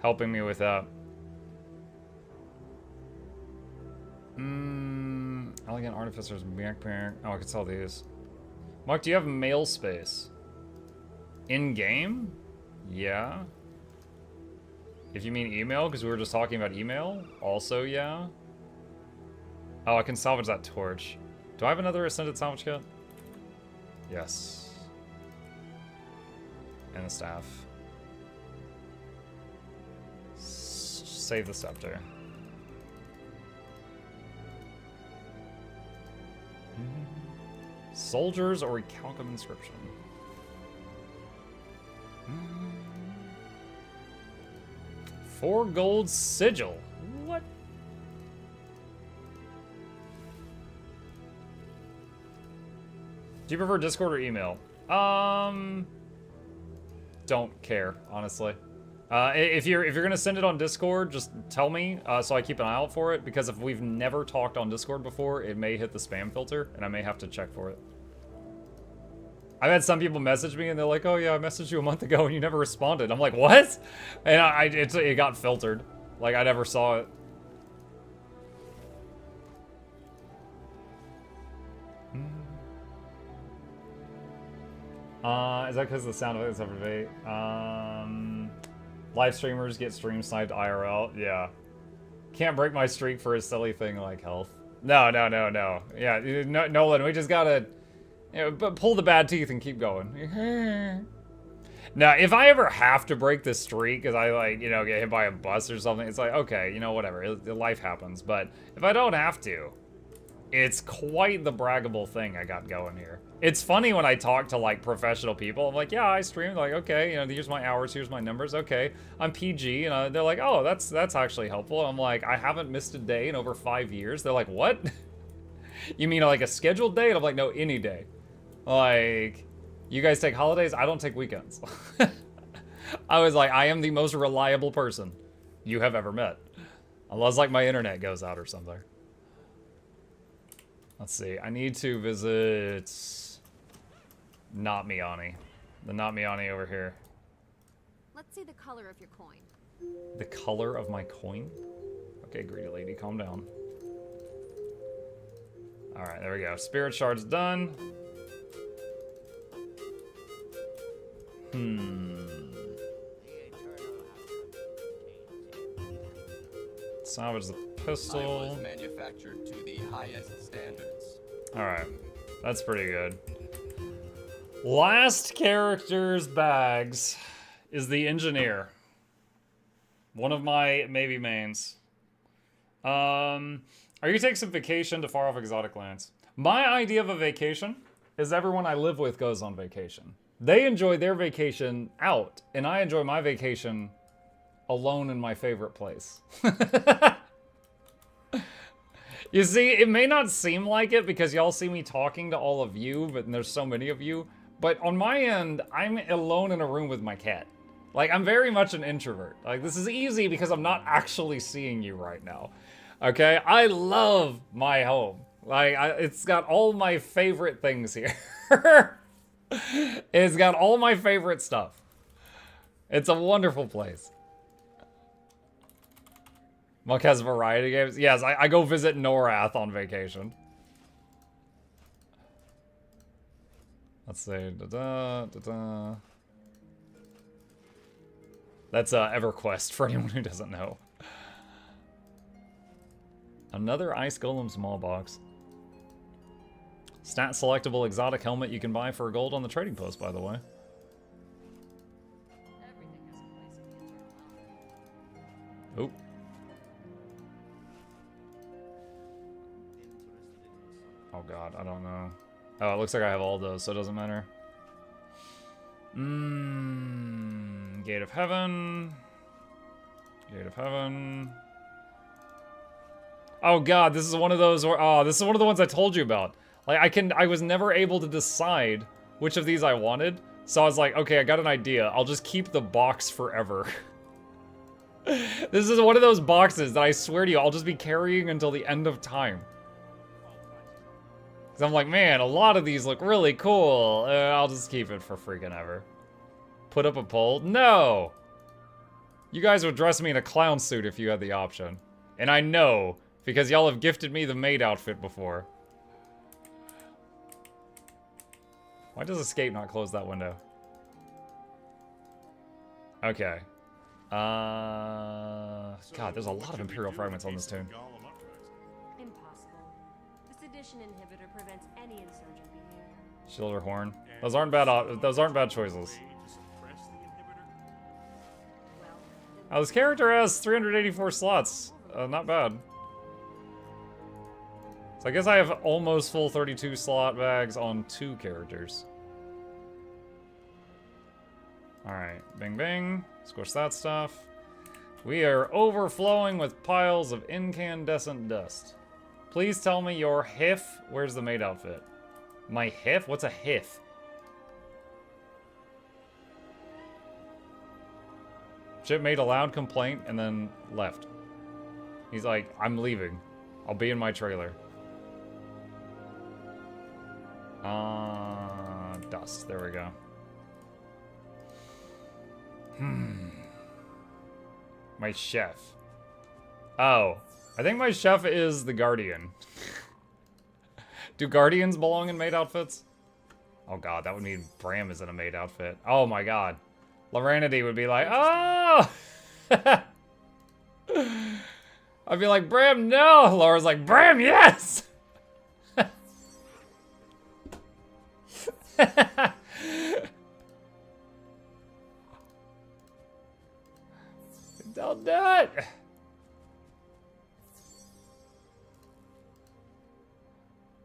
helping me with that. Elegant Artificer's backpack. Oh, I could sell these. Mark, do you have mail space? In-game? Yeah. If you mean email, because we were just talking about email, also yeah. Oh, I can salvage that torch. Do I have another Ascended salvage kit? Yes. And the staff. Save the scepter. Soldiers or Recalcum inscription. 4 gold sigil. What? Do you prefer Discord or email? Don't care, honestly. If you're gonna send it on Discord, just tell me so I keep an eye out for it. Because if we've never talked on Discord before, it may hit the spam filter, and I may have to check for it. I've had some people message me and they're like, "Oh yeah, I messaged you a month ago and you never responded." I'm like, "What?" And it got filtered. Like, I never saw it. Is that because of the sound of it? Except for debate. Live streamers get stream sniped IRL. Yeah. Can't break my streak for a silly thing like health. No. Yeah, Nolan, we just gotta pull the bad teeth and keep going. Now, if I ever have to break the streak because I, like, get hit by a bus or something, it's like, okay, whatever. Life happens. But if I don't have to, it's quite the braggable thing I got going here. It's funny when I talk to, like, professional people. I'm like, yeah, I stream. They're like, okay, here's my hours, here's my numbers. Okay, I'm PG. And they're like, oh, that's actually helpful. And I'm like, I haven't missed a day in over 5 years. They're like, what? You mean like a scheduled day? And I'm like, no, any day. Like, you guys take holidays? I don't take weekends. I was like, I am the most reliable person you have ever met. Unless, like, my internet goes out or something. Let's see. I need to visit Not Miani. The Not Miani over here. Let's see the color of your coin. The color of my coin? Okay, greedy lady, calm down. Alright, there we go. Spirit shard's done. Salvage the pistol. Was manufactured to the highest standards. Alright, that's pretty good. Last character's bags is the engineer. One of my maybe mains. Are you taking some vacation to far off exotic lands? My idea of a vacation is everyone I live with goes on vacation. They enjoy their vacation out, and I enjoy my vacation alone in my favorite place. You see, it may not seem like it because y'all see me talking to all of you, but there's so many of you. But on my end, I'm alone in a room with my cat. Like, I'm very much an introvert. Like, this is easy because I'm not actually seeing you right now. Okay? I love my home. Like, it's got all my favorite things here. It's got all my favorite stuff. It's a wonderful place. Muck has variety games. Yes, I go visit Norath on vacation. Let's see. That's EverQuest for anyone who doesn't know. Another Ice Golem small box. Stat selectable exotic helmet you can buy for gold on the trading post, by the way. Oh. Oh god, I don't know. Oh, it looks like I have all those, so it doesn't matter. Gate of Heaven. Gate of Heaven. Oh god, this is one of those where, oh, this is one of the ones I told you about. Like, I was never able to decide which of these I wanted, so I was like, okay, I got an idea. I'll just keep the box forever. This is one of those boxes that I swear to you, I'll just be carrying until the end of time. Because I'm like, man, a lot of these look really cool. I'll just keep it for freaking ever. Put up a poll? No! You guys would dress me in a clown suit if you had the option. And I know, because y'all have gifted me the maid outfit before. Why does escape not close that window? Okay. God, there's a lot of Imperial fragments on this tune. Impossible. The sedition inhibitor prevents any insurgent behavior. Shield or horn. Those aren't bad choices. Oh, this character has 384 slots. Not bad. So I guess I have almost full 32 slot bags on 2 characters. Alright, bing bing. Squish that stuff. We are overflowing with piles of incandescent dust. Please tell me your HIF. Where's the maid outfit? My HIF? What's a HIF? Chip made a loud complaint and then left. He's like, I'm leaving. I'll be in my trailer. Dust. There we go. My chef. Oh, I think my chef is the guardian. Do guardians belong in maid outfits? Oh god, that would mean Bram is in a maid outfit. Oh my god. Loranity would be like, oh! I'd be like, Bram, no! Laura's like, Bram, yes! Don't do it!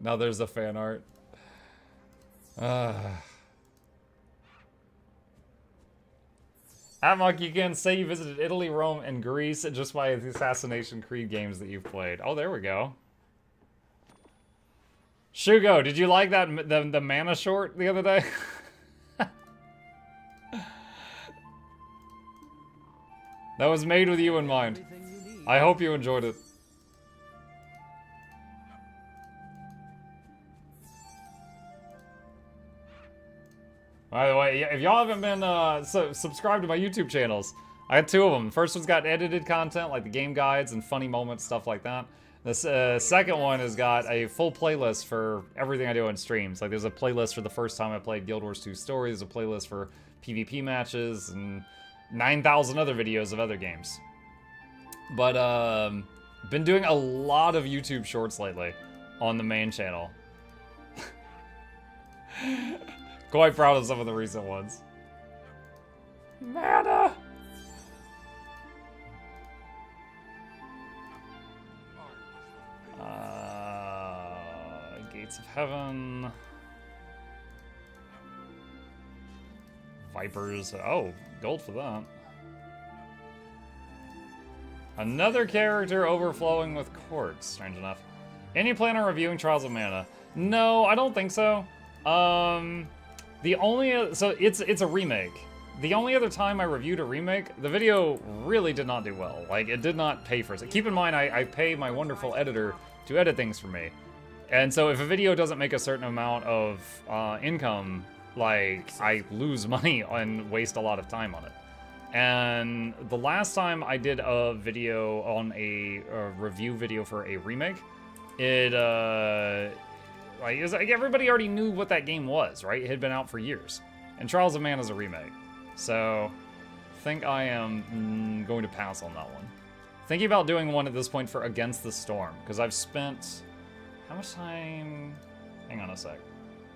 Now there's the fan art. Atmok, you can say you visited Italy, Rome, and Greece just by the Assassination Creed games that you've played. Oh, there we go. Shugo, did you like that the mana short the other day? That was made with you in mind. I hope you enjoyed it. By the way, if y'all haven't been subscribed to my YouTube channels, I had 2 of them. The first one's got edited content, like the game guides and funny moments, stuff like that. The second one has got a full playlist for everything I do on streams. Like, there's a playlist for the first time I played Guild Wars 2 Story. There's a playlist for PvP matches and 9,000 other videos of other games. But, been doing a lot of YouTube shorts lately on the main channel. Quite proud of some of the recent ones. Mana! Gates of Heaven. Vipers. Oh, gold for that. Another character overflowing with quarks, strange enough. Any plan on reviewing Trials of Mana? No, I don't think so. The only, so it's a remake. The only other time I reviewed a remake, the video really did not do well. Like, it did not pay for it. Keep in mind, I pay my wonderful editor to edit things for me. And so if a video doesn't make a certain amount of income, like, I lose money and waste a lot of time on it. And the last time I did a video on a review video for a remake, it was like everybody already knew what that game was, right? It had been out for years. And Trials of Mana is a remake. So, I think I am going to pass on that one. Thinking about doing one at this point for Against the Storm, because I've spent... How much time? Hang on a sec.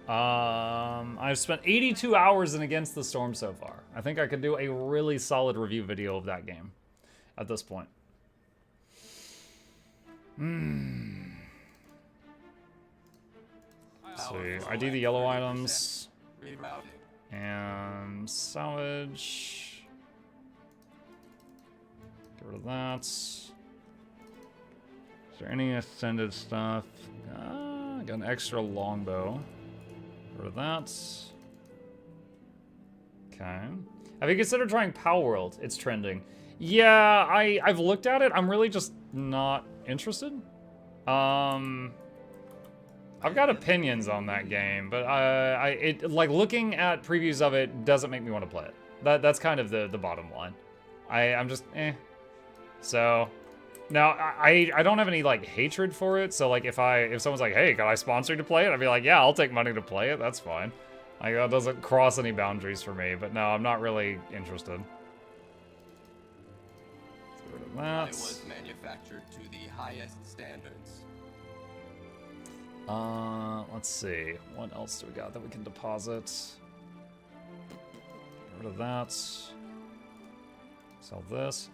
I've spent 82 hours in Against the Storm so far. I think I could do a really solid review video of that game at this point. See, I do the yellow items. And salvage. Get rid of that. Is there any ascended stuff? Got an extra longbow. Get rid of that. Okay. Have you considered trying Power World? It's trending. Yeah, I've looked at it. I'm really just not interested. I've got opinions on that game, but like looking at previews of it doesn't make me want to play it. That's kind of the bottom line. I'm just So now I don't have any like hatred for it. So like if someone's like, hey, can I sponsor you to play it? I'd be like, yeah, I'll take money to play it. That's fine. Like that doesn't cross any boundaries for me. But no, I'm not really interested. Let's get rid of that. It was manufactured to the highest standards. Let's see. What else do we got that we can deposit? Get rid of that. Sell this.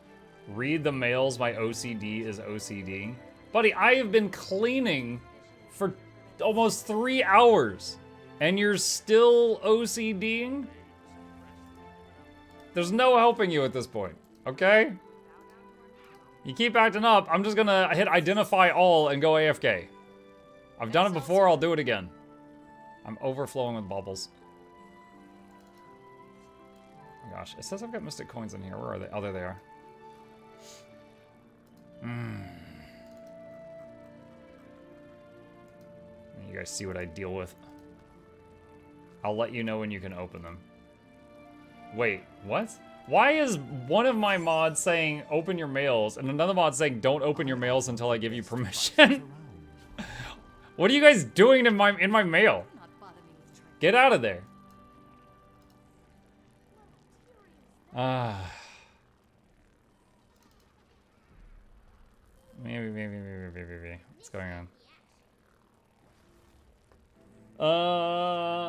Read the mails. My OCD is OCD. Buddy, I have been cleaning for almost 3 hours, and you're still OCDing? There's no helping you at this point, okay? You keep acting up, I'm just gonna hit identify all and go AFK. I've done it before, I'll do it again. I'm overflowing with bubbles. Oh my gosh, it says I've got mystic coins in here. Where are they? Oh, there they are. You guys see what I deal with. I'll let you know when you can open them. Wait, what? Why is one of my mods saying open your mails and another mod saying don't open your mails until I give you permission? What are you guys doing in my mail? Get out of there. Maybe. What's going on?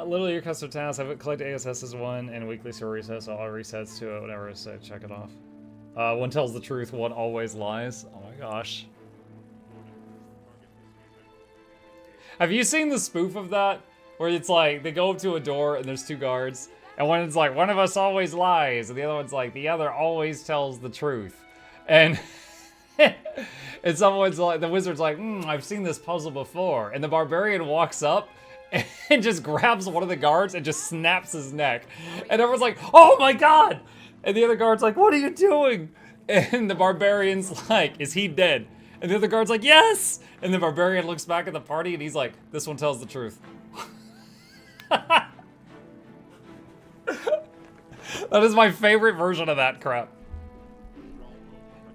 Literally your custom task. I've collected ASS as one and weekly server resets, so all resets to it, whatever it said, check it off. One tells the truth, one always lies. Oh my gosh. Have you seen the spoof of that? Where it's like, they go up to a door and there's two guards, and one is like, one of us always lies, and the other one's like, the other always tells the truth. And and someone's like, the wizard's like, I've seen this puzzle before. And the barbarian walks up and just grabs one of the guards and just snaps his neck. And everyone's like, oh my god! And the other guard's like, what are you doing? And the barbarian's like, is he dead? And the other guard's like, yes! And the barbarian looks back at the party and he's like, this one tells the truth. That is my favorite version of that crap.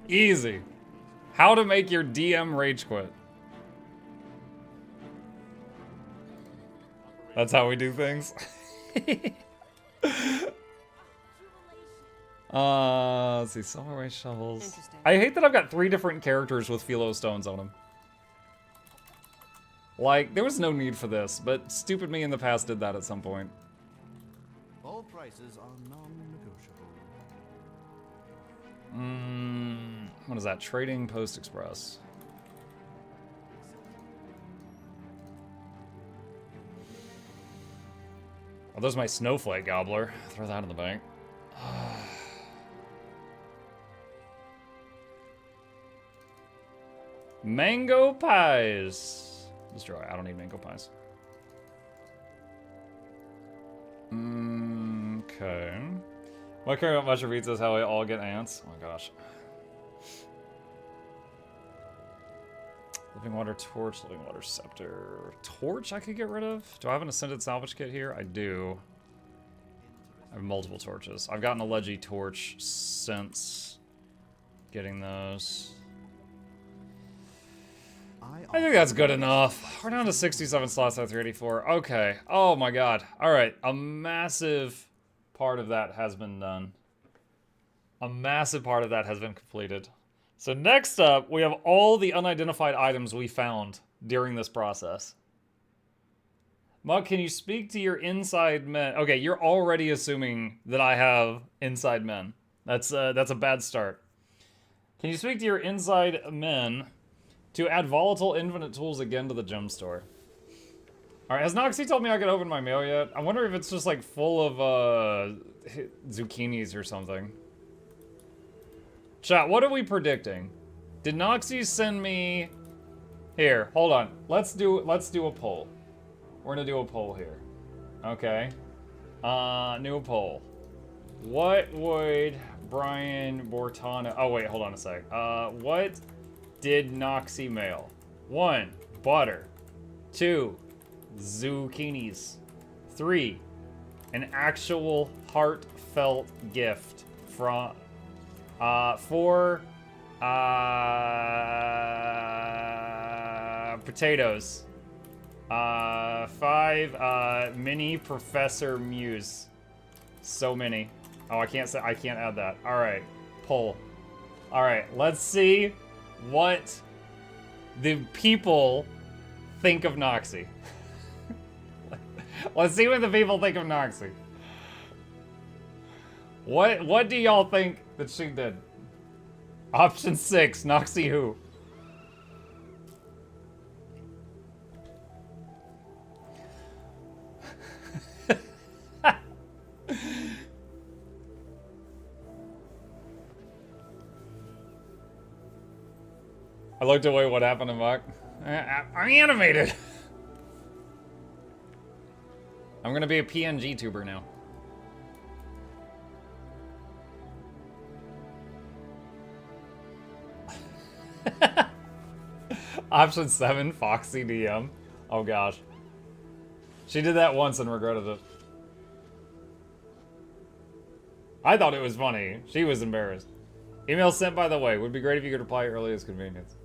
Easy. How to make your DM rage quit. That's how we do things. Let's see, Summer Race Shovels. I hate that I've got 3 different characters with philo stones on them. Like, there was no need for this, but stupid me in the past did that at some point. All prices are non-negotiable. What is that? Trading Post Express. Oh, there's my snowflake gobbler. Throw that in the bank. Mango pies. Destroy. I don't need mango pies. Okay. What care about mushroom pizza is how we all get ants. Oh my gosh. Living water torch, living water scepter. Torch I could get rid of? Do I have an ascended salvage kit here? I do. I have multiple torches. I've gotten a Leggy torch since getting those. I think that's good enough. We're down to 67 slots out of 384. Okay. Oh my god. Alright. A massive part of that has been done. A massive part of that has been completed. So next up, we have all the unidentified items we found during this process. Mug, can you speak to your inside men? Okay, you're already assuming that I have inside men. That's a bad start. Can you speak to your inside men to add volatile infinite tools again to the gem store? Alright, has Noxxi told me I could open my mail yet? I wonder if it's just like full of zucchinis or something. Chat, what are we predicting? Did Noxxi send me... Here, hold on. Let's do a poll. We're gonna do a poll here. Okay. New poll. What would Brian Bortano... Oh, wait, hold on a sec. What did Noxxi mail? 1, butter. 2, zucchinis. 3, an actual heartfelt gift from... 4, potatoes. 5, mini Professor Muse. So many. Oh, I can't add that. All right, poll. All right, let's see what the people think of Noxxi. Let's see what the people think of Noxxi. What do y'all think that she did? Option 6, Noxxi who? I looked away. What happened to Muck? I'm animated. I'm gonna be a PNG tuber now. Option 7, Foxy DM. Oh gosh. She did that once and regretted it. I thought it was funny. She was embarrassed. Email sent by the way. Would be great if you could reply early as convenience.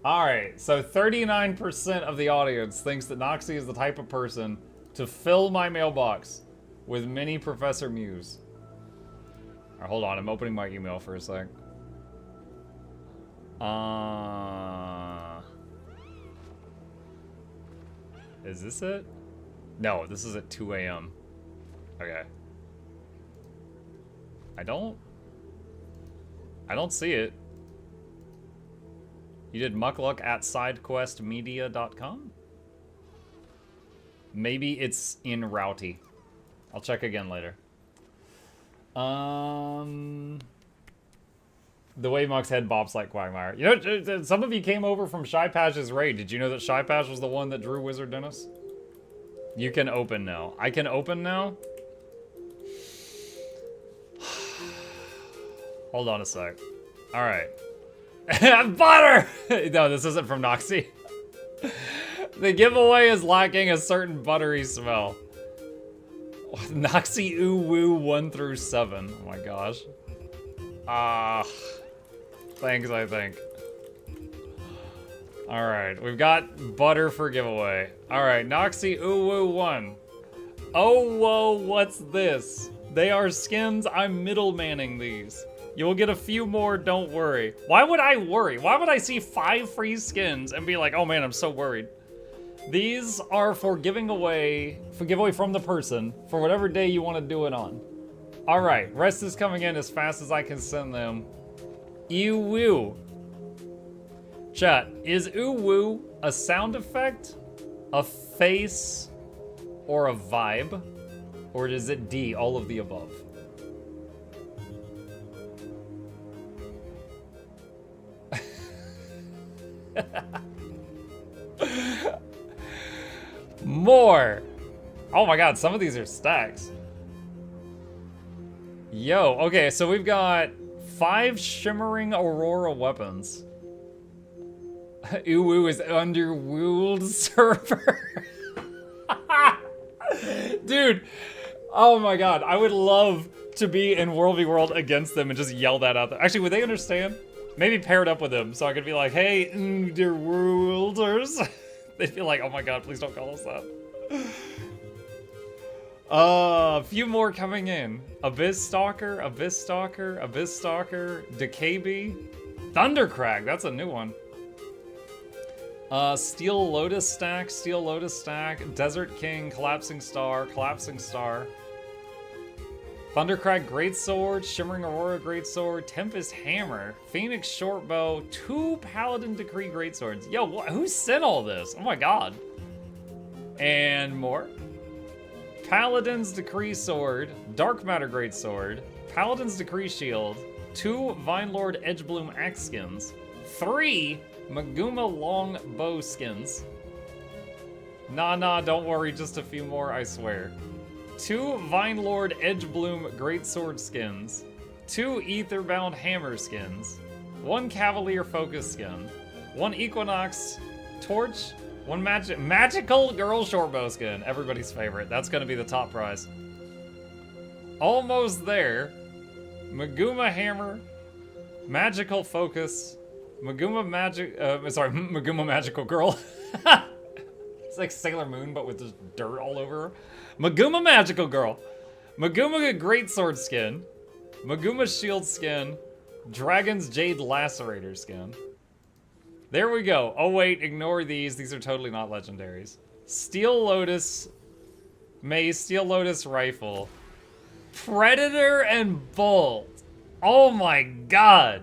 Alright, so 39% of the audience thinks that Noxxi is the type of person to fill my mailbox with mini Professor Muse. Alright, hold on. I'm opening my email for a sec. Is this it? No, this is at 2 a.m. Okay. I don't see it. You did mukluk at sidequestmedia.com? Maybe it's in Routy. I'll check again later. The way Muck's head bobs like Quagmire. You know, some of you came over from Shy Pash's raid. Did you know that Shy Pash was the one that drew Wizard Dennis? You can open now. I can open now? Hold on a sec. Alright. Butter! No, this isn't from Noxxi. The giveaway is lacking a certain buttery smell. Noxxi Ooh Woo 1 through 7. Oh my gosh. Thanks, I think. Alright, we've got butter for giveaway. Alright, Noxxi Ooh Woo 1. Oh, whoa, what's this? They are skins. I'm middlemanning these. You will get a few more, don't worry. Why would I worry? Why would I see 5 free skins and be like, oh man, I'm so worried? These are for giveaway from the person for whatever day you want to do it on. All right, rest is coming in as fast as I can send them. Ew woo. Chat, is ooh woo a sound effect, a face, or a vibe? Or is it D, all of the above? More. Oh my god, some of these are stacks. Yo, okay, so we've got 5 shimmering aurora weapons. Uwu is underwooled server. Dude, oh my god, I would love to be in World v World against them and just yell that out there. Actually, would they understand? Maybe paired up with them so I could be like, hey, underworlders. They'd be like, oh my god, please don't call us that. A few more coming in. Abyss Stalker, Abyss Stalker, Abyss Stalker, Decaby, Thundercrag, that's a new one. Steel Lotus Stack, Steel Lotus Stack, Desert King, Collapsing Star, Collapsing Star. Thundercrag Greatsword, Shimmering Aurora Greatsword, Tempest Hammer, Phoenix Shortbow, 2 Paladin Decree Greatswords. Yo, who sent all this? Oh my god. And more. Paladin's Decree Sword, Dark Matter Greatsword, Paladin's Decree Shield, 2 Vinelord Edgebloom Axe Skins, 3 Maguma Long Bow Skins. Nah, don't worry, just a few more, I swear. 2 Vinelord Edgebloom Greatsword skins, 2 Aetherbound Hammer skins, 1 Cavalier Focus skin, 1 Equinox Torch, 1 Magical Girl Shortbow skin, everybody's favorite. That's gonna be the top prize. Almost there. Maguma Hammer, Magical Focus, Maguma Magical Girl. It's like Sailor Moon, but with just dirt all over her. Maguma Magical Girl. Maguma Greatsword skin. Maguma Shield skin. Dragon's Jade Lacerator skin. There we go. Oh wait, ignore these. These are totally not legendaries. Steel Lotus Mace, Steel Lotus Rifle. Predator and Bolt. Oh my god.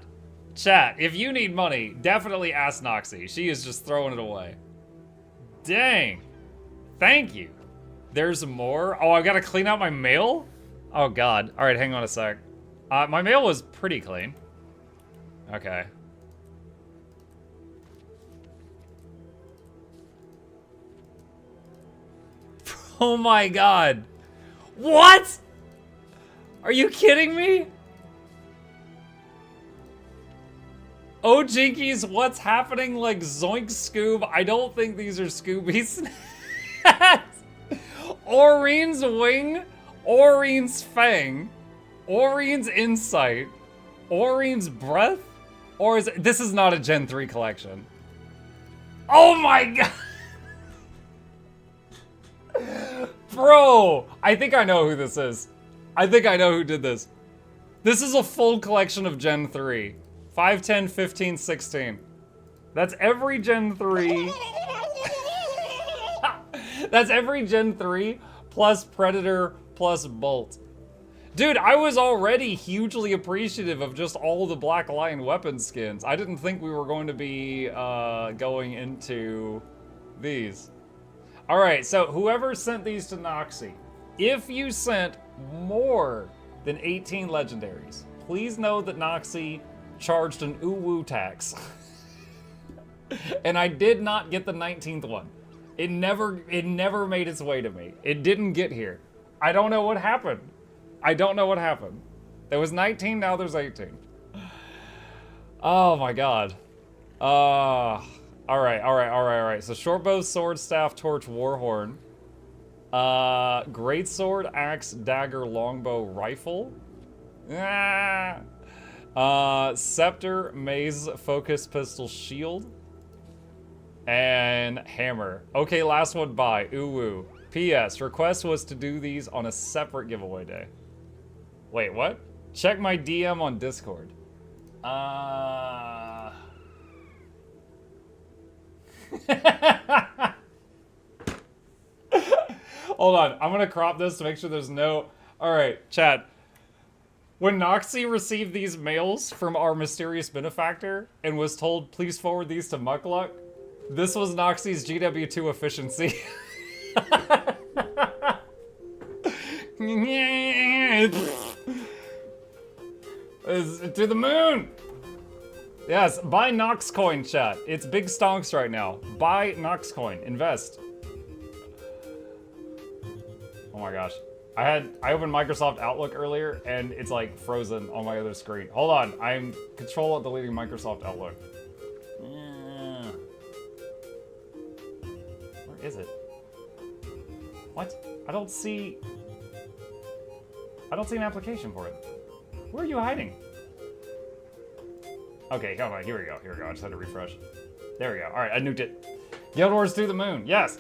Chat, if you need money, definitely ask Noxxi. She is just throwing it away. Dang. Thank you. There's more? Oh, I've got to clean out my mail? Oh, God. All right, hang on a sec. My mail was pretty clean. Okay. Oh, my God. What? Are you kidding me? Oh, Jinkies, what's happening? Like Zoink Scoob. I don't think these are Scooby Snacks. Oreen's Wing, Oreen's Fang, Orien's Insight, Orien's Breath, or is this is not a Gen 3 collection? Oh my god! Bro, I think I know who this is. I think I know who did this. This is a full collection of Gen 3. 5, 10, 15, 16. That's every Gen 3. That's every Gen 3 plus Predator plus Bolt. Dude, I was already hugely appreciative of just all the Black Lion weapon skins. I didn't think we were going to be going into these. All right, so whoever sent these to Noxxi, if you sent more than 18 legendaries, please know that Noxxi charged an uwu tax. And I did not get the 19th one. It never made its way to me. It didn't get here. I don't know what happened. I don't know what happened. There was 19, now there's 18. Oh my god. Alright. So shortbow, sword, staff, torch, warhorn. Greatsword, axe, dagger, longbow, rifle. Scepter, mace, focus, pistol, shield. And hammer. Okay, last one, bye. Uwu. P.S. Request was to do these on a separate giveaway day. Wait, what? Check my DM on Discord. Hold on, I'm gonna crop this to make sure there's no... Alright, chat. When Noxxi received these mails from our mysterious benefactor and was told, please forward these to Mukluk, this was Noxxi's GW2 efficiency. To the moon! Yes, buy Nox coin, chat. It's big stonks right now. Buy Nox coin. Invest. Oh my gosh. I opened Microsoft Outlook earlier and it's like frozen on my other screen. Hold on. I'm control of deleting Microsoft Outlook. Where is it? What? I don't see an application for it. Where are you hiding? Okay, come on, here we go. I just had to refresh. There we go. All right, I nuked it. Guild Wars to the moon. Yes.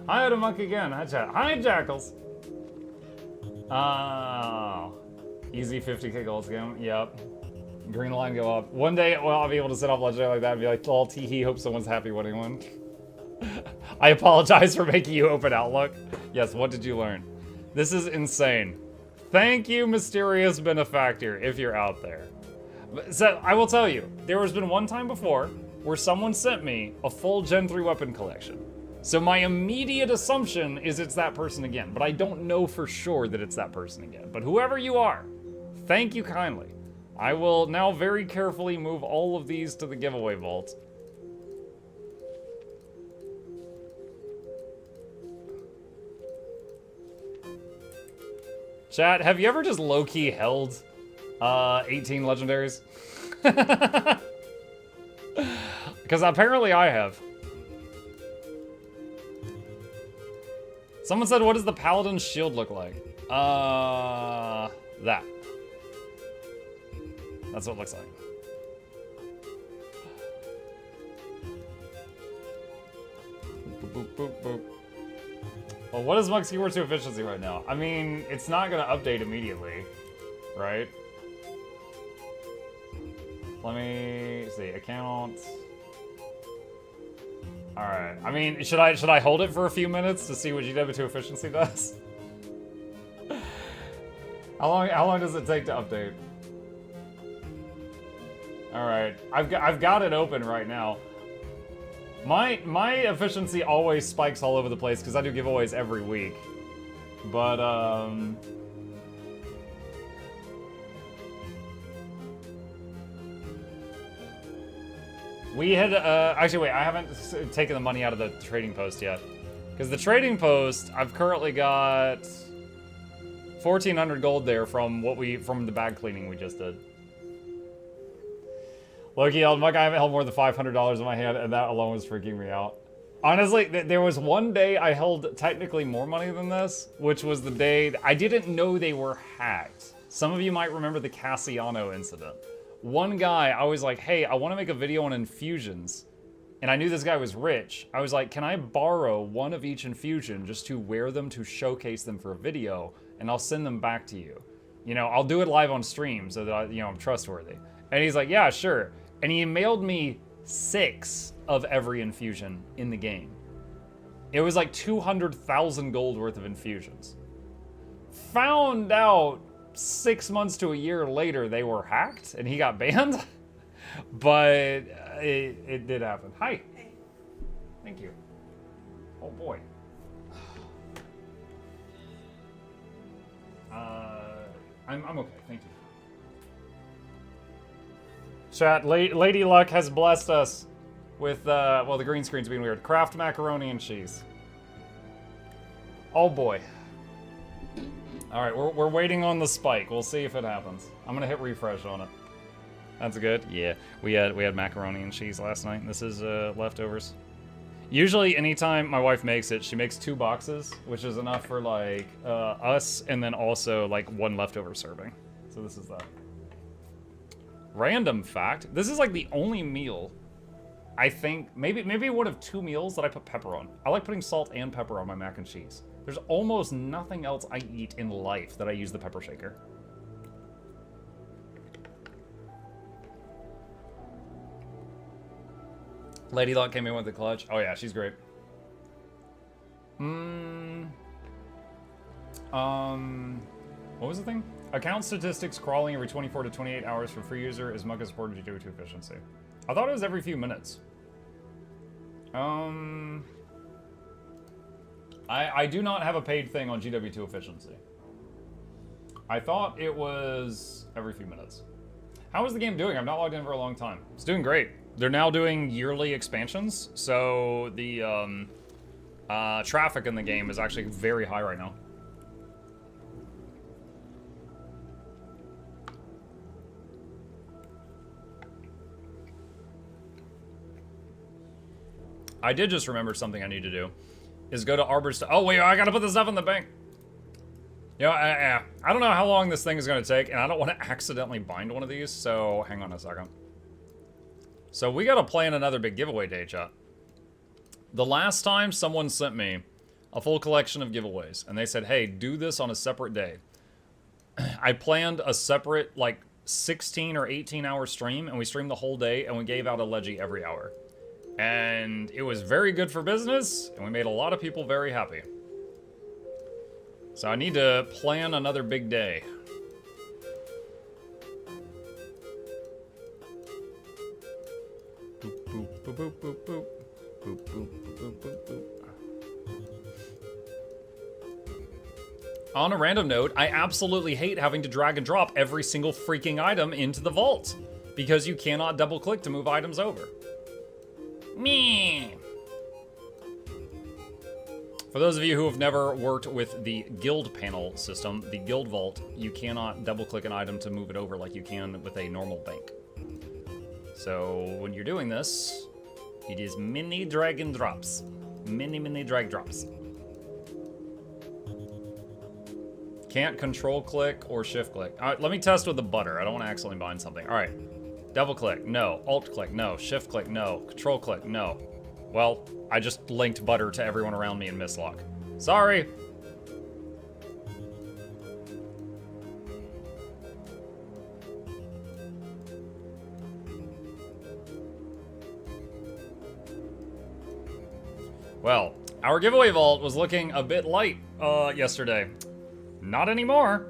Hi, to Monk again. Hi, chat. Hi, Jackals. Oh. Easy 50k gold game. Yep. Green line go up. One day, well, I'll be able to set off legendary like that and be like, lol, tee hope someone's happy winning one. I apologize for making you open Outlook. Yes, what did you learn? This is insane. Thank you, mysterious benefactor, if you're out there. So, I will tell you, there has been one time before where someone sent me a full Gen 3 weapon collection. So my immediate assumption is it's that person again, but I don't know for sure that it's that person again. But whoever you are, thank you kindly. I will now very carefully move all of these to the giveaway vault. Chat, have you ever just low-key held 18 legendaries? Because apparently I have. Someone said, what does the Paladin's shield look like? That. That's what it looks like. Boop, boop, boop, boop. Well, what is Muck's keyword to efficiency right now? I mean, it's not gonna update immediately, right? Let me see, account. All right, I mean, should I hold it for a few minutes to see what GW2 efficiency does? How long does it take to update? All right, I've got it open right now. My efficiency always spikes all over the place because I do giveaways every week. But, we had, actually wait, I haven't taken the money out of the trading post yet. Because the trading post, I've currently got 1,400 gold there from the bag cleaning we just did. Loki yelled, Mike, I haven't held more than $500 in my hand, and that alone was freaking me out. Honestly, there was one day I held technically more money than this, which was the day I didn't know they were hacked. Some of you might remember the Cassiano incident. One guy, I was like, hey, I want to make a video on infusions. And I knew this guy was rich. I was like, can I borrow one of each infusion just to wear them to showcase them for a video, and I'll send them back to you. You know, I'll do it live on stream so that I'm trustworthy. And he's like, yeah, sure. And he mailed me 6 of every infusion in the game. It was like 200,000 gold worth of infusions. Found out 6 months to a year later they were hacked and he got banned. But it did happen. Hi. Hey. Thank you. Oh boy. I'm okay, thank you. Chat, Lady Luck has blessed us with, well, the green screen's being weird. Kraft macaroni and cheese. Oh boy. All right, we're waiting on the spike. We'll see if it happens. I'm gonna hit refresh on it. That's good. Yeah, we had macaroni and cheese last night. This is leftovers. Usually, anytime my wife makes it, she makes 2 boxes, which is enough for like us, and then also like 1 leftover serving. So this is that. Random fact: this is like the only meal, I think, maybe one of 2 meals that I put pepper on. I like putting salt and pepper on my mac and cheese. There's almost nothing else I eat in life that I use the pepper shaker. Lady Luck came in with the clutch. Oh yeah, she's great. What was the thing? Account statistics crawling every 24 to 28 hours for free user is Mukka supported GW2 efficiency. I thought it was every few minutes. I do not have a paid thing on GW2 efficiency. I thought it was every few minutes. How is the game doing? I've not logged in for a long time. It's doing great. They're now doing yearly expansions, so the traffic in the game is actually very high right now. I did just remember something I need to do, is go to Arbor's. Oh wait, I gotta put this stuff in the bank. You know, I don't know how long this thing is gonna take, and I don't want to accidentally bind one of these, so hang on a second. So we gotta plan another big giveaway day, chat. The last time someone sent me a full collection of giveaways, and they said, hey, do this on a separate day. I planned a separate, like, 16 or 18 hour stream, and we streamed the whole day, and we gave out a Leggy every hour. And it was very good for business, and we made a lot of people very happy. So I need to plan another big day. Boop, boop, boop, boop, boop, boop. Boop, boop, boop, boop, boop. On a random note, I absolutely hate having to drag and drop every single freaking item into the vault, because you cannot double click to move items over. Me. For those of you who have never worked with the guild panel system, the guild vault, you cannot double click an item to move it over like you can with a normal bank. So when you're doing this, it is mini drag and drops. Mini drag drops. Can't control click or shift click. All right, let me test with the butter. I don't want to accidentally bind something. All right. Double click, no. Alt click, no. Shift click, no. Control click, no. Well, I just linked butter to everyone around me in mislock. Sorry. Well, our giveaway vault was looking a bit light yesterday. Not anymore.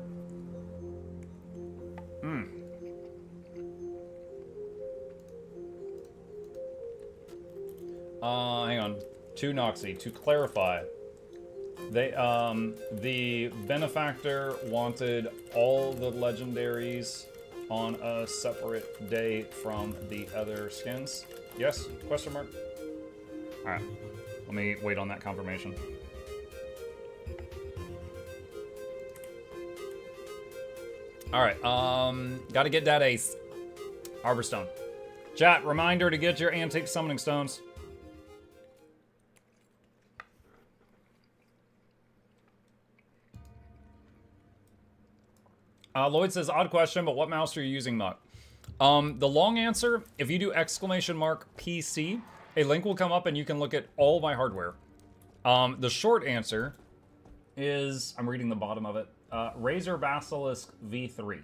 Hang on. To Noxxi, to clarify, they the benefactor wanted all the legendaries on a separate day from the other skins. Yes? Question mark? All right. Let me wait on that confirmation. All right. Got to get that ace. Arborstone. Chat, reminder to get your antique summoning stones. Lloyd says, odd question, but what mouse are you using, Muck? The long answer, if you do !PC, a link will come up and you can look at all my hardware. The short answer is, I'm reading the bottom of it, Razer Basilisk V3.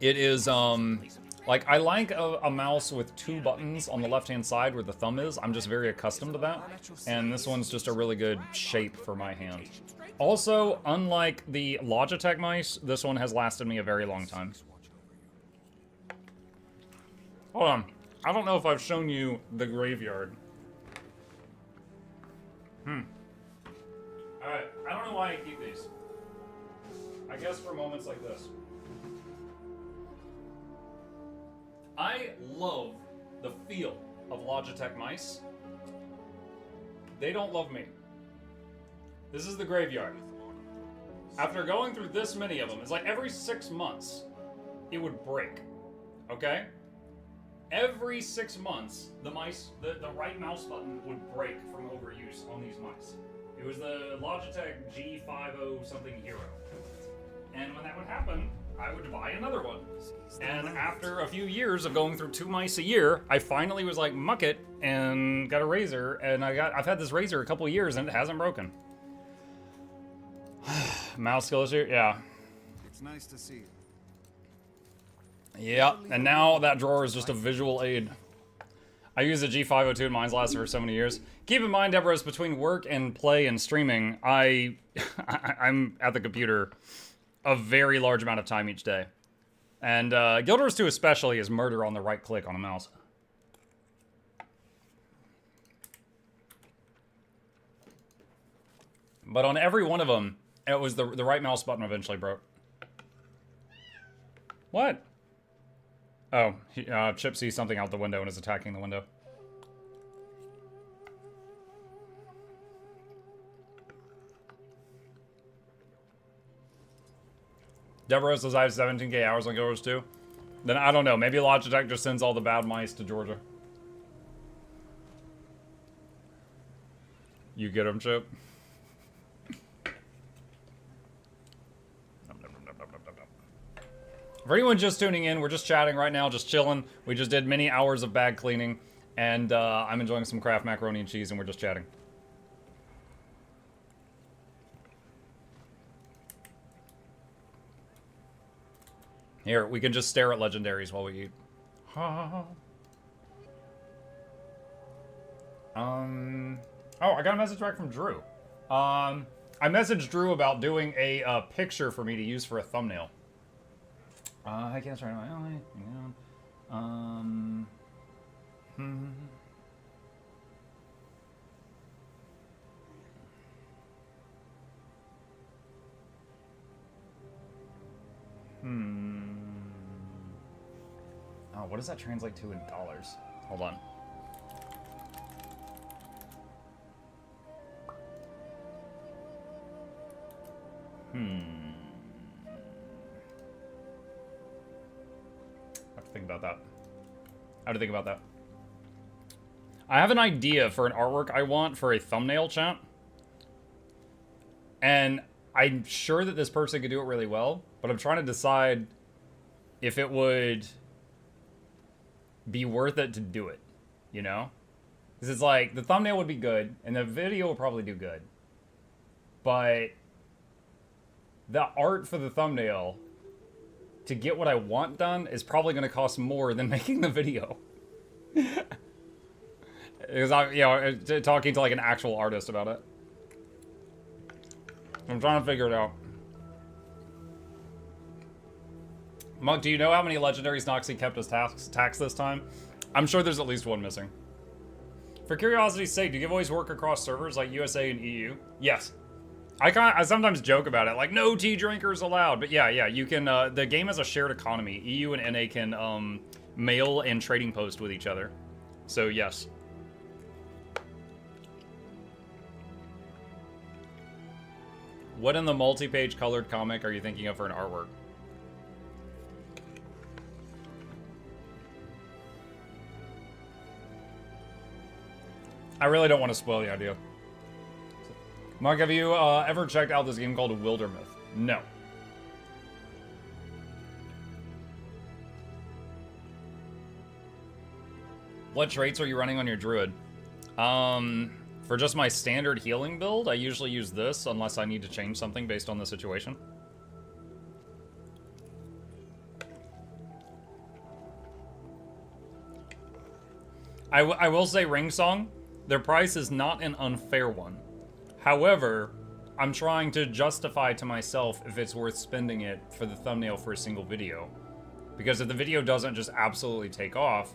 It is, like, I like a mouse with 2 buttons on the left-hand side where the thumb is. I'm just very accustomed to that. And this one's just a really good shape for my hand. Also, unlike the Logitech mice, this one has lasted me a very long time. Hold on. I don't know if I've shown you the graveyard. Alright, I don't know why I keep these. I guess for moments like this. I love the feel of Logitech mice. They don't love me. This is the graveyard. After going through this many of them, it's like every 6 months, it would break. Okay? Every 6 months, the right mouse button would break from overuse on these mice. It was the Logitech G5O something Hero. And when that would happen, I would buy another one. And after a few years of going through 2 mice a year, I finally was like, muck it, and got a Razer, and I've had this Razer a couple of years and it hasn't broken. Mouse skill issue? Yeah. It's nice to see you. Yeah, and now that drawer is just a visual aid. I use a G502 and mine's lasted for so many years. Keep in mind, Deborah, between work and play and streaming, I'm at the computer a very large amount of time each day. And Guild Wars 2 especially is murder on the right click on a mouse. But on every one of them, it was the right mouse button eventually broke. What? Oh, Chip sees something out the window and is attacking the window. Deborah says I have 17K hours on Guild Wars 2. Then I don't know. Maybe Logitech just sends all the bad mice to Georgia. You get them, Chip? For anyone just tuning in, we're just chatting right now, just chilling. We just did many hours of bag cleaning, and I'm enjoying some Kraft macaroni and cheese, and we're just chatting. Here, we can just stare at legendaries while we eat. Oh, I got a message back from Drew. I messaged Drew about doing a picture for me to use for a thumbnail. I can't try my eye. Oh, what does that translate to in dollars? Hold on. I have to think about that. I have to think about that. I have an idea for an artwork I want for a thumbnail, chat. And I'm sure that this person could do it really well, but I'm trying to decide if it would be worth it to do it, you know? Because it's like, the thumbnail would be good, and the video will probably do good. But the art for the thumbnail, to get what I want done, is probably going to cost more than making the video. Because I'm, you know, talking to like an actual artist about it. I'm trying to figure it out. Mug, do you know how many legendaries Noxxi kept as tax this time? I'm sure there's at least one missing. For curiosity's sake, do giveaways work across servers like USA and EU? Yes. I sometimes joke about it, like, no tea drinkers allowed. But yeah, you can, the game has a shared economy. EU and NA can mail and trading post with each other. So yes. What in the multi-page colored comic are you thinking of for an artwork? I really don't want to spoil the idea. Mark, have you ever checked out this game called Wildermyth? No. What traits are you running on your druid? For just my standard healing build, I usually use this unless I need to change something based on the situation. I will say Ring Song, their price is not an unfair one. However, I'm trying to justify to myself if it's worth spending it for the thumbnail for a single video. Because if the video doesn't just absolutely take off,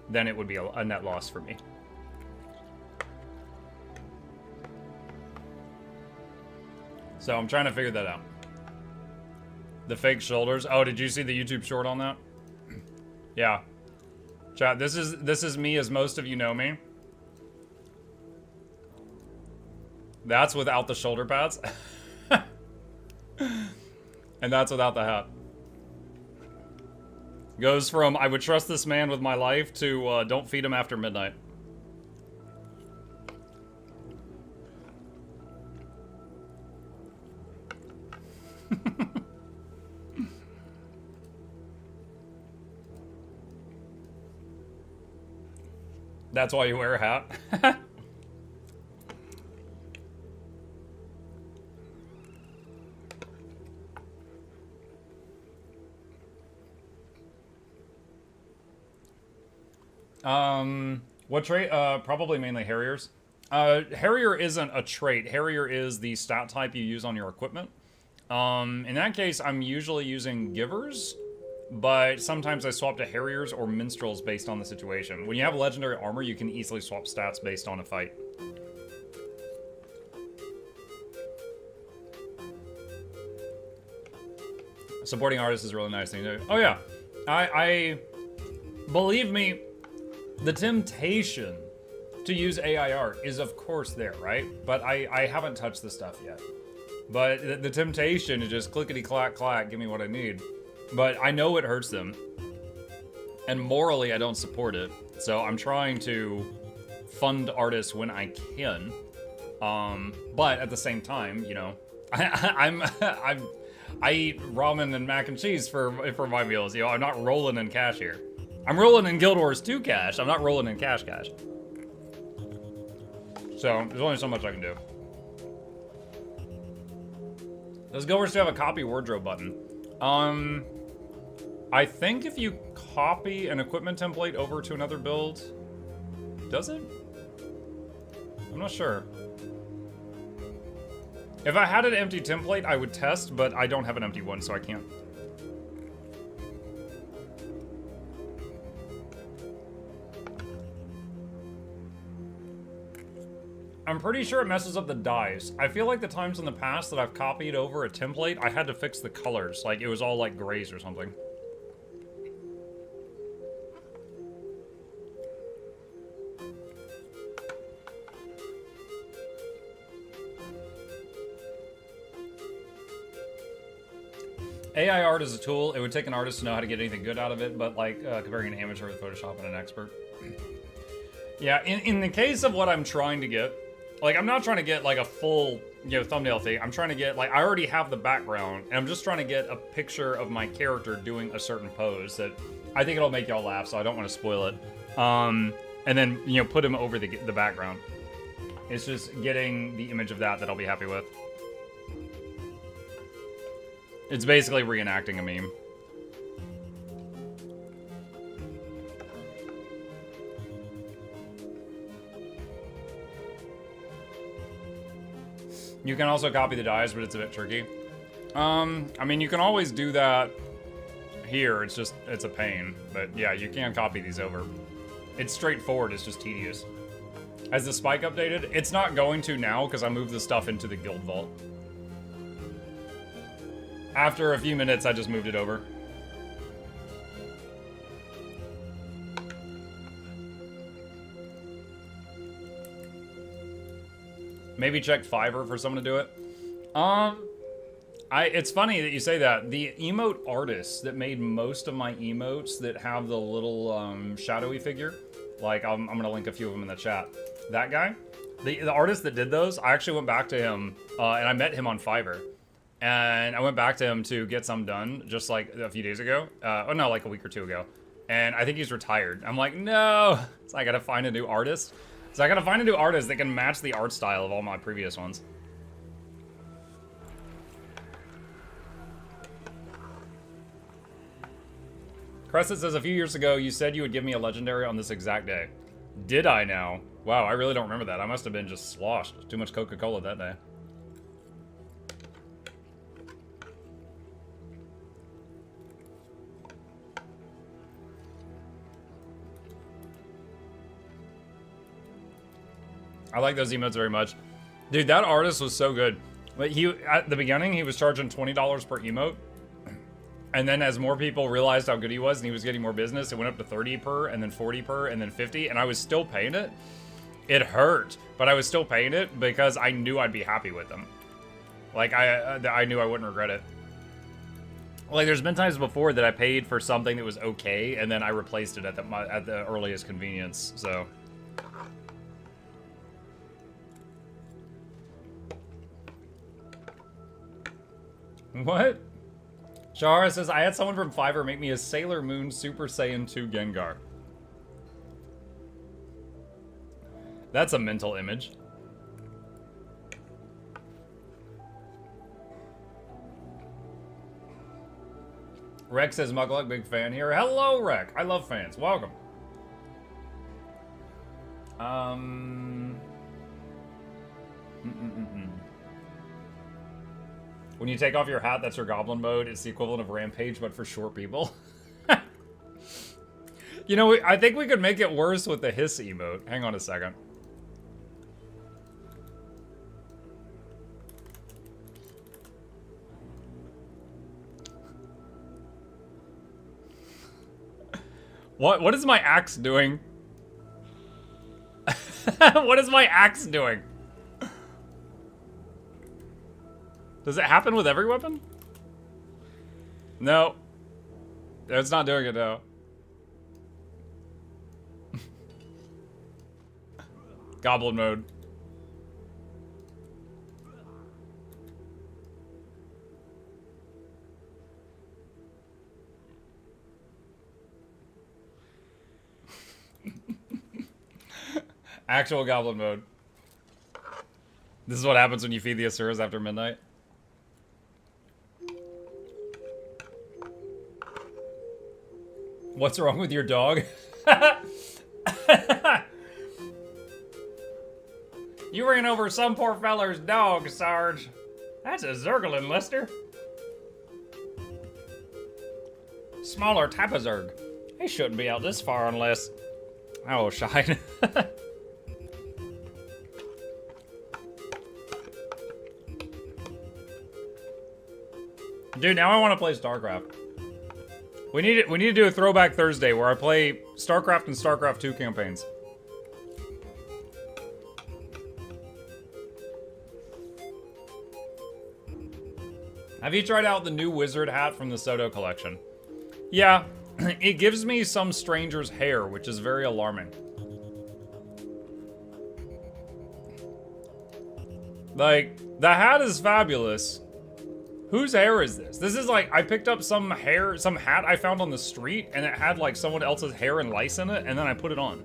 then it would be a net loss for me. So I'm trying to figure that out. The fake shoulders. Oh, did you see the YouTube short on that? Yeah. Chat, this is me as most of you know me. That's without the shoulder pads. And that's without the hat. Goes from, I would trust this man with my life, to don't feed him after midnight. That's why you wear a hat? What trait? Probably mainly Harriers. Harrier isn't a trait. Harrier is the stat type you use on your equipment. In that case, I'm usually using Givers, but sometimes I swap to Harriers or Minstrels based on the situation. When you have legendary armor, you can easily swap stats based on a fight. Supporting artist is a really nice thing to do. Oh yeah, I believe me, the temptation to use AI art is of course there, right? But I haven't touched the stuff yet. But the temptation to just clickety clack clack, give me what I need. But I know it hurts them. And morally I don't support it. So I'm trying to fund artists when I can. But at the same time, you know, I eat ramen and mac and cheese for my meals. You know, I'm not rolling in cash here. I'm rolling in Guild Wars 2 cash. I'm not rolling in cash. So there's only so much I can do. Does Guild Wars 2 have a copy wardrobe button? I think if you copy an equipment template over to another build, does it? I'm not sure. If I had an empty template, I would test, but I don't have an empty one, so I can't. I'm pretty sure it messes up the dyes. I feel like the times in the past that I've copied over a template, I had to fix the colors. Like, it was all like grays or something. AI art is a tool. It would take an artist to know how to get anything good out of it, but like comparing an amateur with Photoshop and an expert. Yeah, in the case of what I'm trying to get, like, I'm not trying to get like a full, you know, thumbnail thing. I'm trying to get, like, I already have the background, and I'm just trying to get a picture of my character doing a certain pose that I think it'll make y'all laugh, so I don't want to spoil it. And then, you know, put him over the background. It's just getting the image of that I'll be happy with. It's basically reenacting a meme. You can also copy the dyes, but it's a bit tricky. I mean, you can always do that here. It's just, it's a pain. But yeah, you can copy these over. It's straightforward, it's just tedious. Has the spike updated? It's not going to now, because I moved the stuff into the guild vault. After a few minutes, I just moved it over. Maybe check Fiverr for someone to do it. It's funny that you say that. The emote artists that made most of my emotes that have the little shadowy figure, like I'm gonna link a few of them in the chat. That guy, The artist that did those, I actually went back to him, and I met him on Fiverr. And I went back to him to get some done just like a few days ago. Oh no, like a week or two ago. And I think he's retired. I'm like, no. So I gotta find a new artist. So I gotta find a new artist that can match the art style of all my previous ones. Crescent says, a few years ago, you said you would give me a legendary on this exact day. Did I now? Wow, I really don't remember that. I must have been just sloshed. Too much Coca-Cola that day. I like those emotes very much. Dude, that artist was so good. But at the beginning, he was charging $20 per emote. And then as more people realized how good he was and he was getting more business, it went up to 30 per, and then 40 per, and then 50, and I was still paying it. It hurt, but I was still paying it because I knew I'd be happy with them. Like, I knew I wouldn't regret it. Like, there's been times before that I paid for something that was okay, and then I replaced it at the earliest convenience, so... What? Shahara says, I had someone from Fiverr make me a Sailor Moon Super Saiyan 2 Gengar. That's a mental image. Rex says, Mukluk, big fan here. Hello, Rex. I love fans. Welcome. When you take off your hat, that's your goblin mode. It's the equivalent of Rampage, but for short people. You know, I think we could make it worse with the hiss emote. Hang on a second. What is my axe doing? What is my axe doing? Does it happen with every weapon? No. It's not doing it now. Goblin mode. Actual goblin mode. This is what happens when you feed the Asuras after midnight. What's wrong with your dog? You ran over some poor feller's dog, Sarge. That's a Zerglin, Lester. Smaller Tapazerg. He shouldn't be out this far unless... Oh, shine. Dude, now I want to play StarCraft. We need to do a Throwback Thursday where I play StarCraft and StarCraft 2 campaigns. Have you tried out the new wizard hat from the Soto collection? Yeah, it gives me some stranger's hair, which is very alarming. Like, the hat is fabulous. Whose hair is this? This is like, I picked up some hat I found on the street, and it had like someone else's hair and lice in it, and then I put it on.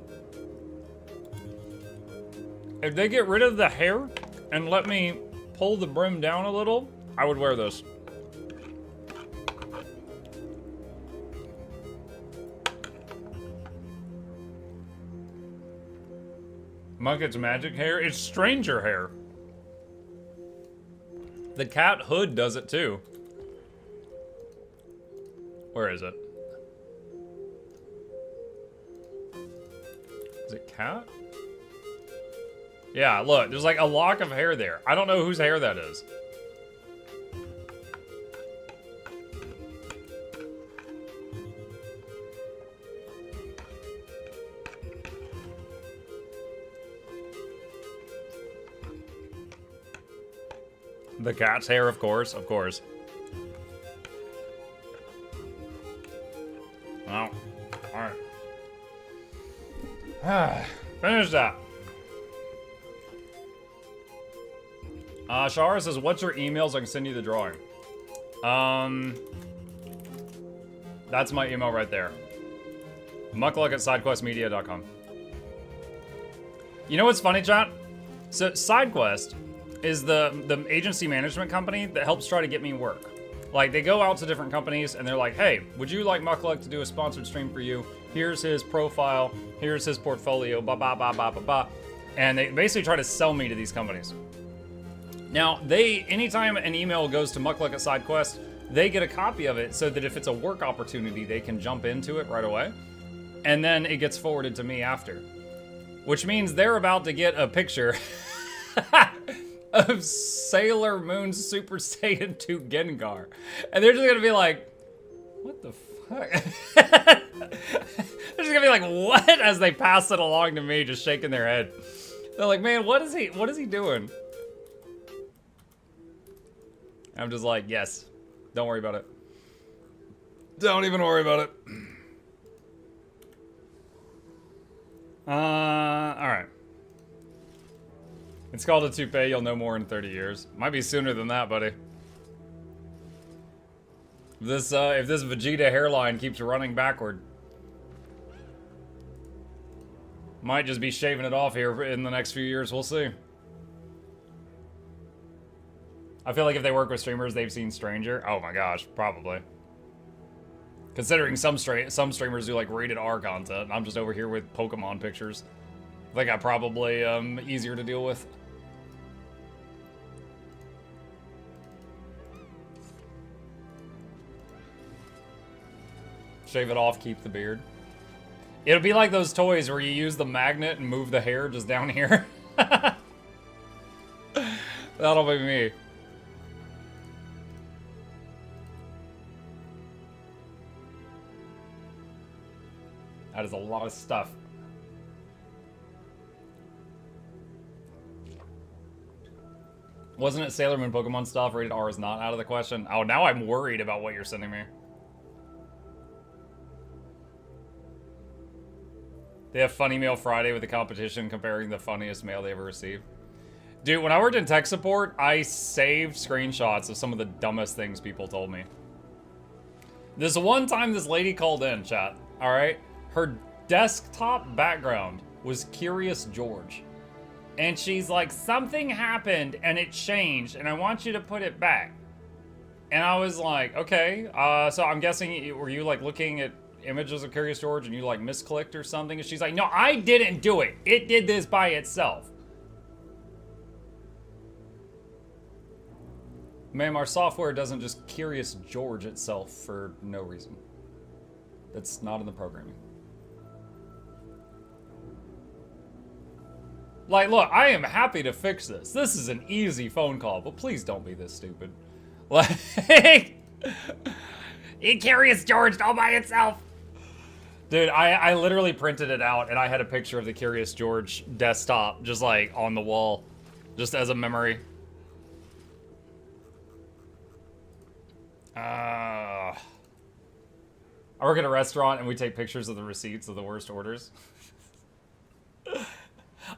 If they get rid of the hair and let me pull the brim down a little, I would wear this. Munket's magic hair? It's stranger hair. The cat hood does it too. Where is it? Is it cat? Yeah, look, there's like a lock of hair there. I don't know whose hair that is. The cat's hair, of course, of course. Well, alright. Finish that. Shahara says, what's your email so I can send you the drawing? That's my email right there. Mukluk@sidequestmedia.com. You know what's funny, chat? So SideQuest is the agency management company that helps try to get me work. Like, they go out to different companies and they're like, hey, would you like Mukluk to do a sponsored stream for you? Here's his profile, here's his portfolio, ba ba ba ba ba ba. And they basically try to sell me to these companies. Now, anytime an email goes to Mukluk@SideQuest, they get a copy of it so that if it's a work opportunity, they can jump into it right away. And then it gets forwarded to me after. Which means they're about to get a picture of Sailor Moon Super Saiyan 2 Gengar. And they're just gonna be like, what the fuck? They're just gonna be like, what? As they pass it along to me, just shaking their head. They're like, man, what is he doing? I'm just like, yes. Don't worry about it. Don't even worry about it. Alright. It's called a toupee, you'll know more in 30 years. Might be sooner than that, buddy. If this Vegeta hairline keeps running backward. Might just be shaving it off here in the next few years, we'll see. I feel like if they work with streamers, they've seen Stranger. Oh my gosh, probably. Considering some streamers do like rated R content, and I'm just over here with Pokemon pictures. I think I'm probably easier to deal with. Shave it off, keep the beard. It'll be like those toys where you use the magnet and move the hair just down here. That'll be me. That is a lot of stuff. Wasn't it Sailor Moon Pokemon stuff? Rated R is not out of the question. Oh, now I'm worried about what you're sending me. They have Funny Mail Friday with a competition comparing the funniest mail they ever received. Dude, when I worked in tech support, I saved screenshots of some of the dumbest things people told me. This one time this lady called in, chat, alright? Her desktop background was Curious George. And she's like, something happened and it changed and I want you to put it back. And I was like, okay. So I'm guessing, were you like looking at images of Curious George and you like misclicked or something? And she's like, no, I didn't do it. It did this by itself. Ma'am, our software doesn't just Curious George itself for no reason. That's not in the programming. Like, look, I am happy to fix this. This is an easy phone call, but please don't be this stupid. Like, it Curious George all by itself. Dude, I literally printed it out and I had a picture of the Curious George desktop just like on the wall, just as a memory. I work at a restaurant and we take pictures of the receipts of the worst orders.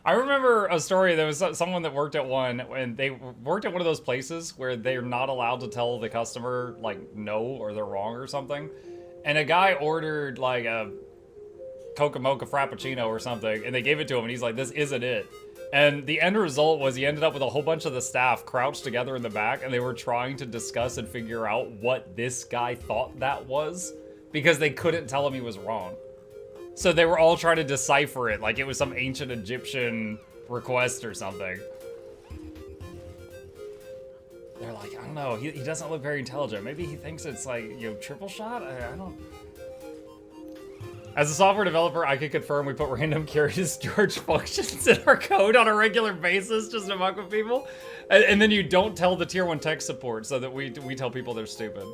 I remember a story. There was someone that worked at one, and they worked at one of those places where they're not allowed to tell the customer, like, no, or they're wrong or something. And a guy ordered, like, a Coca Mocha Frappuccino or something, and they gave it to him, and he's like, this isn't it. And the end result was he ended up with a whole bunch of the staff crouched together in the back, and they were trying to discuss and figure out what this guy thought that was, because they couldn't tell him he was wrong. So they were all trying to decipher it like it was some ancient Egyptian request or something. They're like, I don't know, he doesn't look very intelligent. Maybe he thinks it's like, you know, triple shot? I don't... As a software developer, I can confirm we put random Curious George functions in our code on a regular basis just to fuck with people. And then you don't tell the tier 1 tech support so that we tell people they're stupid.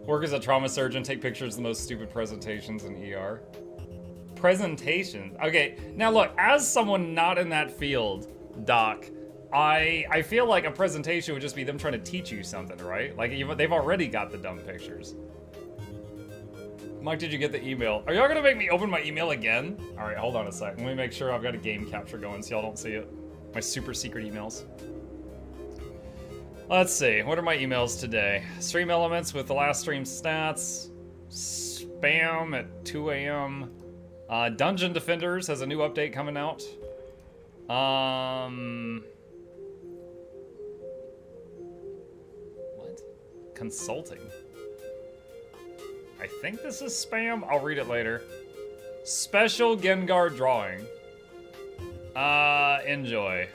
Work as a trauma surgeon, take pictures of the most stupid presentations in ER. Presentations? Okay, now look, as someone not in that field, Doc, I feel like a presentation would just be them trying to teach you something, right? Like, they've already got the dumb pictures. Mike, did you get the email? Are y'all gonna make me open my email again? All right, hold on a sec. Let me make sure I've got a game capture going so y'all don't see it. My super secret emails. Let's see, what are my emails today? Stream elements with the last stream stats. Spam at 2 a.m. Dungeon Defenders has a new update coming out. What? Consulting. I think this is spam. I'll read it later. Special Gengar drawing. Enjoy.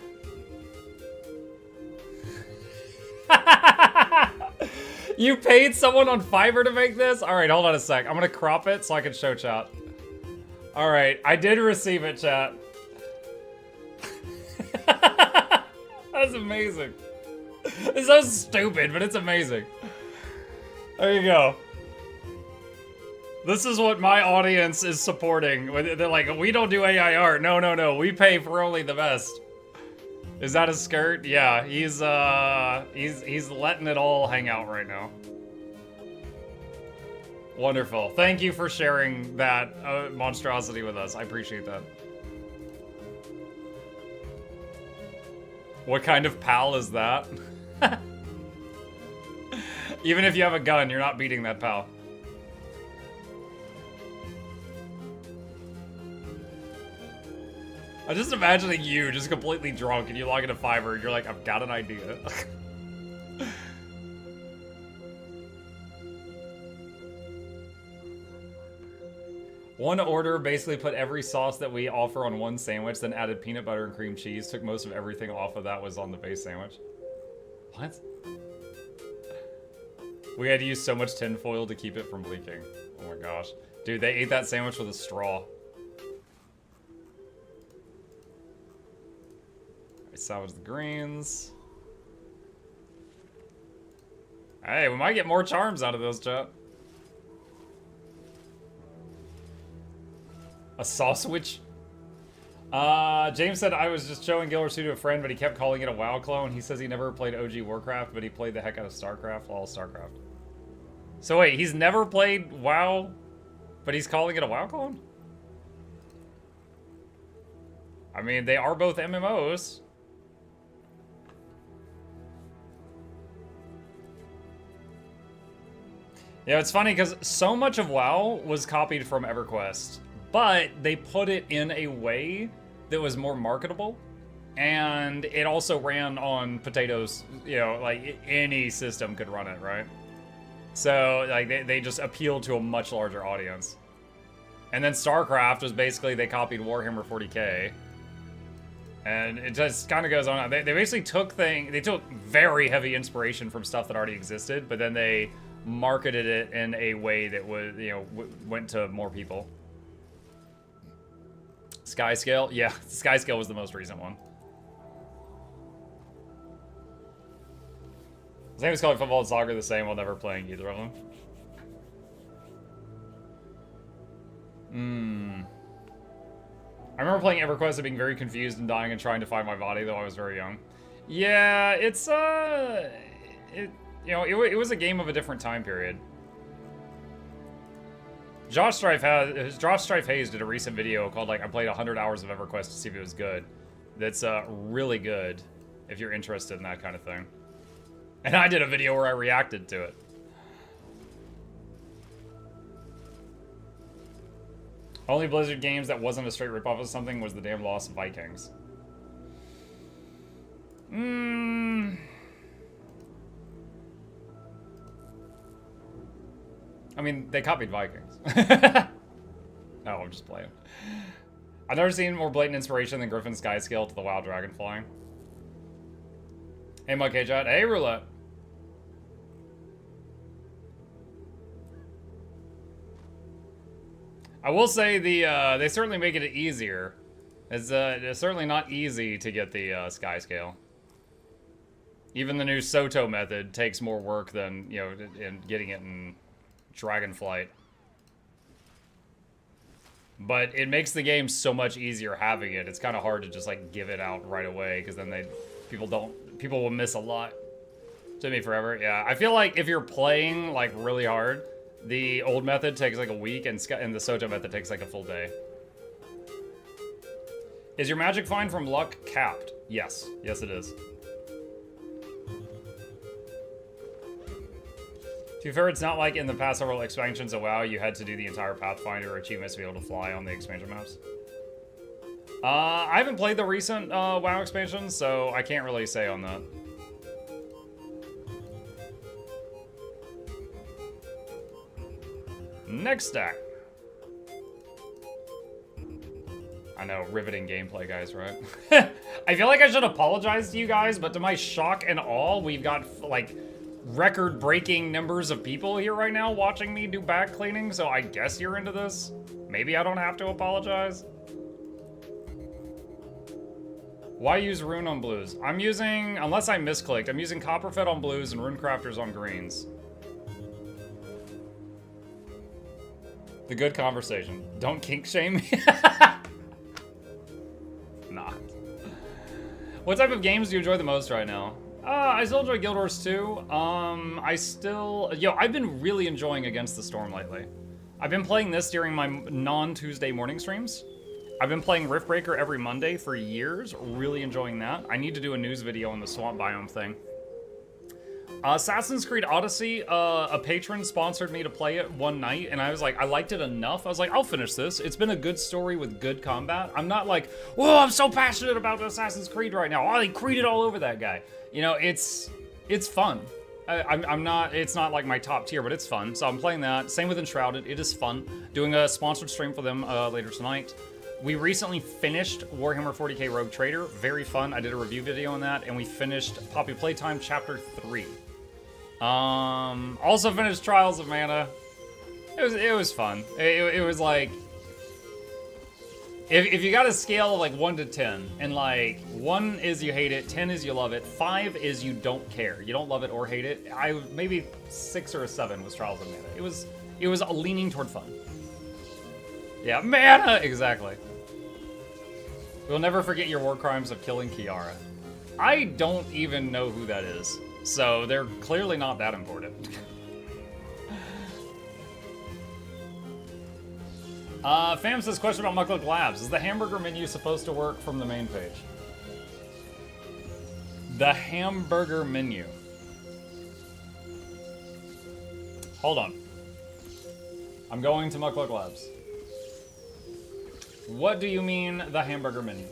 You paid someone on Fiverr to make this? All right, hold on a sec. I'm gonna crop it so I can show chat. All right, I did receive it, chat. That's amazing. It's so stupid, but it's amazing. There you go. This is what my audience is supporting. They're like, we don't do AI art. No, no, no. We pay for only the best. Is that a skirt? Yeah, he's letting it all hang out right now. Wonderful. Thank you for sharing that monstrosity with us. I appreciate that. What kind of pal is that? Even if you have a gun, you're not beating that pal. I'm just imagining you just completely drunk and you log into Fiverr and you're like, I've got an idea. One order basically put every sauce that we offer on one sandwich, then added peanut butter and cream cheese, took most of everything off of that was on the base sandwich. What? We had to use so much tinfoil to keep it from leaking. Oh my gosh. Dude, they ate that sandwich with a straw. Salvage the greens. Hey, we might get more charms out of those, chat. A sauce witch? James said I was just showing Guild Wars 2 to a friend, but he kept calling it a WoW clone. He says he never played OG Warcraft, but he played the heck out of StarCraft, all StarCraft. So wait, he's never played WoW, but he's calling it a WoW clone? I mean, they are both MMOs. Yeah, it's funny because so much of WoW was copied from EverQuest, but they put it in a way that was more marketable, and it also ran on potatoes, you know, like any system could run it, right? So, like, they just appealed to a much larger audience. And then StarCraft was basically, they copied Warhammer 40k, and it just kind of goes on. They basically took very heavy inspiration from stuff that already existed, but then they marketed it in a way that was, you know, went to more people. Skyscale? Yeah, Skyscale was the most recent one. Same as calling football and soccer the same while never playing either of them. I remember playing EverQuest and being very confused and dying and trying to find my body, though I was very young. Yeah, it's, you know, it was a game of a different time period. Josh Strife Hayes did a recent video called, like, I played 100 hours of EverQuest to see if it was good. That's really good if you're interested in that kind of thing. And I did a video where I reacted to it. Only Blizzard games that wasn't a straight ripoff of something was the damn Lost Vikings. I mean, they copied Vikings. No, I'm just playing. I've never seen more blatant inspiration than Griffin's Skyscale to the WoW Dragon flying. Hey, Monkey Chat. Hey, Roulette. I will say they certainly make it easier. It's certainly not easy to get the Skyscale. Even the new Soto method takes more work than, you know, in getting it in Dragonflight. But it makes the game so much easier having it. It's kind of hard to just, like, give it out right away, because then people will miss a lot. Took me forever. Yeah, I feel like if you're playing, like, really hard, The old method takes like a week, and the Sojo method takes like a full day. Is your magic find from luck capped? Yes. Yes, it is. To be fair, it's not like in the past several expansions of WoW, you had to do the entire Pathfinder achievements to be able to fly on the expansion maps. I haven't played the recent WoW expansions, so I can't really say on that. Next stack. I know, riveting gameplay, guys, right? I feel like I should apologize to you guys, but to my shock and awe, we've got, like, record-breaking numbers of people here right now watching me do back cleaning, so I guess you're into this. Maybe I don't have to apologize. Why use Rune on blues? I'm using, unless I misclicked, I'm using Copperfed on blues and Runecrafters on greens. The good conversation. Don't kink shame me. Nah. What type of games do you enjoy the most right now? I still enjoy Guild Wars 2. I've been really enjoying Against the Storm lately. I've been playing this during my non-Tuesday morning streams. I've been playing Riftbreaker every Monday for years, really enjoying that. I need to do a news video on the swamp biome thing. Assassin's Creed Odyssey, a patron sponsored me to play it one night, and I was like, I liked it enough. I was like, I'll finish this. It's been a good story with good combat. I'm not like, whoa, I'm so passionate about Assassin's Creed right now. I Creeded all over that guy. You know, it's fun. It's not like my top tier, but it's fun. So I'm playing that. Same with Enshrouded. It is fun. Doing a sponsored stream for them later tonight. We recently finished Warhammer 40k Rogue Trader. Very fun. I did a review video on that, and we finished Poppy Playtime Chapter 3. Also finished Trials of Mana. It was fun. It was like, if you got a scale of like 1 to 10, and like 1 is you hate it, 10 is you love it, 5 is you don't care. You don't love it or hate it. Maybe 6 or a 7 was Trials of Mana. It was leaning toward fun. Yeah, Mana! Exactly. We'll never forget your war crimes of killing Kiara. I don't even know who that is, so they're clearly not that important. Fam says, question about Mukluk Labs. Is the hamburger menu supposed to work from the main page? The hamburger menu. Hold on. I'm going to Mukluk Labs. What do you mean, the hamburger menu?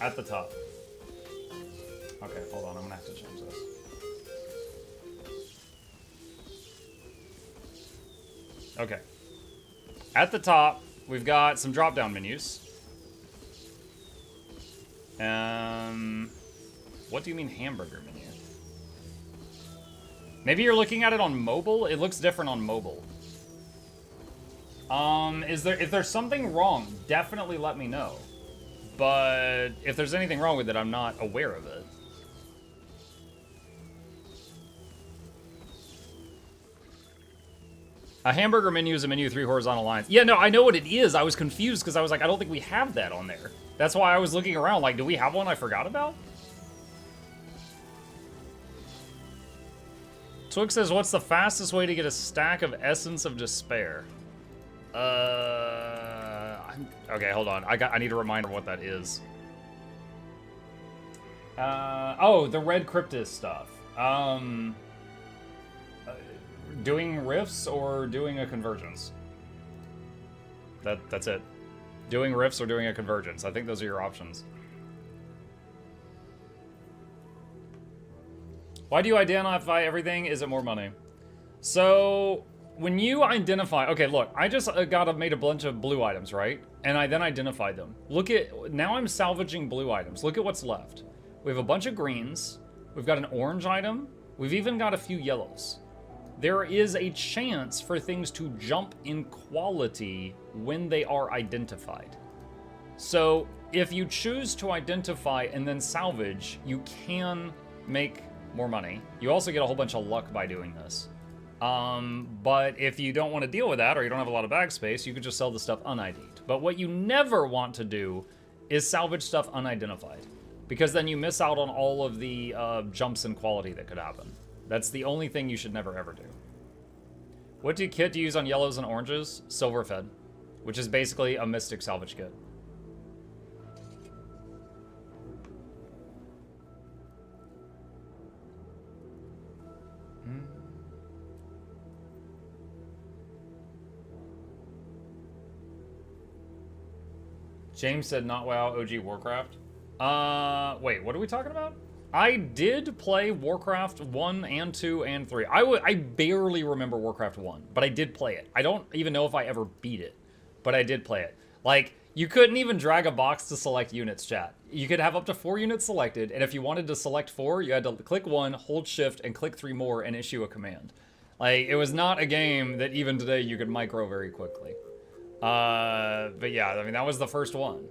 At the top. Okay, hold on, I'm gonna have to change this. Okay. At the top, we've got some drop-down menus. What do you mean hamburger menu? Maybe you're looking at it on mobile? It looks different on mobile. If there's something wrong, definitely let me know. But if there's anything wrong with it, I'm not aware of it. A hamburger menu is a menu with 3 horizontal lines. Yeah, no, I know what it is. I was confused because I was like, I don't think we have that on there. That's why I was looking around like, do we have one I forgot about? Twig says, what's the fastest way to get a stack of Essence of Despair? Okay, hold on. I need a reminder what that is. Oh, the Red Cryptis stuff. Doing rifts or doing a convergence? That's it. Doing rifts or doing a convergence. I think those are your options. Why do you identify everything? Is it more money? So, when you identify... Okay, look. I just made a bunch of blue items, right? And I then identified them. Look at... Now I'm salvaging blue items. Look at what's left. We have a bunch of greens. We've got an orange item. We've even got a few yellows. There is a chance for things to jump in quality when they are identified. So, if you choose to identify and then salvage, you can make more money. You also get a whole bunch of luck by doing this. But if you don't want to deal with that, or you don't have a lot of bag space, you could just sell the stuff un-ID'd. But what you never want to do is salvage stuff unidentified. because then you miss out on all of the jumps in quality that could happen. That's the only thing you should never ever do. What kit do you use on yellows and oranges? Silver Fed, which is basically a Mystic salvage kit. James said not WoW, OG Warcraft. Wait, what are we talking about? I did play Warcraft 1 and 2 and 3. I barely remember Warcraft 1, but I did play it. I don't even know if I ever beat it, but I did play it. Like, you couldn't even drag a box to select units, chat. You could have up to 4 units selected, and if you wanted to select 4, you had to click 1, hold shift, and click 3 more and issue a command. Like, it was not a game that even today you could micro very quickly. But yeah, I mean, that was the first one.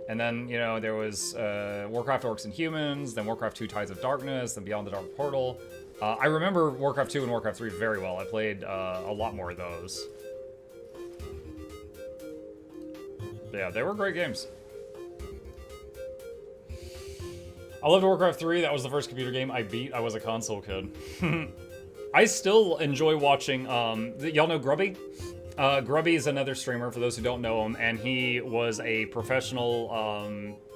And then, you know, there was Warcraft Orcs and Humans, then Warcraft 2 Tides of Darkness, then Beyond the Dark Portal. I remember Warcraft 2 and Warcraft 3 very well. I played a lot more of those. But yeah, they were great games. I loved Warcraft 3. That was the first computer game I beat. I was a console kid. I still enjoy watching, y'all know Grubby? Grubby is another streamer, for those who don't know him, and he was a professional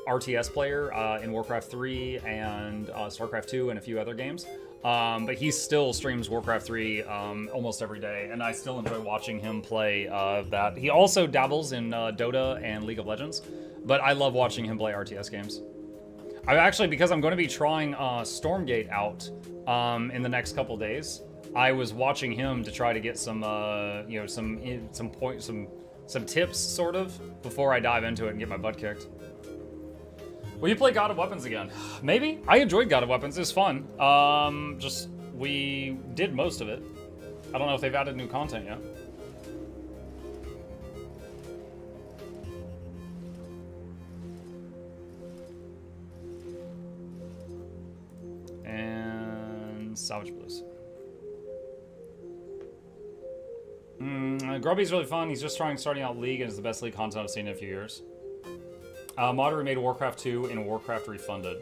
RTS player in Warcraft 3 and StarCraft 2 and a few other games. But he still streams Warcraft 3 almost every day, and I still enjoy watching him play that. He also dabbles in Dota and League of Legends, but I love watching him play RTS games. I actually, because I'm going to be trying Stormgate out in the next couple days, I was watching him to try to get some, you know, some tips, sort of, before I dive into it and get my butt kicked. Will you play God of Weapons again? Maybe. I enjoyed God of Weapons. It was fun. Just, we did most of it. I don't know if they've added new content yet. And Salvage Blues. Grubby's really fun. He's just starting out League, and it's the best League content I've seen in a few years. Mod remade Warcraft 2 and Warcraft Refunded.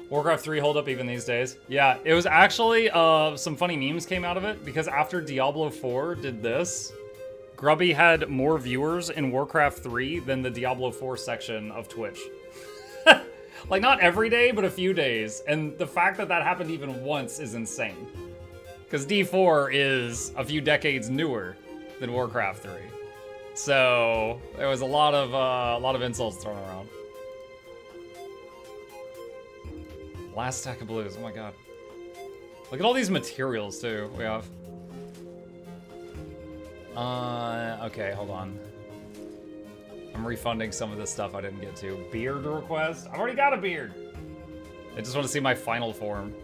Warcraft 3 hold up even these days. Yeah, it was actually, some funny memes came out of it, because after Diablo 4 did this, Grubby had more viewers in Warcraft 3 than the Diablo 4 section of Twitch. Like, not every day, but a few days. And the fact that that happened even once is insane. Because D4 is a few decades newer than Warcraft 3. So, there was a lot of insults thrown around. Last stack of blues, oh my god. Look at all these materials, too, we have. Okay, hold on. I'm refunding some of this stuff I didn't get to. Beard request? I've already got a beard! I just want to see my final form.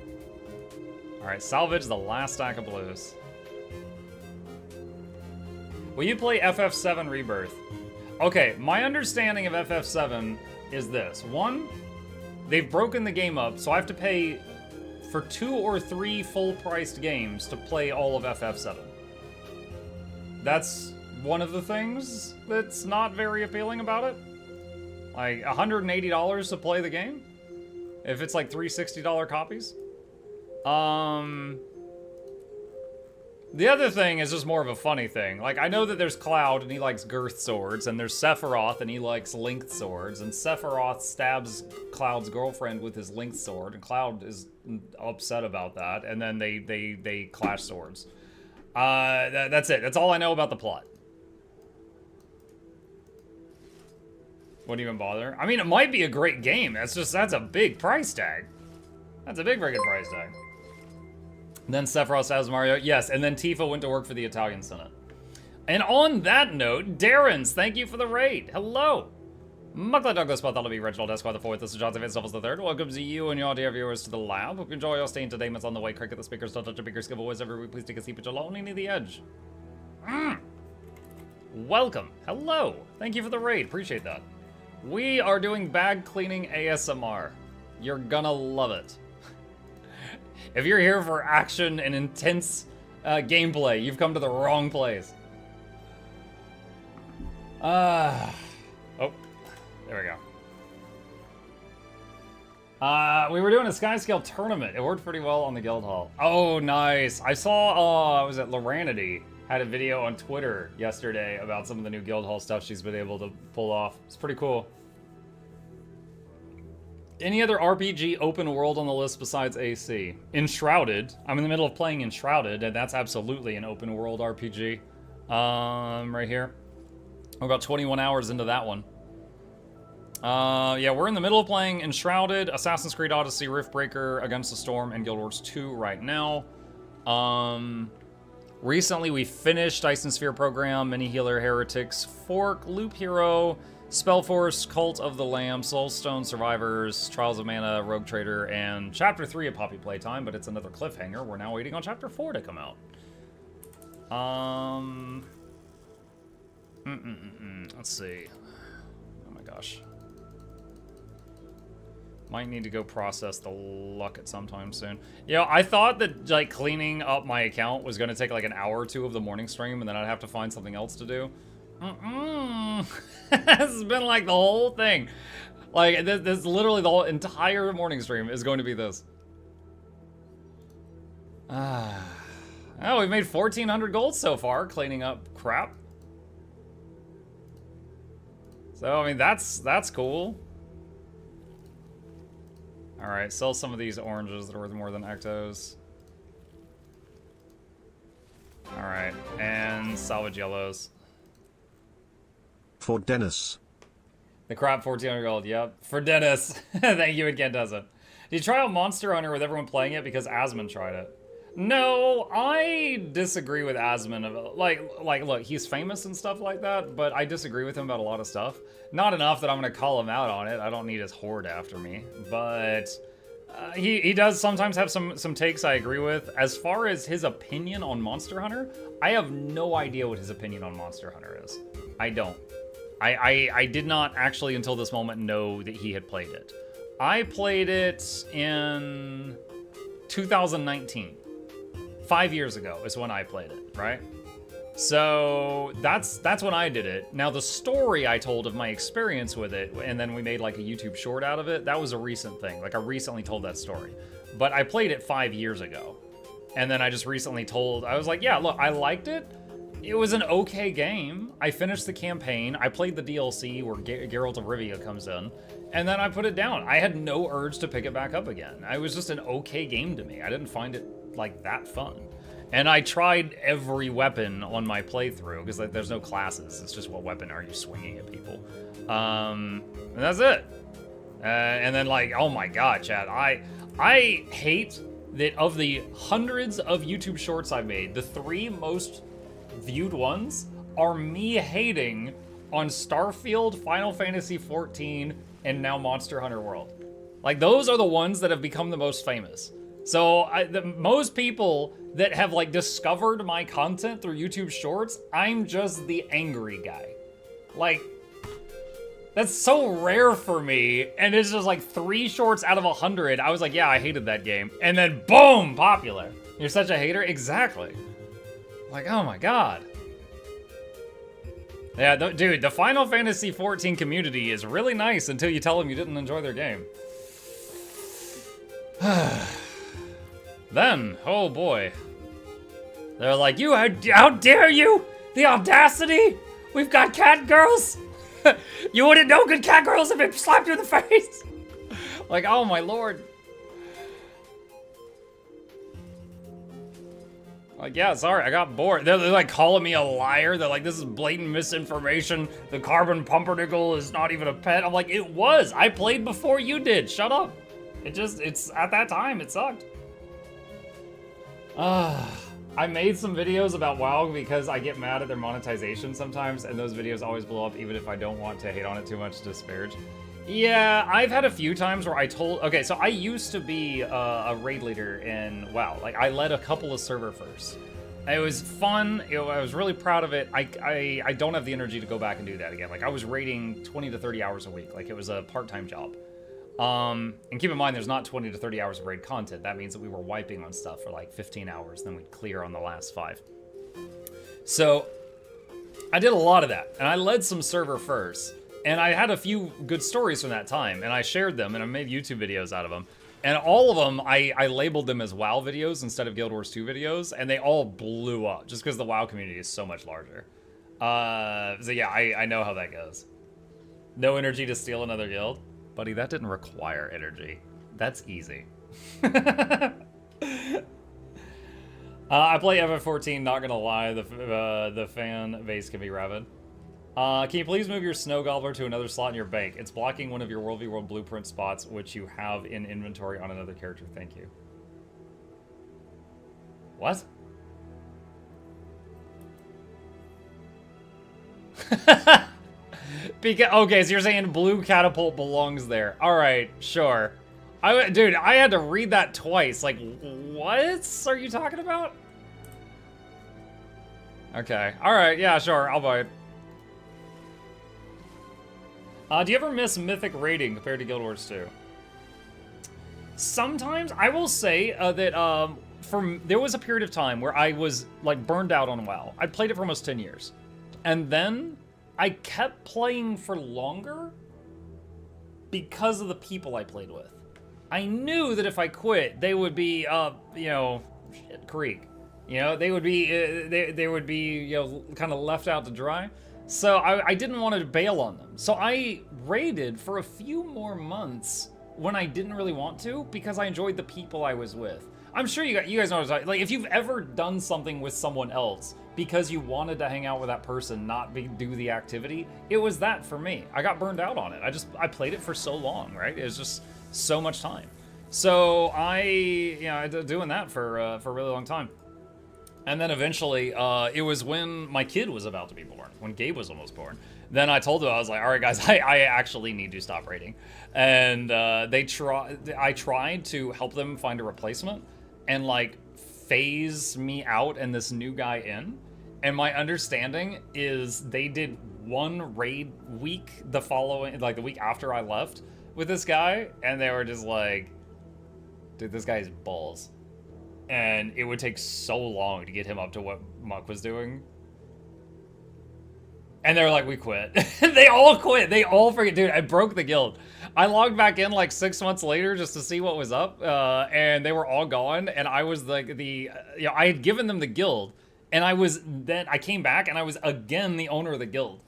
Alright, salvage the last stack of blues. Will you play FF7 Rebirth? Okay, my understanding of FF7 is this. One, they've broken the game up, so I have to pay for 2 or 3 full-priced games to play all of FF7. That's one of the things that's not very appealing about it. Like, $180 to play the game? If it's like 3 $60 copies? The other thing is just more of a funny thing. Like, I know that there's Cloud, and he likes girth swords, and there's Sephiroth, and he likes linked swords, and Sephiroth stabs Cloud's girlfriend with his linked sword, and Cloud is upset about that, and then they clash swords. That's it. That's all I know about the plot. Wouldn't even bother. I mean, it might be a great game. That's a big price tag. That's a big freaking price tag. Then Sephiroth stabs Mario. Yes, and then Tifa went to work for the Italian Senate. And on that note, Darren's, thank you for the raid. Hello. Mukluk Douglas, Bartholomew, Reginald Esquire the 4th, this is Jonathan Fitzgerald the 3rd. Welcome to you and your dear viewers to the lab. Hope you enjoy your stay entertainments on the way. Cricket the speakers, don't touch your speakers, giveaways every week. Please take a seat, but you're only near the edge. Welcome. Hello. Thank you for the raid. Appreciate that. We are doing bag cleaning ASMR. You're gonna love it. If you're here for action and intense gameplay, you've come to the wrong place. Oh, there we go. We were doing a Skyscale tournament. It worked pretty well on the guild hall. Oh, nice. I saw, was it Loranity had a video on Twitter yesterday about some of the new guild hall stuff she's been able to pull off. It's pretty cool. Any other RPG open world on the list besides AC? Enshrouded. I'm in the middle of playing Enshrouded, and that's absolutely an open world RPG. Right here. We're about 21 hours into that one. Yeah, we're in the middle of playing Enshrouded, Assassin's Creed Odyssey, Riftbreaker, Against the Storm, and Guild Wars 2 right now. Recently we finished Dyson Sphere Program, Mini Healer, Heretics, Fork, Loop Hero, Spellforce, Cult of the Lamb, Soulstone, Survivors, Trials of Mana, Rogue Trader, and Chapter 3 of Poppy Playtime, but it's another cliffhanger. We're now waiting on Chapter 4 to come out. Let's see. Oh my gosh. Might need to go process the luck at some time soon. You know, I thought that, like, cleaning up my account was going to take, like, an hour or two of the morning stream, and then I'd have to find something else to do. This has been, like, the whole thing. Like, this literally the whole entire morning stream is going to be this. Oh, we've made 1,400 gold so far, cleaning up crap. So, I mean, that's cool. Alright, sell some of these oranges that are worth more than Ectos. Alright, and salvage yellows. For Dennis. The crop 1,400 gold, yep. For Dennis. Thank you again, doesn't. Did you try out Monster Hunter with everyone playing it because Asmon tried it? No, I disagree with Asmon. Like, look, he's famous and stuff like that, but I disagree with him about a lot of stuff. Not enough that I'm going to call him out on it. I don't need his horde after me. But he does sometimes have some takes I agree with. As far as his opinion on Monster Hunter, I have no idea what his opinion on Monster Hunter is. I don't. I did not actually until this moment know that he had played it. I played it in 2019. 5 years ago is when I played it, right? So that's when I did it. Now the story I told of my experience with it, and then we made like a YouTube short out of it, that was a recent thing. Like I recently told that story. But I played it 5 years ago. And then I just recently I was like, yeah, look, I liked it. It was an okay game. I finished the campaign. I played the DLC where Geralt of Rivia comes in. And then I put it down. I had no urge to pick it back up again. It was just an okay game to me. I didn't find it like that fun. And I tried every weapon on my playthrough because like, there's no classes. It's just what weapon are you swinging at people. And that's it. And then like, oh my god, chat. I hate that of the hundreds of YouTube shorts I've made, the 3 most viewed ones are me hating on Starfield, Final Fantasy XIV, and now Monster Hunter World. Like those are the ones that have become the most famous. So most people that have like discovered my content through YouTube Shorts, I'm just the angry guy. Like, that's so rare for me. And it's just like 3 shorts out of 100. I was like, yeah, I hated that game. And then boom, popular. You're such a hater? Exactly. Like, oh my god. Yeah, dude, the Final Fantasy XIV community is really nice until you tell them you didn't enjoy their game. Then, oh boy. They're like, how dare you? The audacity? We've got cat girls? You wouldn't know good cat girls if it slapped you in the face. Like, oh my lord. Like, yeah, sorry, I got bored. They're like calling me a liar. They're like, this is blatant misinformation. The carbon pumpernickel is not even a pet. I'm like, it was. I played before you did. Shut up. It's at that time, it sucked. I made some videos about WoW because I get mad at their monetization sometimes, and those videos always blow up even if I don't want to hate on it too much to disparage. Yeah, I've had a few times where okay, so I used to be a raid leader in WoW. Like, I led a couple of server firsts. It was fun. I was really proud of it. I don't have the energy to go back and do that again. Like, I was raiding 20 to 30 hours a week. Like, it was a part-time job. And keep in mind, there's not 20 to 30 hours of raid content. That means that we were wiping on stuff for like 15 hours, then we'd clear on the last 5. So I did a lot of that, and I led some server firsts. And I had a few good stories from that time, and I shared them, and I made YouTube videos out of them. And all of them, I labeled them as WoW videos instead of Guild Wars 2 videos, and they all blew up, just because the WoW community is so much larger. So yeah, I know how that goes. No energy to steal another guild? Buddy, that didn't require energy. That's easy. I play FF14, not gonna lie, the fan base can be rabid. Can you please move your Snow Gobbler to another slot in your bank? It's blocking one of your World v World blueprint spots, which you have in inventory on another character. Thank you. What? Okay, so you're saying blue catapult belongs there. Alright, sure. Dude, I had to read that twice. Like, what are you talking about? Okay, alright, yeah, sure, I'll buy it. Do you ever miss Mythic rating compared to Guild Wars 2? Sometimes. I will say that there was a period of time where I was like burned out on WoW. I played it for almost 10 years. And then I kept playing for longer because of the people I played with. I knew that if I quit, they would be, you know, shit creek. You know, they would be, they would be, you know, kind of left out to dry. So I didn't want to bail on them. So I raided for a few more months when I didn't really want to because I enjoyed the people I was with. I'm sure you guys know what I'm talking. Like, if you've ever done something with someone else because you wanted to hang out with that person, not do the activity, it was that for me. I got burned out on it. I played it for so long, right? It was just so much time. So I doing that for a really long time. And then eventually, it was when my kid was about to be born, when Gabe was almost born. Then I told them, I was like, all right, guys, I actually need to stop raiding. And I tried to help them find a replacement and like phase me out and this new guy in. And my understanding is they did one raid week the week after I left with this guy. And they were just like, dude, this guy's balls. And it would take so long to get him up to what Muck was doing. And they were like, we quit. They all quit. They all forget. Dude, I broke the guild. I logged back in like 6 months later just to see what was up. And they were all gone. And I was like I had given them the guild. And I came back and I was again the owner of the guild.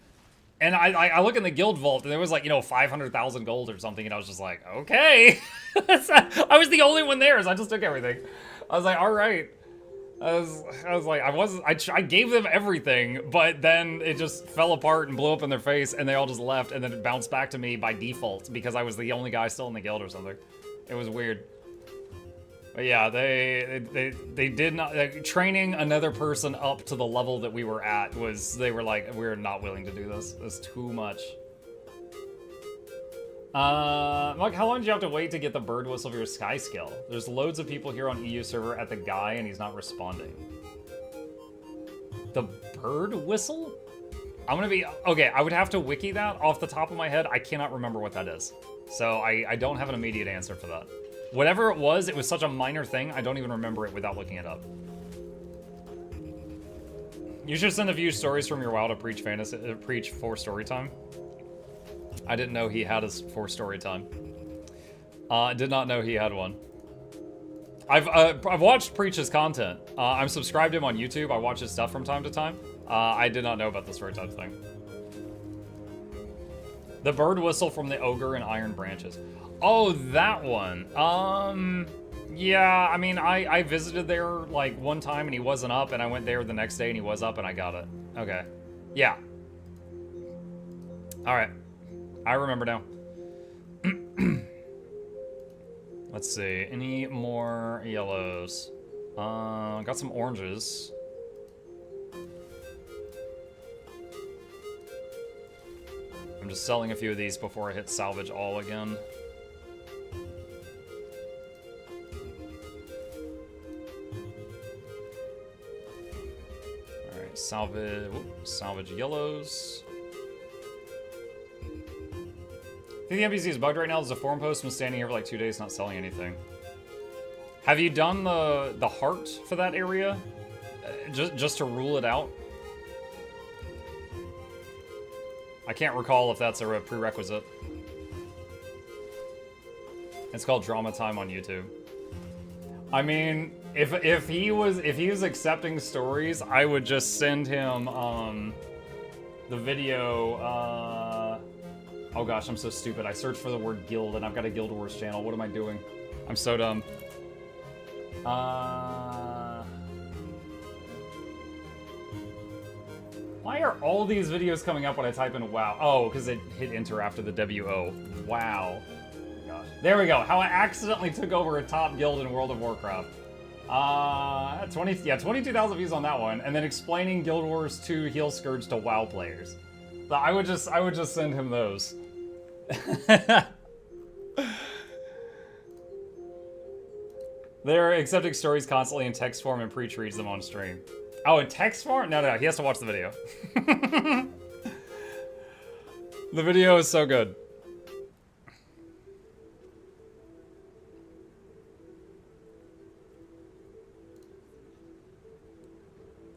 And I look in the guild vault and there was like, 500,000 gold or something. And I was just like, okay. I was the only one there, so I just took everything. I was like, all right. I gave them everything, but then it just fell apart and blew up in their face, and they all just left, and then it bounced back to me by default because I was the only guy still in the guild or something. It was weird. But yeah, they did not, like, training another person up to the level that we were at they were like, we're not willing to do this. It's too much. Mike, how long did you have to wait to get the bird whistle for your sky skill? There's loads of people here on EU server at the guy and he's not responding. The bird whistle? Okay, I would have to wiki that off the top of my head. I cannot remember what that is. So I don't have an immediate answer for that. Whatever it was such a minor thing, I don't even remember it without looking it up. You should send a few stories from your WoW to preach for story time. I didn't know he had his for story time. Did not know he had one. I've watched Preach's content. I'm subscribed to him on YouTube. I watch his stuff from time to time. I did not know about the story time thing. The bird whistle from the ogre and Iron Branches. Oh, that one. Yeah, I mean, I visited there like one time and he wasn't up, and I went there the next day and he was up and I got it. Okay. Yeah. All right. I remember now. Let's see. Any more yellows? Got some oranges. I'm just selling a few of these before I hit salvage all again. All right, salvage yellows. I think the NPC is bugged right now. There's a forum post. Been standing here for like 2 days, not selling anything. Have you done the heart for that area? Just to rule it out? I can't recall if that's a prerequisite. It's called Drama Time on YouTube. I mean, if he was accepting stories, I would just send him the video. Oh gosh, I'm so stupid. I searched for the word guild and I've got a Guild Wars channel. What am I doing? I'm so dumb. Why are all these videos coming up when I type in WoW? Oh, because it hit enter after the WO. Wow. Oh gosh. There we go. How I accidentally took over a top guild in World of Warcraft. 22,000 views on that one, and then explaining Guild Wars 2 Heal Scourge to WoW players. So I would just send him those. They're accepting stories constantly in text form and pre-reads them on stream. Oh, in text form? No, he has to watch the video. The video is so good.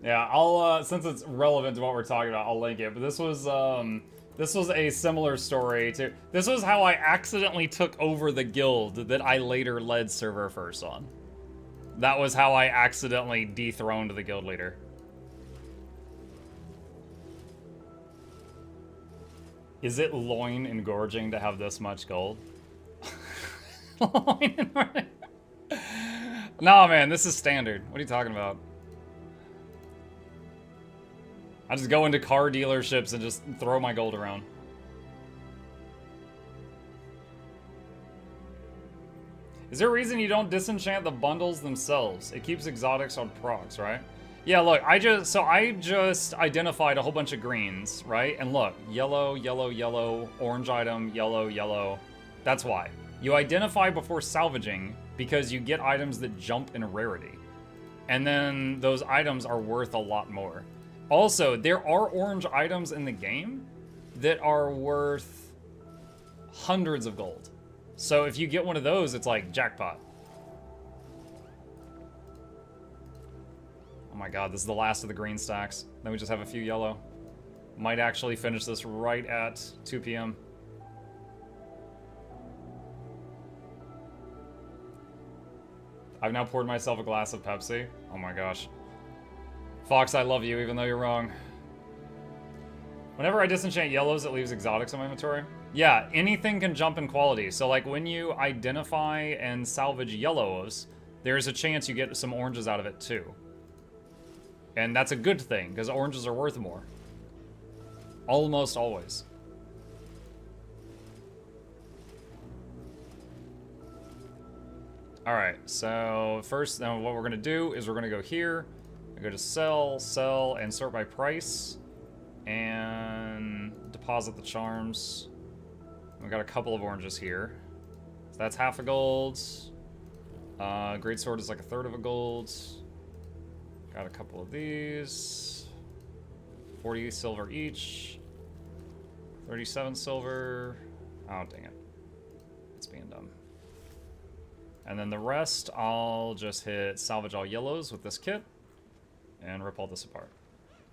Yeah, I'll since it's relevant to what we're talking about, I'll link it. But this was a similar story to. This was how I accidentally took over the guild that I later led server first on. That was how I accidentally dethroned the guild leader. Is it loin engorging to have this much gold? Loin engorging? Nah, man, this is standard. What are you talking about? I just go into car dealerships and just throw my gold around. Is there a reason you don't disenchant the bundles themselves? It keeps exotics on procs, right? Yeah, look, I just identified a whole bunch of greens, right? And look, yellow, yellow, yellow, orange item, yellow, yellow. That's why. You identify before salvaging because you get items that jump in rarity. And then those items are worth a lot more. Also, there are orange items in the game that are worth hundreds of gold. So if you get one of those, it's like jackpot. Oh my god, this is the last of the green stacks. Then we just have a few yellow. Might actually finish this right at 2 p.m. I've now poured myself a glass of Pepsi. Oh my gosh. Fox, I love you, even though you're wrong. Whenever I disenchant yellows, it leaves exotics in my inventory. Yeah, anything can jump in quality. So like when you identify and salvage yellows, there's a chance you get some oranges out of it too. And that's a good thing, because oranges are worth more. Almost always. Alright, so first, now what we're going to do is we're going to go here. Go to sell, sell, and sort by price. And deposit the charms. We got a couple of oranges here. So that's half a gold. Great sword is like a third of a gold. Got a couple of these. 40 silver each. 37 silver. Oh, dang it. It's being dumb. And then the rest, I'll just hit salvage all yellows with this kit. And rip all this apart.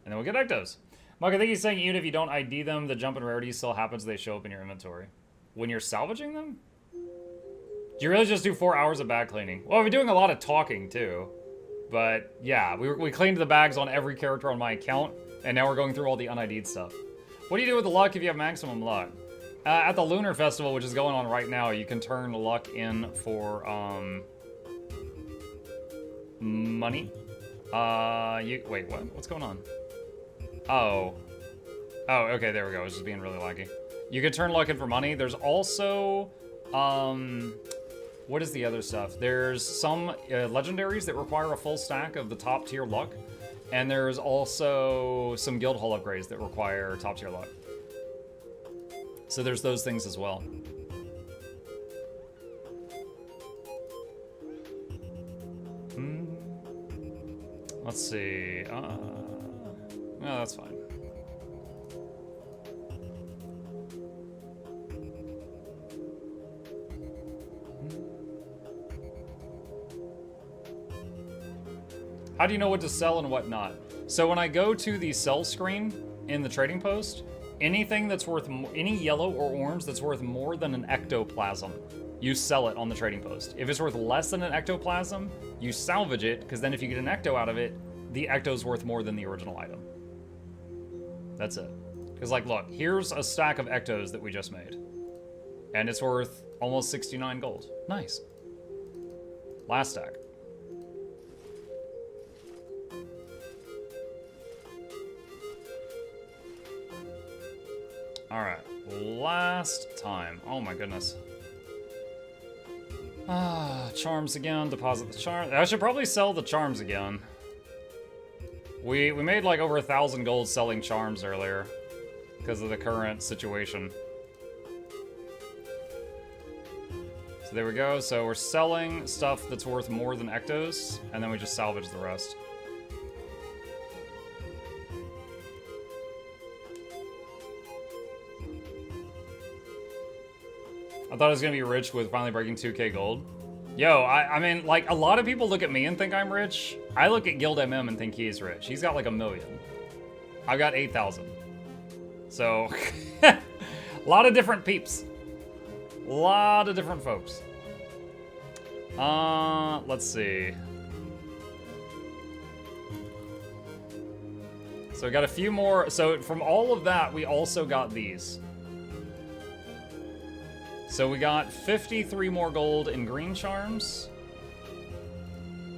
And then we'll get ectos. Mike, I think he's saying even if you don't ID them, the jump in rarity still happens. They show up in your inventory. When you're salvaging them? Do you really just do 4 hours of bag cleaning? Well, we're doing a lot of talking, too. But, yeah, we cleaned the bags on every character on my account. And now we're going through all the un-ID'd stuff. What do you do with the luck if you have maximum luck? At the Lunar Festival, which is going on right now, you can turn luck in for, money. Wait, what? What's going on? Oh, okay, there we go. It's just being really laggy. You can turn luck in for money. There's also, what is the other stuff? There's some legendaries that require a full stack of the top tier luck. And there's also some guild hall upgrades that require top tier luck. So there's those things as well. Let's see. No, that's fine. How do you know what to sell and what not? So when I go to the sell screen in the trading post, anything that's worth any yellow or orange that's worth more than an ectoplasm, you sell it on the trading post. If it's worth less than an ectoplasm, you salvage it, because then if you get an ecto out of it, the ecto's worth more than the original item. That's it. Because, like, look, here's a stack of ectos that we just made. And it's worth almost 69 gold. Nice. Last stack. Alright, last time. Oh my goodness. Ah, charms again, deposit the charm. I should probably sell the charms again. We made like over 1,000 gold selling charms earlier because of the current situation. So there we go. So we're selling stuff that's worth more than ectos, and then we just salvage the rest. I thought I was gonna be rich with finally breaking 2K gold. Yo, I mean, like, a lot of people look at me and think I'm rich. I look at Guild MM and think he's rich. He's got like 1 million. I've got 8,000. So, a lot of different peeps. A lot of different folks. Let's see. So we got a few more. So from all of that, we also got these. So we got 53 more gold in green charms.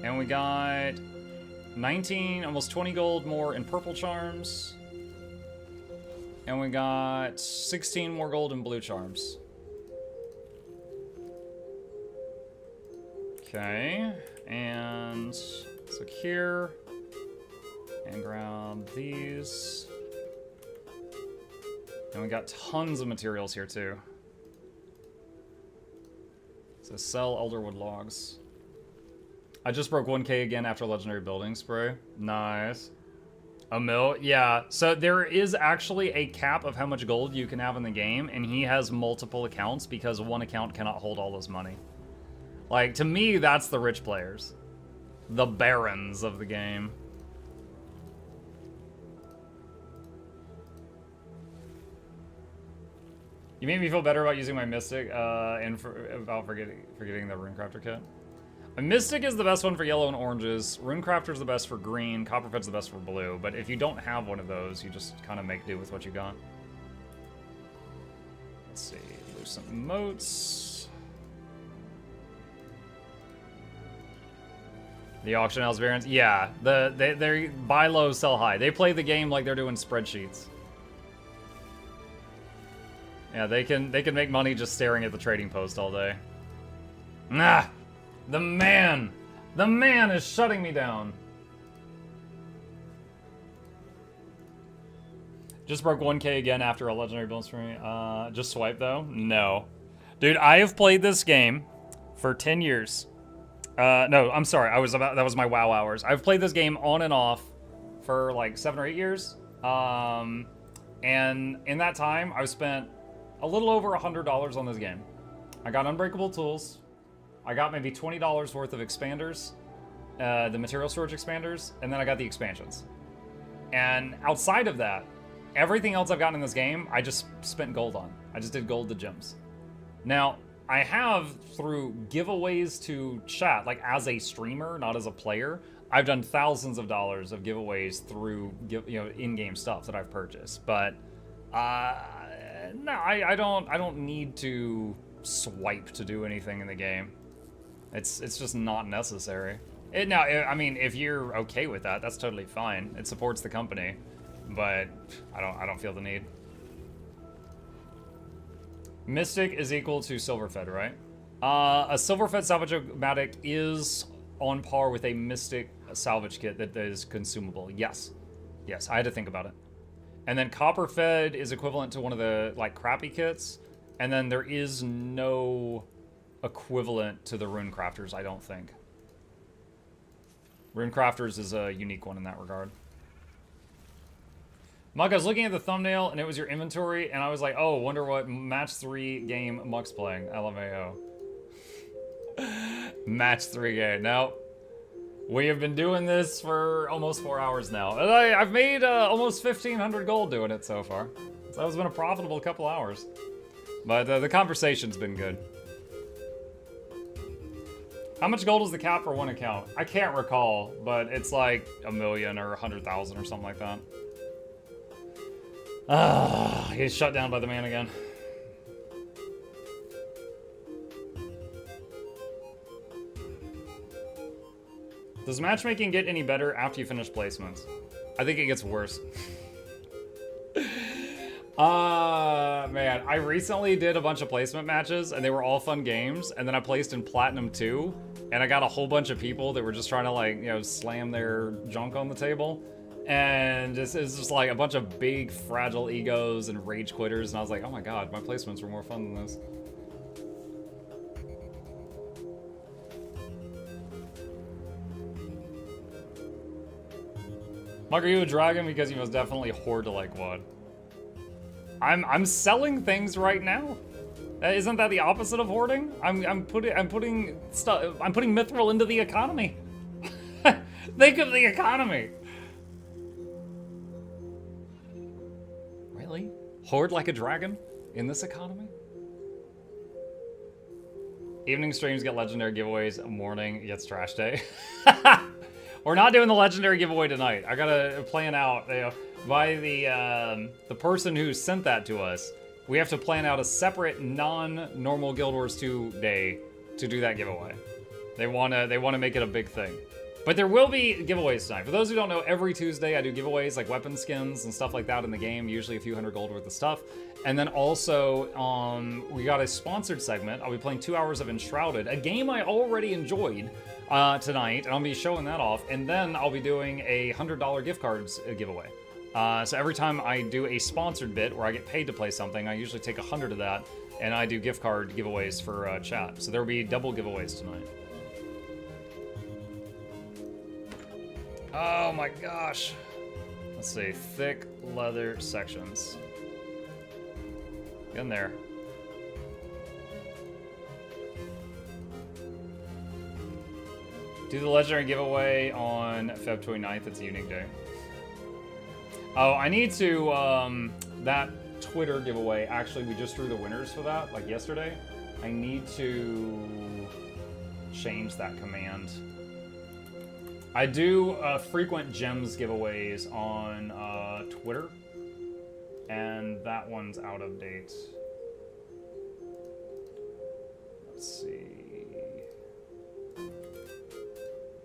And we got 19, almost 20 gold more in purple charms. And we got 16 more gold in blue charms. Okay, and let's look here. And grab these. And we got tons of materials here too. So sell Elderwood logs. I just broke 1K again after legendary building spray. Nice. A mil? Yeah. So there is actually a cap of how much gold you can have in the game, and he has multiple accounts because one account cannot hold all this money. Like, to me, that's the rich players. The barons of the game. You made me feel better about using my Mystic and about forgetting the Runecrafter kit. A Mystic is the best one for yellow and oranges. Runecrafter's the best for green. Copperfed's the best for blue. But if you don't have one of those, you just kind of make do with what you got. Let's see. Lucent moats. The auction house variants. Yeah, they buy low, sell high. They play the game like they're doing spreadsheets. Yeah, they can make money just staring at the trading post all day. Nah! The man is shutting me down. Just broke 1K again after a legendary build for me. Just swipe though? No. Dude, I have played this game for 10 years. No, I'm sorry. That was my WoW hours. I've played this game on and off for like 7 or 8 years. And in that time, I've spent a little over $100 on this game. I got unbreakable tools. I got maybe $20 worth of expanders, the material storage expanders, and then I got the expansions. And outside of that, everything else I've gotten in this game, I just spent gold on. I just did gold to gems. Now, I have, through giveaways to chat, like as a streamer, not as a player, I've done thousands of dollars of giveaways through in-game stuff that I've purchased. But no, I don't need to swipe to do anything in the game. It's just not necessary. Now, I mean, if you're okay with that, that's totally fine. It supports the company, but I don't feel the need. Mystic is equal to Silverfed, right? A Silverfed Salvage-O-Matic is on par with a Mystic salvage kit that is consumable. Yes. Yes, I had to think about it. And then Copperfed is equivalent to one of the, like, crappy kits. And then there is no equivalent to the Runecrafters, I don't think. Runecrafters is a unique one in that regard. Mug, I was looking at the thumbnail, and it was your inventory, and I was like, oh, wonder what match 3 game Muck's playing. LMAO. Match 3 game. Now, we have been doing this for almost 4 hours now. And I've made almost 1,500 gold doing it so far. So it's been a profitable couple hours. But the conversation's been good. How much gold is the cap for one account? I can't recall, but it's like 1 million or 100,000 or something like that. He's shut down by the man again. Does matchmaking get any better after you finish placements? I think it gets worse. Man, I recently did a bunch of placement matches and they were all fun games, and then I placed in Platinum 2 and I got a whole bunch of people that were just trying to, like, you know, slam their junk on the table, and it's just like a bunch of big fragile egos and rage quitters, and I was like, oh my god, my placements were more fun than this. Mug, are you a dragon? Because you must definitely hoard to like what? I'm selling things right now. Isn't that the opposite of hoarding? I'm putting mithril into the economy. Think of the economy. Really? Hoard like a dragon in this economy? Evening streams get legendary giveaways. Morning gets trash day. We're not doing the legendary giveaway tonight. I gotta plan out, you know, by the person who sent that to us. We have to plan out a separate non-normal Guild Wars 2 day to do that giveaway. They wanna make it a big thing. But there will be giveaways tonight. For those who don't know, every Tuesday I do giveaways like weapon skins and stuff like that in the game, usually a few hundred gold worth of stuff. And then also, we got a sponsored segment. I'll be playing 2 hours of Enshrouded, a game I already enjoyed tonight, and I'll be showing that off. And then I'll be doing a $100 gift cards giveaway. So every time I do a sponsored bit where I get paid to play something, I usually take 100 of that, and I do gift card giveaways for chat. So there will be double giveaways tonight. Oh my gosh. Let's see, thick leather sections. Get in there. Do the legendary giveaway on Feb 29th. It's a unique day. Oh, I need to, that Twitter giveaway, actually, we just drew the winners for that, like yesterday. I need to change that command. I do frequent gems giveaways on Twitter, and that one's out of date. Let's see.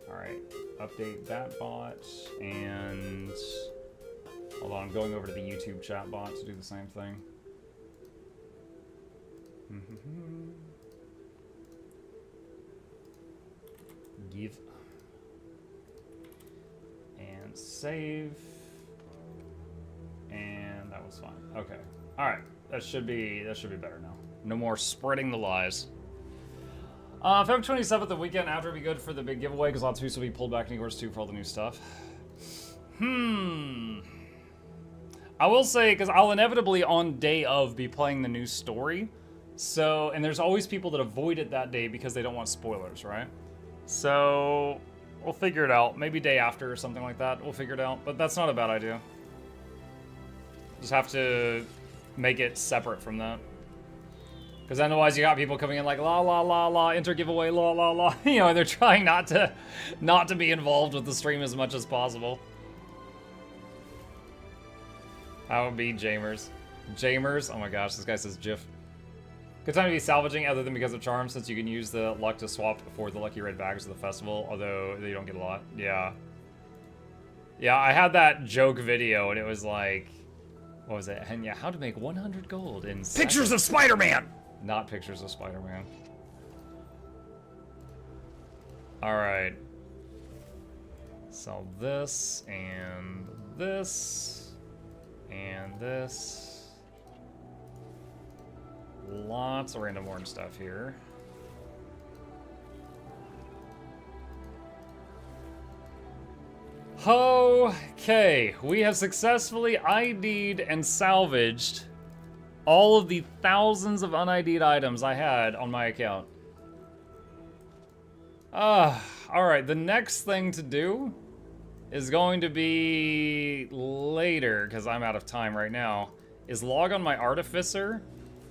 All right, update that bot, and hold on, I'm going over to the YouTube chat bot to do the same thing. Give. And save. And that was fine. Okay. Alright. That should be better now. No more spreading the lies. February 27th, the weekend after, would be good for the big giveaway, because lots of people will be pulled back in Wars 2 for all the new stuff. I will say, because I'll inevitably on day of be playing the new story. So, and there's always people that avoid it that day because they don't want spoilers, right? So, we'll figure it out. Maybe day after or something like that. We'll figure it out. But that's not a bad idea. Just have to make it separate from that. Because otherwise you got people coming in like, la la la la, enter giveaway, la la la. You know, and they're trying not to be involved with the stream as much as possible. That would be Jamers. Jamers? Oh my gosh, this guy says GIF. Good time to be salvaging other than because of charm, since you can use the luck to swap for the lucky red bags of the festival, although you don't get a lot. Yeah. Yeah, I had that joke video and it was like, what was it? And yeah, how to make 100 gold in Pictures of Spider-Man! Not pictures of Spider-Man. Alright. Sell this, and this, and this. Lots of random orange stuff here. Okay, we have successfully ID'd and salvaged all of the thousands of un-ID'd items I had on my account. Alright, the next thing to do is going to be later, because I'm out of time right now, is log on my Artificer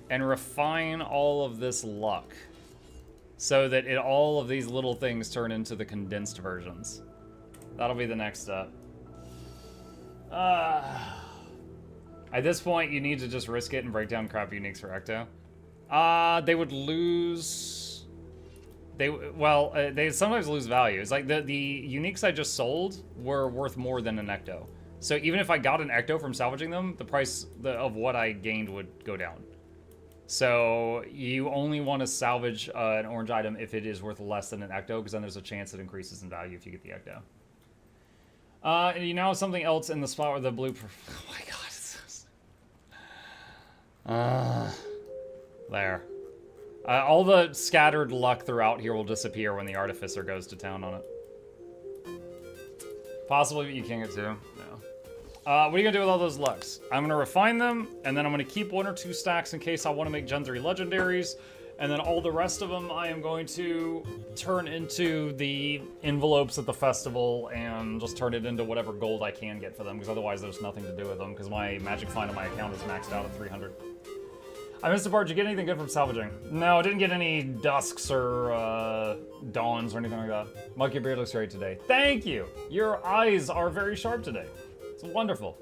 and refine all of this luck so that all of these little things turn into the condensed versions. That'll be the next step. At this point, you need to just risk it and break down crap uniques for Ecto. They would lose... They sometimes lose value. It's like the uniques I just sold were worth more than an Ecto. So even if I got an Ecto from salvaging them, the price of what I gained would go down. So you only want to salvage an orange item if it is worth less than an Ecto, because then there's a chance it increases in value if you get the Ecto. You now have something else in the spot where the blue... Oh my god. There. All the scattered luck throughout here will disappear when the Artificer goes to town on it. Possibly, but you can't get to. No. What are you going to do with all those lucks? I'm going to refine them, and then I'm going to keep 1 or 2 stacks in case I want to make Gen 3 legendaries. And then all the rest of them I am going to turn into the envelopes at the festival and just turn it into whatever gold I can get for them, because otherwise there's nothing to do with them, because my magic find on my account is maxed out at 300. I missed the part. Did you get anything good from salvaging? No, I didn't get any dusks or dawns or anything like that. Mug, your beard looks great today. Thank you! Your eyes are very sharp today. It's wonderful.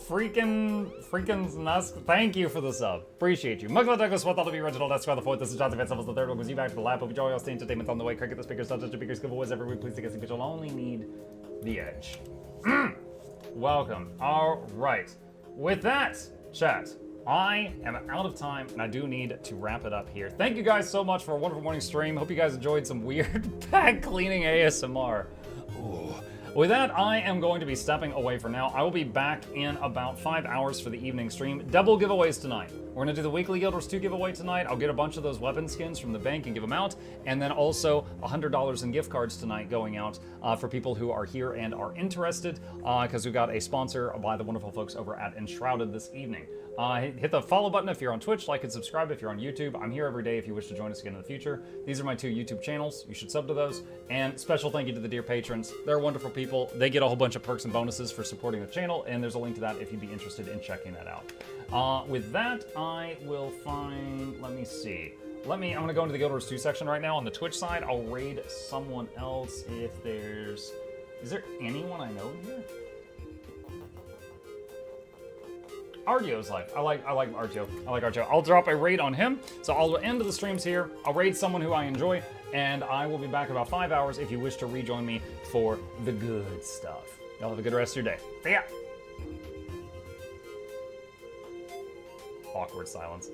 Freaking nuts. Thank you for the sub. Appreciate you. MuklukYoutube, what ought to be original. That's why the 4th. This is Jonathan Van Summers, the 3rd one. Was you back to the lab? Hope you enjoy your stay entertainment on the way. Cricket the speakers, touch the speakers, giveaways every week. Please take a seat, but you'll only need the edge. Welcome. All right. With that, chat, I am out of time, and I do need to wrap it up here. Thank you guys so much for a wonderful morning stream. Hope you guys enjoyed some weird bag cleaning ASMR. Ooh. With that, I am going to be stepping away for now. I will be back in about 5 hours for the evening stream. Double giveaways tonight. We're going to do the weekly Guild Wars 2 giveaway tonight. I'll get a bunch of those weapon skins from the bank and give them out. And then also $100 in gift cards tonight going out for people who are here and are interested, because we've got a sponsor by the wonderful folks over at Enshrouded this evening. Hit the follow button if you're on Twitch, like and subscribe if you're on YouTube. I'm here every day if you wish to join us again in the future. These are my 2 YouTube channels. You should sub to those. And special thank you to the dear patrons. They're wonderful people. They get a whole bunch of perks and bonuses for supporting the channel, and there's a link to that if you'd be interested in checking that out. With that, I will find, let me see. I'm gonna go into the Guild Wars 2 section right now. On the Twitch side, I'll raid someone else if there's, is there anyone I know here? Ardio's life. I like Artio. I'll drop a raid on him. So I'll end the streams here. I'll raid someone who I enjoy, and I will be back in about 5 hours if you wish to rejoin me for the good stuff. Y'all have a good rest of your day. See ya! Awkward silence.